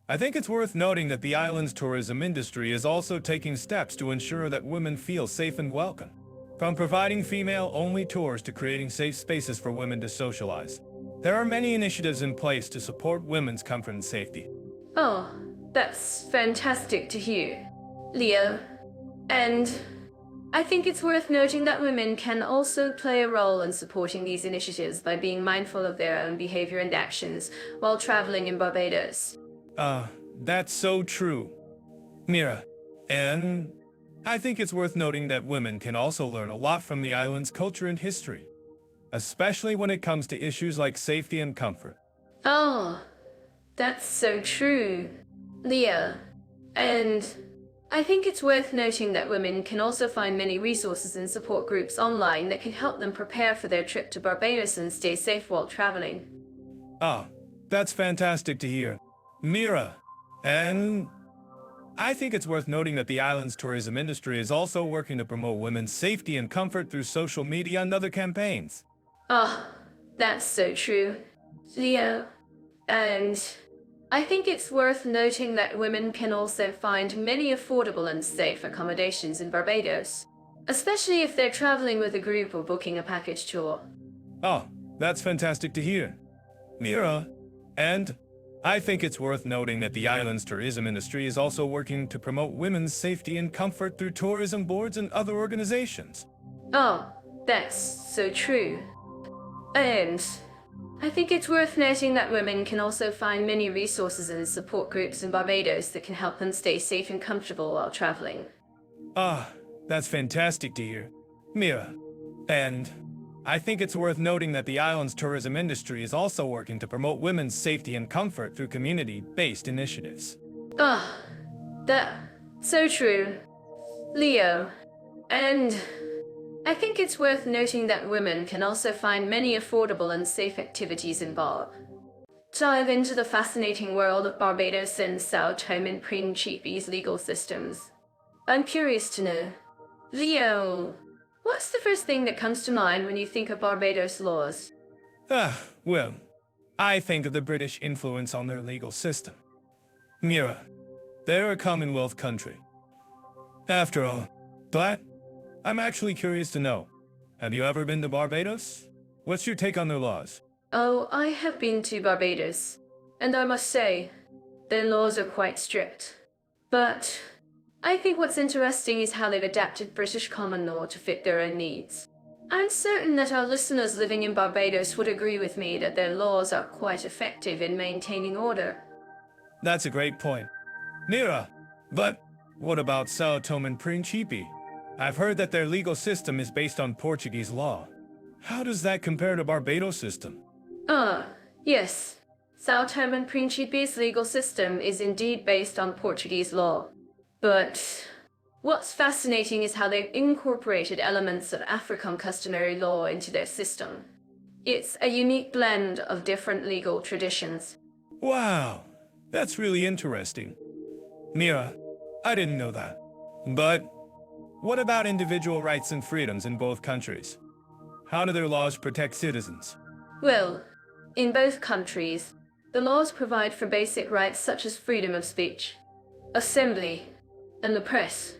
I think it's worth noting that the island's tourism industry is also taking steps to ensure that women feel safe and welcome. From providing female-only tours to creating safe spaces for women to socialize, there are many initiatives in place to support women's comfort and safety. That's fantastic to hear, Leo. And I think it's worth noting that women can also play a role in supporting these initiatives by being mindful of their own behavior and actions while traveling in Barbados. That's so true. Mira, and I think it's worth noting that women can also learn a lot from the island's culture and history, especially when it comes to issues like safety and comfort. That's so true, Leo. And I think it's worth noting that women can also find many resources and support groups online that can help them prepare for their trip to Barbados and stay safe while traveling. That's fantastic to hear. Mira, and I think it's worth noting that the island's tourism industry is also working to promote women's safety and comfort through social media and other campaigns. That's so true, Leo. And I think it's worth noting that women can also find many affordable and safe accommodations in Barbados, especially if they're traveling with a group or booking a package tour. That's fantastic to hear. Mira, and I think it's worth noting that the island's tourism industry is also working to promote women's safety and comfort through tourism boards and other organizations. That's so true. And I think it's worth noting that women can also find many resources and support groups in Barbados that can help them stay safe and comfortable while traveling. That's fantastic to hear. Mira, and I think it's worth noting that the island's tourism industry is also working to promote women's safety and comfort through community-based initiatives. That's so true, Leo. And I think it's worth noting that women can also find many affordable and safe activities in Barb. Dive into the fascinating world of Barbados and Sao Tome and Principe's legal systems. I'm curious to know, Leo, What's the first thing that comes to mind when you think of Barbados laws? Well, I think of the British influence on their legal system. Mira, they're a Commonwealth country. After all, but I'm actually curious to know, have you ever been to Barbados? What's your take on their laws? Oh, I have been to Barbados, and I must say, their laws are quite strict. But I think what's interesting is how they've adapted British common law to fit their own needs. I'm certain that our listeners living in Barbados would agree with me that their laws are quite effective in maintaining order. That's a great point. Mira, but what about Sao Tome and Principe? I've heard that their legal system is based on Portuguese law. How does that compare to Barbados' system? Yes. Sao Tome and Principe's legal system is indeed based on Portuguese law. But what's fascinating is how they've incorporated elements of African customary law into their system. It's a unique blend of different legal traditions. Wow, that's really interesting. Mira, I didn't know that. But what about individual rights and freedoms in both countries? How do their laws protect citizens? Well, in both countries, the laws provide for basic rights such as freedom of speech, assembly, and the press.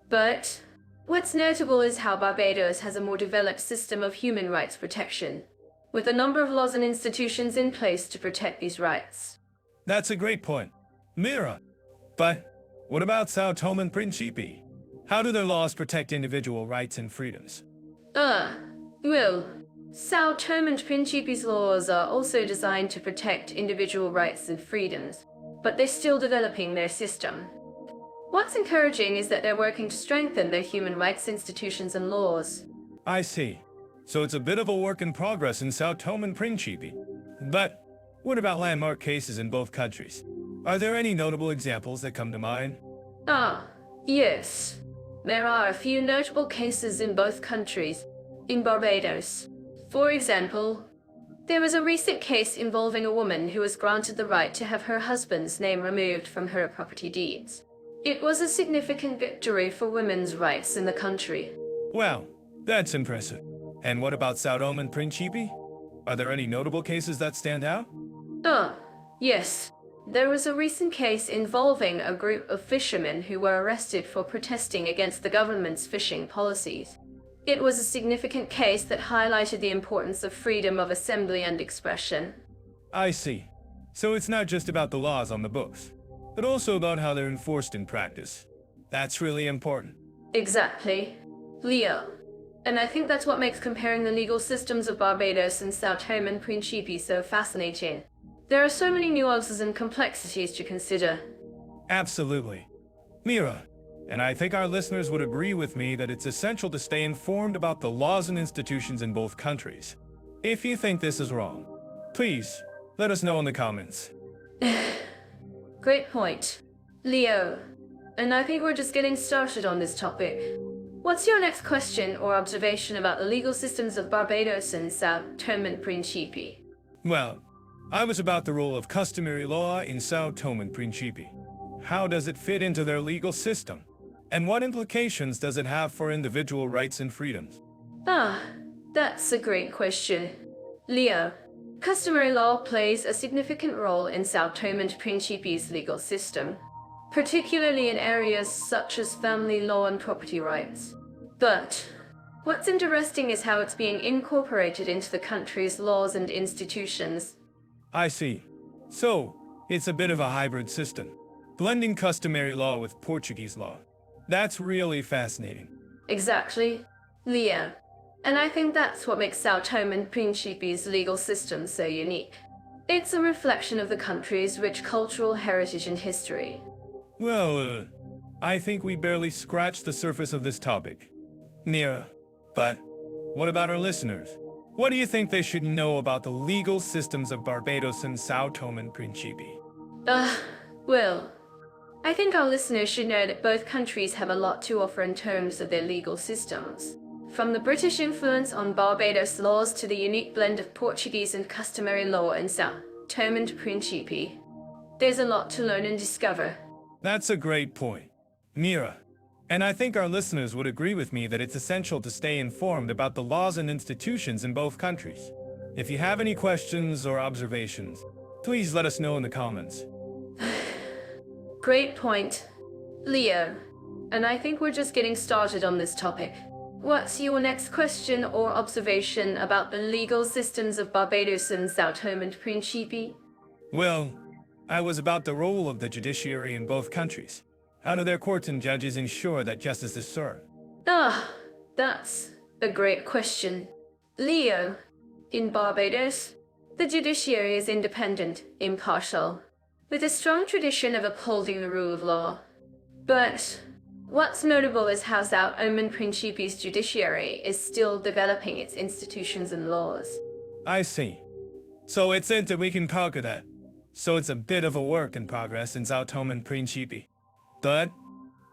But what's notable is how Barbados has a more developed system of human rights protection, with a number of laws and institutions in place to protect these rights. That's a great point. Mira, but what about Sao Tome and Principe? How do their laws protect individual rights and freedoms? Well, Sao Tome and Principe's laws are also designed to protect individual rights and freedoms, but they're still developing their system. What's encouraging is that they're working to strengthen their human rights institutions and laws. I see. So it's a bit of a work in progress in Sao Tome and Principe. But what about landmark cases in both countries? Are there any notable examples that come to mind? Yes. There are a few notable cases in both countries. In Barbados, for example, there was a recent case involving a woman who was granted the right to have her husband's name removed from her property deeds. It was a significant victory for women's rights in the country. Wow, that's impressive. And what about Sao Tome and Principe? Are there any notable cases that stand out? Yes. There was a recent case involving a group of fishermen who were arrested for protesting against the government's fishing policies. It was a significant case that highlighted the importance of freedom of assembly and expression. I see. So it's not just about the laws on the books, but also about how they're enforced in practice. That's really important. Exactly. Leo. And I think that's what makes comparing the legal systems of Barbados and Sao Tome and Principe so fascinating. There are so many nuances and complexities to consider. Absolutely. Mira, and I think our listeners would agree with me that it's essential to stay informed about the laws and institutions in both countries. If you think this is wrong, please let us know in the comments. Great point. Leo, and I think we're just getting started on this topic. What's your next question or observation about the legal systems of Barbados and Sao Tome and Principe? Well, I was about the role of customary law in Sao Tome and Principe. How does it fit into their legal system? And what implications does it have for individual rights and freedoms? That's a great question. Leo, customary law plays a significant role in Sao Tome and Principe's legal system, particularly in areas such as family law and property rights. But what's interesting is how it's being incorporated into the country's laws and institutions. I see. So, it's a bit of a hybrid system, blending customary law with Portuguese law. That's really fascinating. Exactly, Leo. And I think that's what makes Sao Tome and Principe's legal system so unique. It's a reflection of the country's rich cultural heritage and history. Well, I think we barely scratched the surface of this topic. Mira, but what about our listeners? What do you think they should know about the legal systems of Barbados and Sao Tome and Principe? Well, I think our listeners should know that both countries have a lot to offer in terms of their legal systems. From the British influence on Barbados laws to the unique blend of Portuguese and customary law in Sao Tome and Principe, there's a lot to learn and discover. That's a great point. Mira, And I think our listeners would agree with me that it's essential to stay informed about the laws and institutions in both countries. If you have any questions or observations, please let us know in the comments. Great point, Leo. And I think we're just getting started on this topic. What's your next question or observation about the legal systems of Barbados and Sao Tome and Principe? Well, I was about the role of the judiciary in both countries. How do their courts and judges ensure that justice is served? That's a great question. Leo, in Barbados, the judiciary is independent, impartial, with a strong tradition of upholding the rule of law. But what's notable is how Sao Tome and Principe's judiciary is still developing its institutions and laws. I see. So it's into we can conquer that. So it's a bit of a work in progress in Sao Tome and Principe. But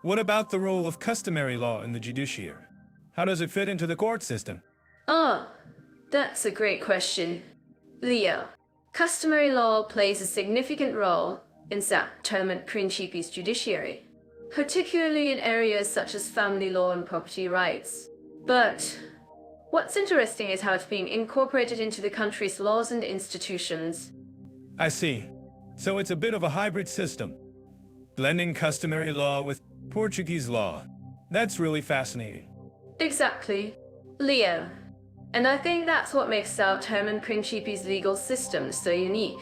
what about the role of customary law in the judiciary? How does it fit into the court system? That's a great question. Leo, customary law plays a significant role in Sao Tome and Principe's judiciary, particularly in areas such as family law and property rights. But what's interesting is how it's being incorporated into the country's laws and institutions. I see. So it's a bit of a hybrid system, blending customary law with Portuguese law. That's really fascinating. Exactly, Leo. And I think that's what makes Sao Tome and Principe's legal system so unique.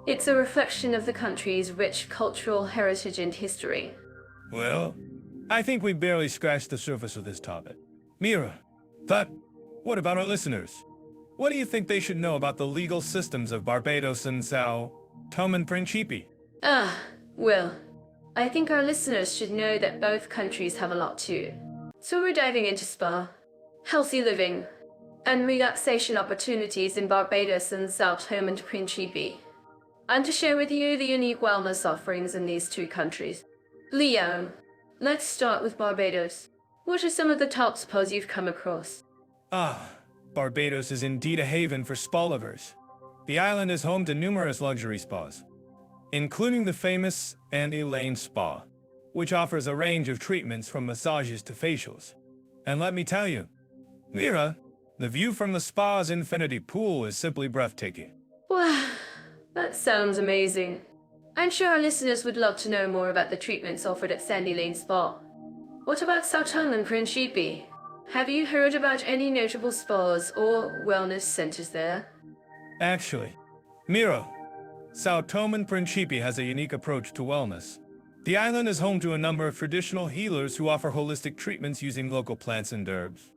It's a reflection of the country's rich cultural heritage and history. Well, I think we barely scratched the surface of this topic. Mira, but what about our listeners? What do you think they should know about the legal systems of Barbados and Sao Tome and Principe? Well, I think our listeners should know that both countries have a lot too. So we're diving into spa, healthy living, and relaxation opportunities in Barbados and Sao Tome and Principe, and to share with you the unique wellness offerings in these two countries. Leo, let's start with Barbados. What are some of the top spas you've come across? Barbados is indeed a haven for spa lovers. The island is home to numerous luxury spas, including the famous Andy Lane Spa, which offers a range of treatments from massages to facials. And let me tell you, Mira, the view from the spa's infinity pool is simply breathtaking. Wow, that sounds amazing. I'm sure our listeners would love to know more about the treatments offered at Sandy Lane Spa. What about Sao Tome and Principe? Have you heard about any notable spas or wellness centers there? Actually, Mira, Sao Tome and Principe has a unique approach to wellness. The island is home to a number of traditional healers who offer holistic treatments using local plants and herbs.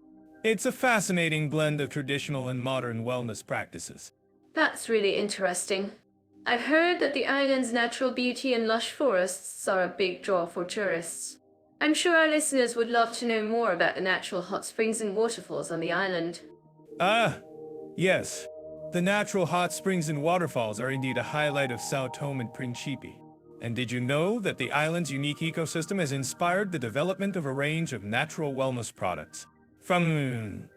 It's a fascinating blend of traditional and modern wellness practices. That's really interesting. I've heard that the island's natural beauty and lush forests are a big draw for tourists. I'm sure our listeners would love to know more about the natural hot springs and waterfalls on the island. Yes. The natural hot springs and waterfalls are indeed a highlight of Sao Tome and Principe. And did you know that the island's unique ecosystem has inspired the development of a range of natural wellness products? From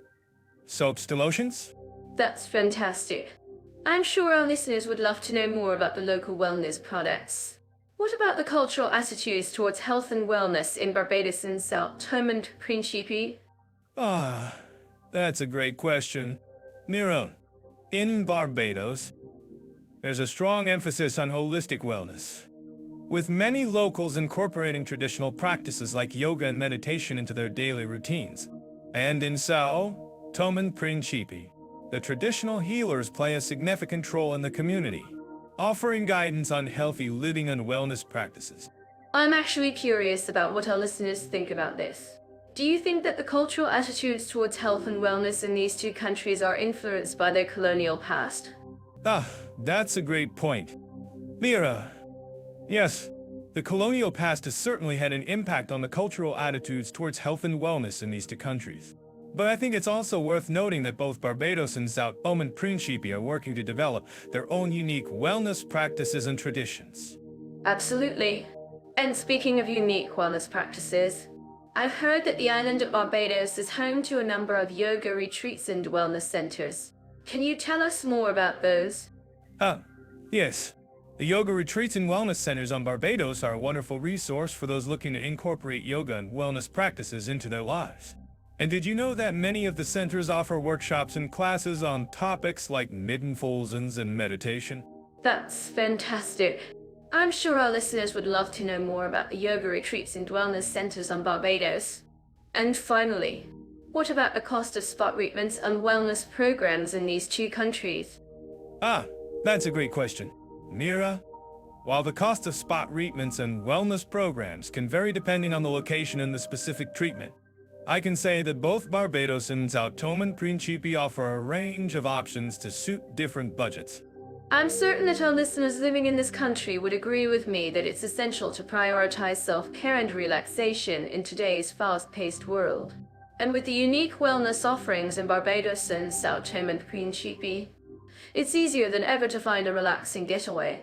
soaps to lotions? That's fantastic. I'm sure our listeners would love to know more about the local wellness products. What about the cultural attitudes towards health and wellness in Barbados and Sao Tome and Principe? That's a great question. Mira, in Barbados, there's a strong emphasis on holistic wellness, with many locals incorporating traditional practices like yoga and meditation into their daily routines. And in Sao Tome and Principe, the traditional healers play a significant role in the community, offering guidance on healthy living and wellness practices. I'm actually curious about what our listeners think about this. Do you think that the cultural attitudes towards health and wellness in these two countries are influenced by their colonial past? That's a great point. Mira, yes, the colonial past has certainly had an impact on the cultural attitudes towards health and wellness in these two countries. But I think it's also worth noting that both Barbados and Sao Tome and Principe are working to develop their own unique wellness practices and traditions. Absolutely. And speaking of unique wellness practices, I've heard that the island of Barbados is home to a number of yoga retreats and wellness centers. Can you tell us more about those? Yes. The yoga retreats and wellness centers on Barbados are a wonderful resource for those looking to incorporate yoga and wellness practices into their lives. And did you know that many of the centers offer workshops and classes on topics like mindfulness and meditation? That's fantastic. I'm sure our listeners would love to know more about the yoga retreats and wellness centers on Barbados. And finally, what about the cost of spa treatments and wellness programs in these two countries? That's a great question. Mira, while the cost of spa treatments and wellness programs can vary depending on the location and the specific treatment, I can say that both Barbados and Sao Tome and Principe offer a range of options to suit different budgets. I'm certain that our listeners living in this country would agree with me that it's essential to prioritize self-care and relaxation in today's fast-paced world. And with the unique wellness offerings in Barbados and Sao Tome and Principe, it's easier than ever to find a relaxing getaway.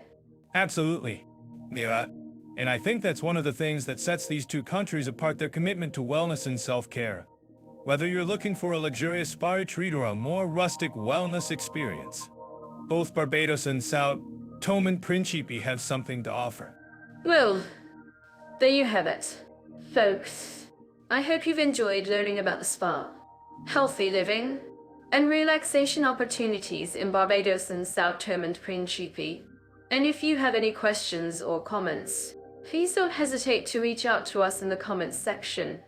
Absolutely, Mira. And I think that's one of the things that sets these two countries apart, their commitment to wellness and self-care. Whether you're looking for a luxurious spa retreat or a more rustic wellness experience, both Barbados and Sao Tome and Principe have something to offer. Well, there you have it, folks. I hope you've enjoyed learning about the spa, healthy living, and relaxation opportunities in Barbados and Sao Tome and Principe. And if you have any questions or comments, please don't hesitate to reach out to us in the comments section.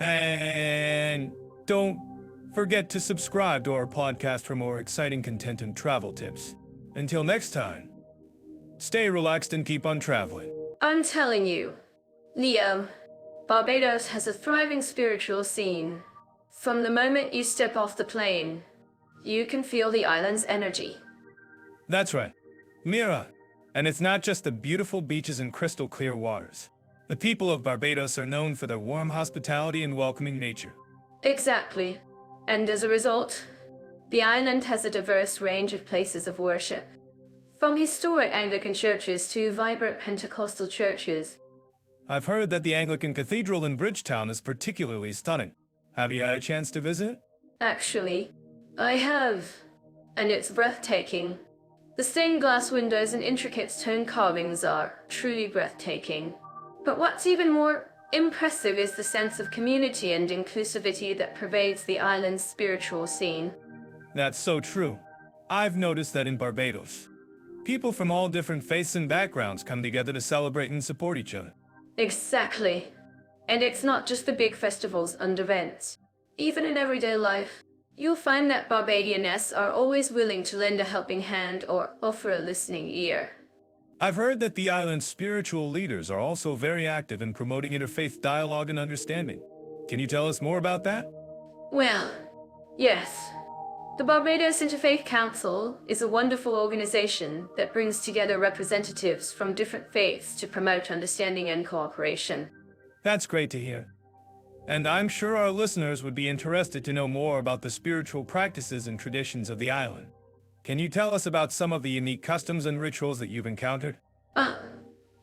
And don't forget to subscribe to our podcast for more exciting content and travel tips. Until next time, stay relaxed and keep on traveling. I'm telling you, Leo, Barbados has a thriving spiritual scene. From the moment you step off the plane, you can feel the island's energy. That's right, Mira. And it's not just the beautiful beaches and crystal clear waters. The people of Barbados are known for their warm hospitality and welcoming nature. Exactly. And as a result, the island has a diverse range of places of worship. From historic Anglican churches to vibrant Pentecostal churches. I've heard that the Anglican Cathedral in Bridgetown is particularly stunning. Have you had a chance to visit? Actually, I have. And it's breathtaking. The stained glass windows and intricate stone carvings are truly breathtaking. But what's even more impressive is the sense of community and inclusivity that pervades the island's spiritual scene. That's so true. I've noticed that in Barbados, people from all different faiths and backgrounds come together to celebrate and support each other. Exactly. And it's not just the big festivals and events. Even in everyday life, you'll find that Barbadians are always willing to lend a helping hand or offer a listening ear. I've heard that the island's spiritual leaders are also very active in promoting interfaith dialogue and understanding. Can you tell us more about that? Well, yes. The Barbados Interfaith Council is a wonderful organization that brings together representatives from different faiths to promote understanding and cooperation. That's great to hear. And I'm sure our listeners would be interested to know more about the spiritual practices and traditions of the island. Can you tell us about some of the unique customs and rituals that you've encountered?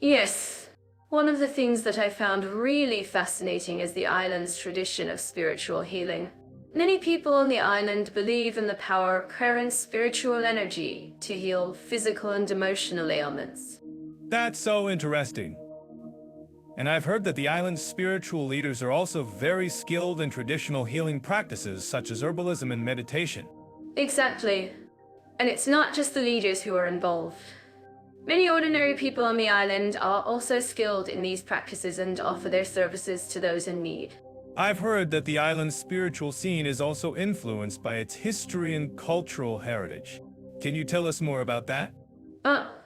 Yes. One of the things that I found really fascinating is the island's tradition of spiritual healing. Many people on the island believe in the power of current spiritual energy to heal physical and emotional ailments. That's so interesting. And I've heard that the island's spiritual leaders are also very skilled in traditional healing practices such as herbalism and meditation. Exactly. And it's not just the leaders who are involved. Many ordinary people on the island are also skilled in these practices and offer their services to those in need. I've heard that the island's spiritual scene is also influenced by its history and cultural heritage. Can you tell us more about that?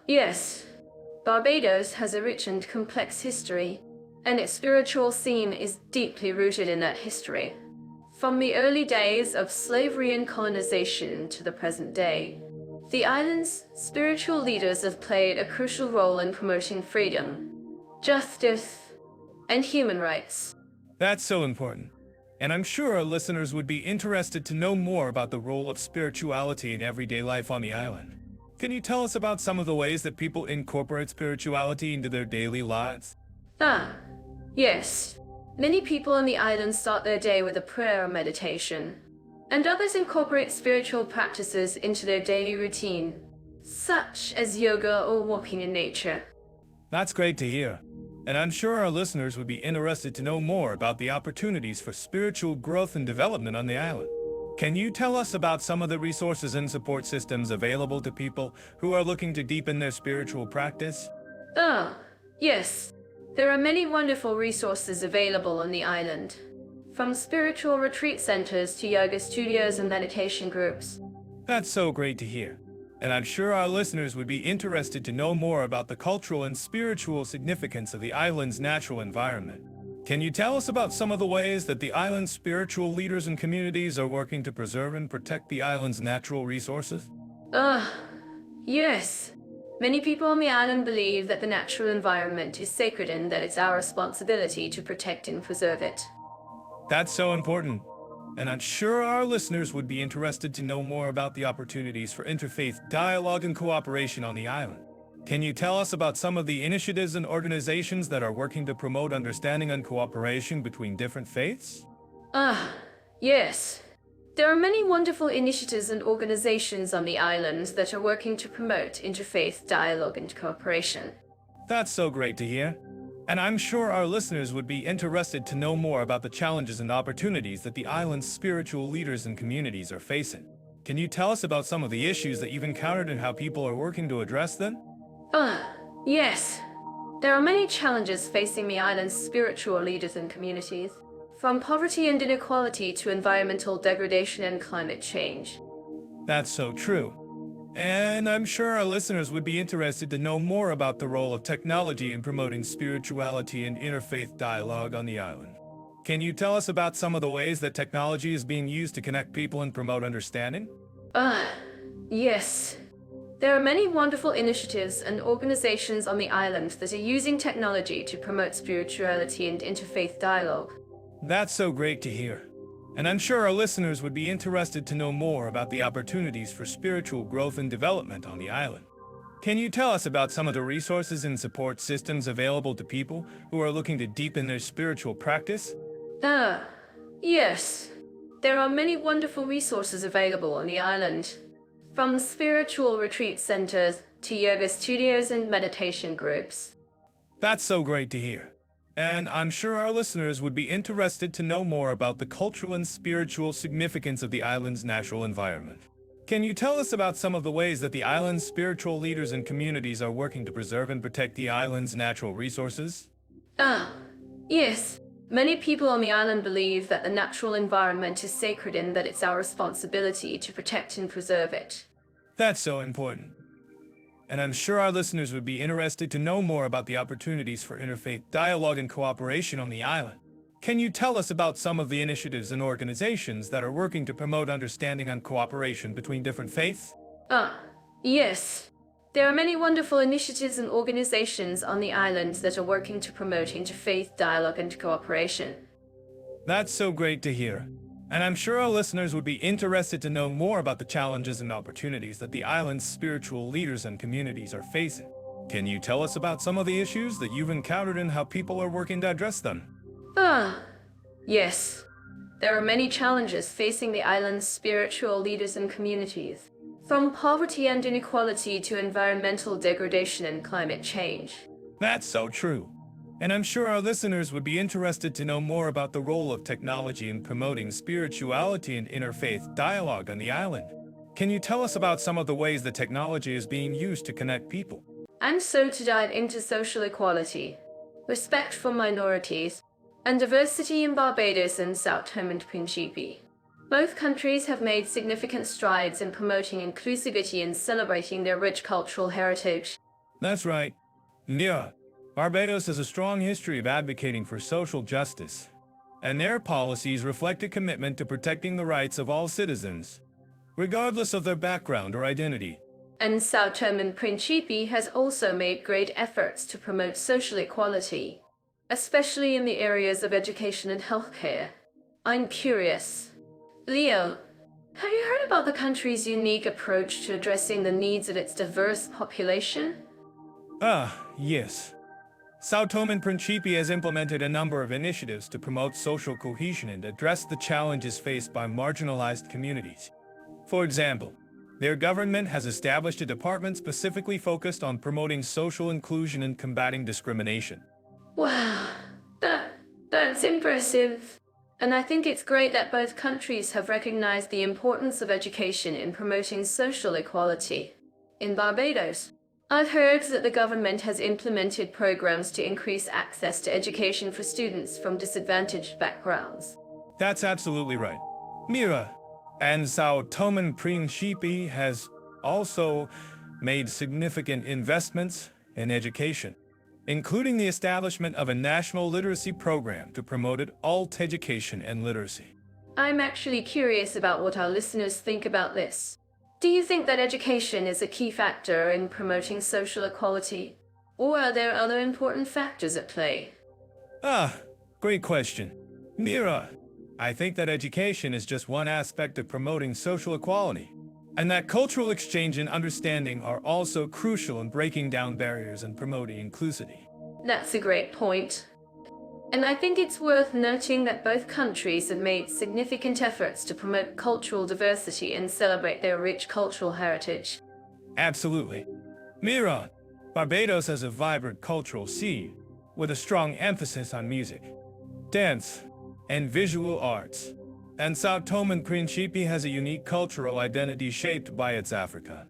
Yes. Barbados has a rich and complex history, and its spiritual scene is deeply rooted in that history. From the early days of slavery and colonization to the present day, the island's spiritual leaders have played a crucial role in promoting freedom, justice, and human rights. That's so important. And I'm sure our listeners would be interested to know more about the role of spirituality in everyday life on the island. Can you tell us about some of the ways that people incorporate spirituality into their daily lives? Yes. Many people on the island start their day with a prayer or meditation, and others incorporate spiritual practices into their daily routine such as yoga or walking in nature. That's great to hear. And I'm sure our listeners would be interested to know more about the opportunities for spiritual growth and development on the island. Can you tell us about some of the resources and support systems available to people who are looking to deepen their spiritual practice? Ah, yes. There are many wonderful resources available on the island, from spiritual retreat centers to yoga studios and meditation groups. That's so great to hear. And I'm sure our listeners would be interested to know more about the cultural and spiritual significance of the island's natural environment. Can you tell us about some of the ways that the island's spiritual leaders and communities are working to preserve and protect the island's natural resources? Ah, yes. Many people on the island believe that the natural environment is sacred and that it's our responsibility to protect and preserve it. That's so important. And I'm sure our listeners would be interested to know more about the opportunities for interfaith dialogue and cooperation on the island. Can you tell us about some of the initiatives and organizations that are working to promote understanding and cooperation between different faiths? Ah, yes. There are many wonderful initiatives and organizations on the island that are working to promote interfaith dialogue and cooperation. That's so great to hear. And I'm sure our listeners would be interested to know more about the challenges and opportunities that the island's spiritual leaders and communities are facing. Can you tell us about some of the issues that you've encountered and how people are working to address them? Yes. There are many challenges facing the island's spiritual leaders and communities, from poverty and inequality to environmental degradation and climate change. That's so true. And I'm sure our listeners would be interested to know more about the role of technology in promoting spirituality and interfaith dialogue on the island. Can you tell us about some of the ways that technology is being used to connect people and promote understanding? Yes. There are many wonderful initiatives and organizations on the island that are using technology to promote spirituality and interfaith dialogue. That's so great to hear. And I'm sure our listeners would be interested to know more about the opportunities for spiritual growth and development on the island. Can you tell us about some of the resources and support systems available to people who are looking to deepen their spiritual practice? Yes. There are many wonderful resources available on the island, from spiritual retreat centers to yoga studios and meditation groups. That's so great to hear. And I'm sure our listeners would be interested to know more about the cultural and spiritual significance of the island's natural environment. Can you tell us about some of the ways that the island's spiritual leaders and communities are working to preserve and protect the island's natural resources? Yes. Many people on the island believe that the natural environment is sacred and that it's our responsibility to protect and preserve it. That's so important. And I'm sure our listeners would be interested to know more about the opportunities for interfaith dialogue and cooperation on the island. Can you tell us about some of the initiatives and organizations that are working to promote understanding and cooperation between different faiths? Yes. There are many wonderful initiatives and organizations on the island that are working to promote interfaith dialogue and cooperation. That's so great to hear. And I'm sure our listeners would be interested to know more about the challenges and opportunities that the island's spiritual leaders and communities are facing. Can you tell us about some of the issues that you've encountered and how people are working to address them? Yes. There are many challenges facing the island's spiritual leaders and communities, from poverty and inequality to environmental degradation and climate change. That's so true. And I'm sure our listeners would be interested to know more about the role of technology in promoting spirituality and interfaith dialogue on the island. Can you tell us about some of the ways that technology is being used to connect people? And so to dive into social equality, respect for minorities, and diversity in Barbados and Sao Tome and Principe. Both countries have made significant strides in promoting inclusivity and celebrating their rich cultural heritage. That's right. Yeah. Barbados has a strong history of advocating for social justice, and their policies reflect a commitment to protecting the rights of all citizens, regardless of their background or identity. And Sao Tome and Principe has also made great efforts to promote social equality, especially in the areas of education and healthcare. I'm curious, Leo, have you heard about the country's unique approach to addressing the needs of its diverse population? Yes. Sao Tome and Principe has implemented a number of initiatives to promote social cohesion and address the challenges faced by marginalized communities. For example, Their government has established a department specifically focused on promoting social inclusion and combating discrimination. Wow, that's impressive. And I think it's great that both countries have recognized the importance of education in promoting social equality. In Barbados, I've heard that the government has implemented programs to increase access to education for students from disadvantaged backgrounds. That's absolutely right. Mira, and Sao Tome and Principe has also made significant investments in education, including the establishment of a national literacy program to promote adult education and literacy. I'm actually curious about what our listeners think about this. Do you think that education is a key factor in promoting social equality? Or are there other important factors at play? Great question. Mira, I think that education is just one aspect of promoting social equality, and that cultural exchange and understanding are also crucial in breaking down barriers and promoting inclusivity. That's a great point. And I think it's worth noting that both countries have made significant efforts to promote cultural diversity and celebrate their rich cultural heritage. Absolutely. Mira, Barbados has a vibrant cultural scene with a strong emphasis on music, dance, and visual arts. And Sao Tome and Principe has a unique cultural identity shaped by its African,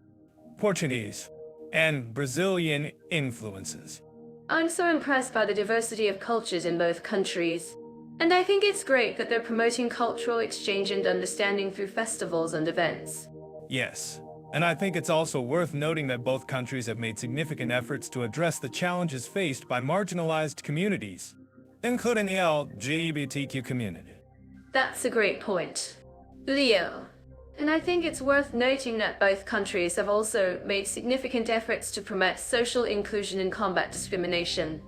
Portuguese, and Brazilian influences. I'm so impressed by the diversity of cultures in both countries. And I think it's great that they're promoting cultural exchange and understanding through festivals and events. Yes, and I think it's also worth noting that both countries have made significant efforts to address the challenges faced by marginalized communities, including the LGBTQ community. That's a great point. Leo. And I think it's worth noting that both countries have also made significant efforts to promote social inclusion and combat discrimination.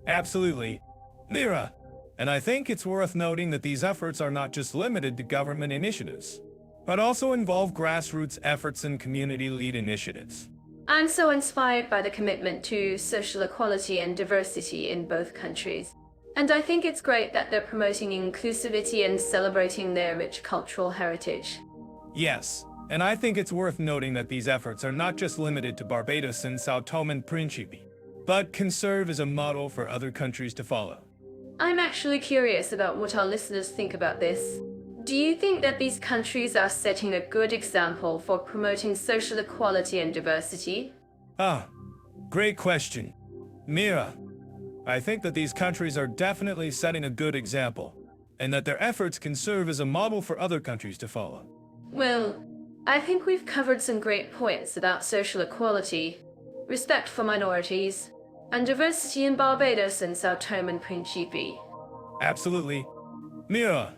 Absolutely. Mira, and I think it's worth noting that these efforts are not just limited to government initiatives, but also involve grassroots efforts and community-led initiatives. I'm so inspired by the commitment to social equality and diversity in both countries. And I think it's great that they're promoting inclusivity and celebrating their rich cultural heritage. Yes, and I think it's worth noting that these efforts are not just limited to Barbados and Sao Tome and Principe, but can serve as a model for other countries to follow. I'm actually curious about what our listeners think about this. Do you think that these countries are setting a good example for promoting social equality and diversity? Great question. Mira, I think that these countries are definitely setting a good example, and that their efforts can serve as a model for other countries to follow. Well, I think we've covered some great points about social equality, respect for minorities, and diversity in Barbados and Sao Tome and Principe. Absolutely. Mira,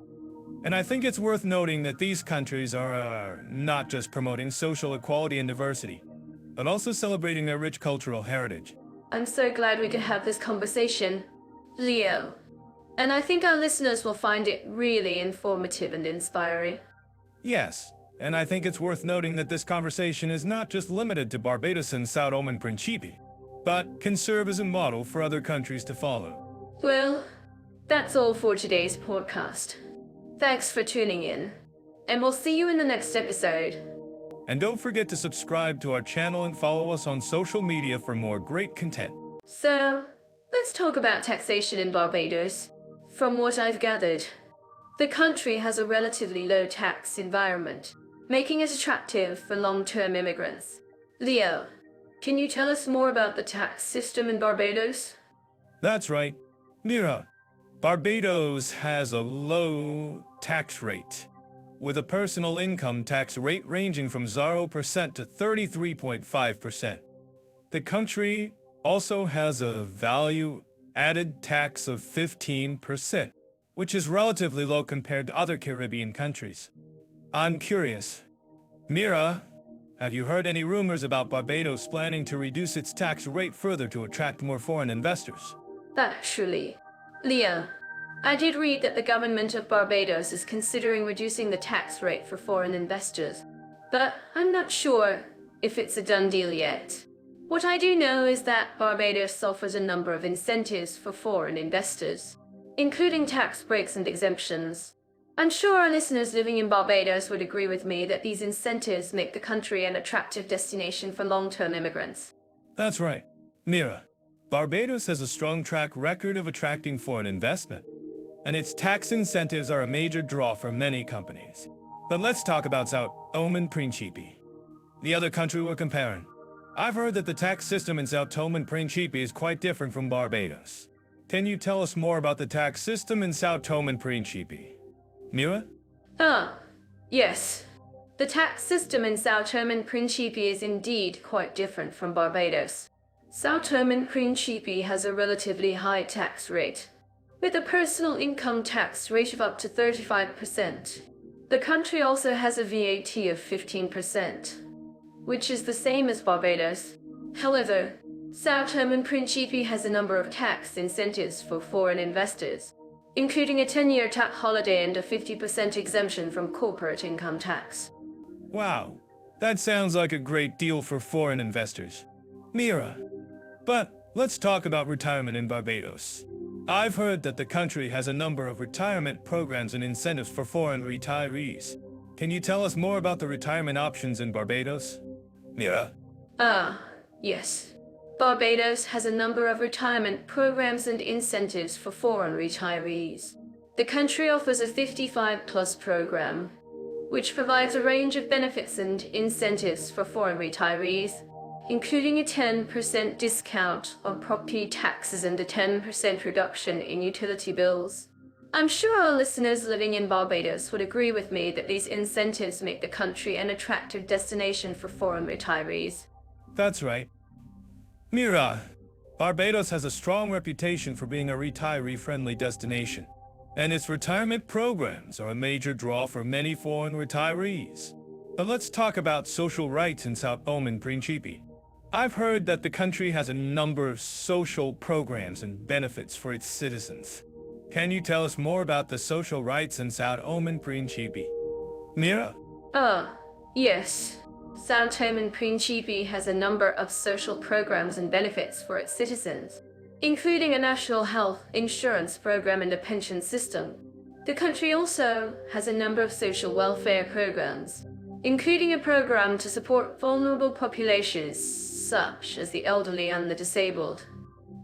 and I think it's worth noting that these countries are not just promoting social equality and diversity, but also celebrating their rich cultural heritage. I'm so glad we could have this conversation, Leo. And I think our listeners will find it really informative and inspiring. Yes, and I think it's worth noting that this conversation is not just limited to Barbados and Sao Tome and Principe, but can serve as a model for other countries to follow. Well, that's all for today's podcast. Thanks for tuning in, and we'll see you in the next episode. And don't forget to subscribe to our channel and follow us on social media for more great content. So, let's talk about taxation in Barbados. From what I've gathered, the country has a relatively low tax environment, making it attractive for long-term immigrants. Leo, can you tell us more about the tax system in Barbados? That's right. Mira, Barbados has a low tax rate, with a personal income tax rate ranging from 0% to 33.5%. The country also has a value-added tax of 15%, which is relatively low compared to other Caribbean countries. I'm curious, Mira, have you heard any rumors about Barbados planning to reduce its tax rate further to attract more foreign investors? Actually, Leo, I did read that the government of Barbados is considering reducing the tax rate for foreign investors, but I'm not sure if it's a done deal yet. What I do know is that Barbados offers a number of incentives for foreign investors, including tax breaks and exemptions. I'm sure our listeners living in Barbados would agree with me that these incentives make the country an attractive destination for long-term immigrants. That's right. Mira, Barbados has a strong track record of attracting foreign investment, and its tax incentives are a major draw for many companies. But let's talk about Sao Tome and Principe, the other country we're comparing. I've heard that the tax system in Sao Tome and Principe is quite different from Barbados. Can you tell us more about the tax system in Sao Tome and Principe? Mira? Yes. The tax system in Sao Tome and Principe is indeed quite different from Barbados. Sao Tome and Principe has a relatively high tax rate, with a personal income tax rate of up to 35%. The country also has a VAT of 15%, which is the same as Barbados. However, Sao Tome and Principe has a number of tax incentives for foreign investors, including a 10-year tax holiday and a 50% exemption from corporate income tax. Wow, that sounds like a great deal for foreign investors. Mira, but let's talk about retirement in Barbados. I've heard that the country has a number of retirement programs and incentives for foreign retirees. Can you tell us more about the retirement options in Barbados? Mira? Yes. Barbados has a number of retirement programs and incentives for foreign retirees. The country offers a 55-plus program, which provides a range of benefits and incentives for foreign retirees, including a 10% discount on property taxes and a 10% reduction in utility bills. I'm sure our listeners living in Barbados would agree with me that these incentives make the country an attractive destination for foreign retirees. That's right. Mira, Barbados has a strong reputation for being a retiree-friendly destination, and its retirement programs are a major draw for many foreign retirees. But let's talk about social rights in Sao Tome and Principe. I've heard that the country has a number of social programs and benefits for its citizens. Can you tell us more about the social rights in Sao Tome and Principe? Mira? Yes. Sao Tome and Principe has a number of social programs and benefits for its citizens, including a national health insurance program and a pension system. The country also has a number of social welfare programs, including a program to support vulnerable populations such as the elderly and the disabled.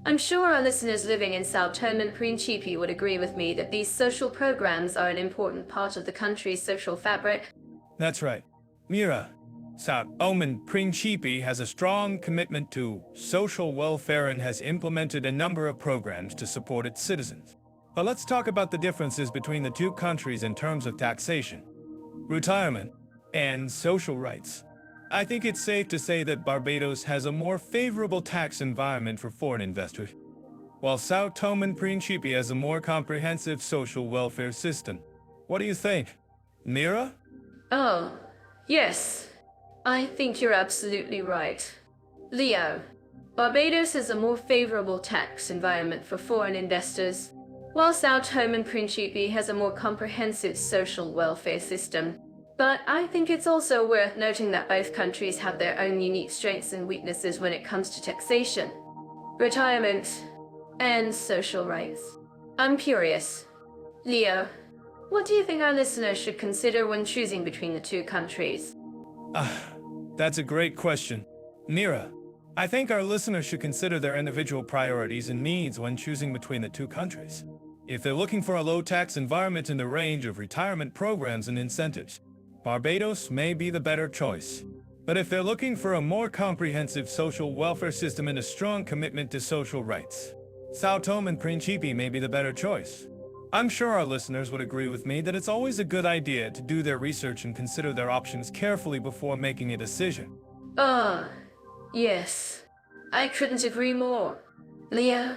I'm sure our listeners living in Sao Tome and Principe would agree with me that these social programs are an important part of the country's social fabric. That's right. Mira, Sao Tome and Principe has a strong commitment to social welfare and has implemented a number of programs to support its citizens. But let's talk about the differences between the two countries in terms of taxation, retirement, and social rights. I think it's safe to say that Barbados has a more favorable tax environment for foreign investors, while Sao Tome and Principe has a more comprehensive social welfare system. What do you think, Mira? Yes. I think you're absolutely right. Leo, Barbados has a more favorable tax environment for foreign investors, while Sao Tome and Principe has a more comprehensive social welfare system. But I think it's also worth noting that both countries have their own unique strengths and weaknesses when it comes to taxation, retirement, and social rights. I'm curious. Leo, what do you think our listeners should consider when choosing between the two countries? That's a great question. Mira, I think our listeners should consider their individual priorities and needs when choosing between the two countries. If they're looking for a low-tax environment in the range of retirement programs and incentives, Barbados may be the better choice. But if they're looking for a more comprehensive social welfare system and a strong commitment to social rights, Sao Tome and Principe may be the better choice. I'm sure our listeners would agree with me that it's always a good idea to do their research and consider their options carefully before making a decision. Yes. I couldn't agree more, Leo.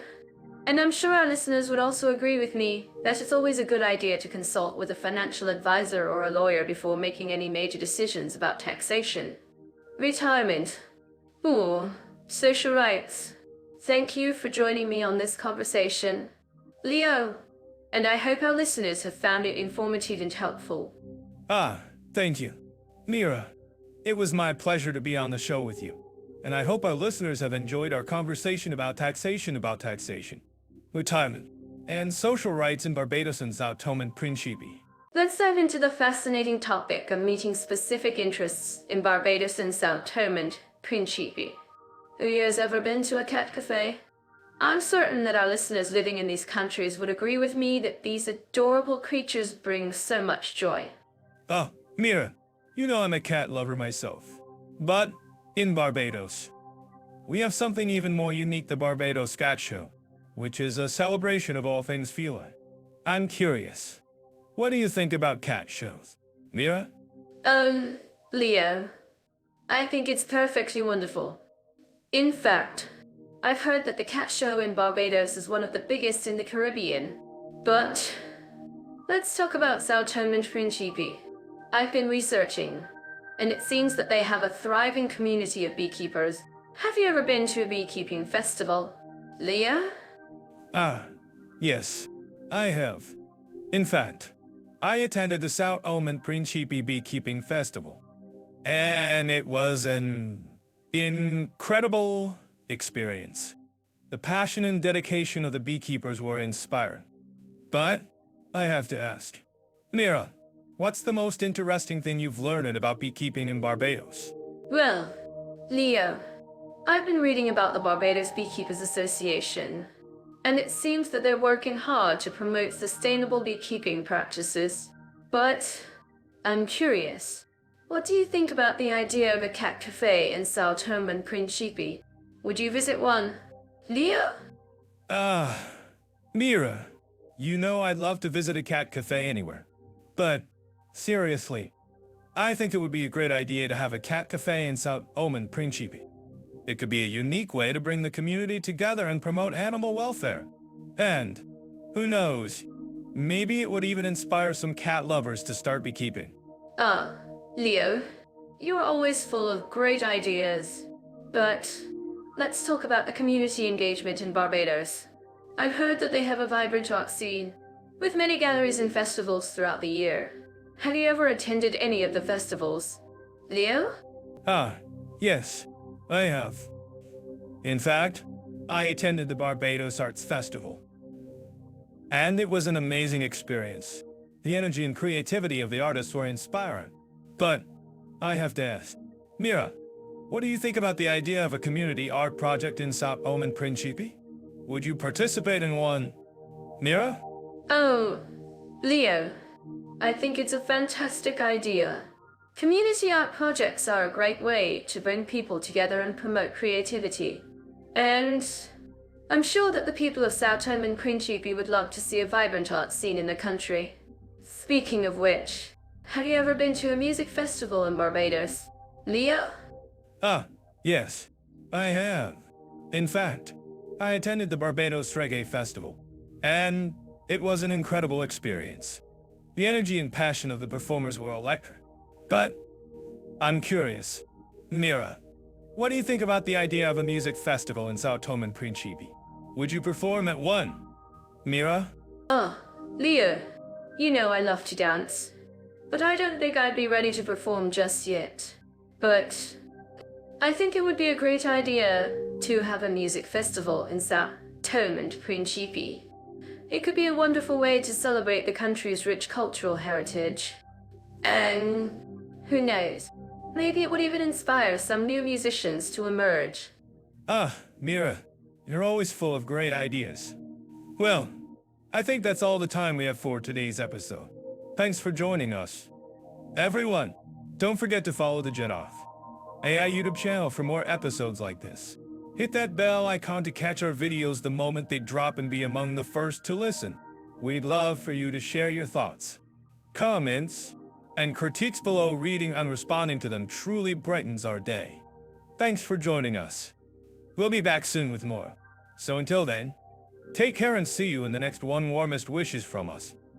And I'm sure our listeners would also agree with me that it's always a good idea to consult with a financial advisor or a lawyer before making any major decisions about taxation, retirement, or social rights. Thank you for joining me on this conversation, Leo, and I hope our listeners have found it informative and helpful. Thank you. Mira, it was my pleasure to be on the show with you, and I hope our listeners have enjoyed our conversation about taxation, retirement, and social rights in Barbados and Sao Tome and Principe. Let's dive into the fascinating topic of meeting specific interests in Barbados and Sao Tome and Principe. Who here has ever been to a cat cafe? I'm certain that our listeners living in these countries would agree with me that these adorable creatures bring so much joy. Oh, Mira, you know I'm a cat lover myself. But in Barbados, we have something even more unique, the Barbados Cat Show, which is a celebration of all things feline. I'm curious, what do you think about cat shows? Mira? Leo, I think it's perfectly wonderful. In fact, I've heard that the cat show in Barbados is one of the biggest in the Caribbean. But let's talk about Sao Tome and Principe. I've been researching, and it seems that they have a thriving community of beekeepers. Have you ever been to a beekeeping festival? Leo? Ah, yes, I have. In fact, I attended the Sao Tome and Principe Beekeeping Festival, and it was an incredible experience. The passion and dedication of the beekeepers were inspiring. But I have to ask, Mira, what's the most interesting thing you've learned about beekeeping in Barbados? Well, Leo, I've been reading about the Barbados Beekeepers Association, and it seems that they're working hard to promote sustainable beekeeping practices. But I'm curious, what do you think about the idea of a cat cafe in Sao Tome and Principe? Would you visit one? Leo? Mira, you know I'd love to visit a cat cafe anywhere. But, seriously, I think it would be a great idea to have a cat cafe in Sao Tome and Principe. It could be a unique way to bring the community together and promote animal welfare. And, who knows, maybe it would even inspire some cat lovers to start beekeeping. Leo, you are always full of great ideas. But let's talk about the community engagement in Barbados. I've heard that they have a vibrant art scene, with many galleries and festivals throughout the year. Have you ever attended any of the festivals? Leo? Yes, I have. In fact, I attended the Barbados Arts Festival. And it was an amazing experience. The energy and creativity of the artists were inspiring. But I have to ask, Mira, what do you think about the idea of a community art project in Sao Tome and Principe? Would you participate in one? Mira? Oh, Leo, I think it's a fantastic idea. Community art projects are a great way to bring people together and promote creativity. And I'm sure that the people of Sao Tome and Principe would love to see a vibrant art scene in the country. Speaking of which, have you ever been to a music festival in Barbados? Leo? Yes, I have. In fact, I attended the Barbados Reggae Festival, and it was an incredible experience. The energy and passion of the performers were electric. But I'm curious, Mira, what do you think about the idea of a music festival in Sao Tome and Principe? Would you perform at one? Mira? Leo, you know I love to dance, but I don't think I'd be ready to perform just yet. But I think it would be a great idea to have a music festival in Sao Tome and Principe. It could be a wonderful way to celebrate the country's rich cultural heritage. And who knows, maybe it would even inspire some new musicians to emerge. Mira, you're always full of great ideas. Well, I think that's all the time we have for today's episode. Thanks for joining us. Everyone, don't forget to follow the Genoff AI YouTube channel for more episodes like this. Hit that bell icon to catch our videos the moment they drop and be among the first to listen. We'd love for you to share your thoughts, comments, and critiques below. Reading and responding to them truly brightens our day. Thanks for joining us. We'll be back soon with more. So until then, take care and see you in the next one. Warmest wishes from us.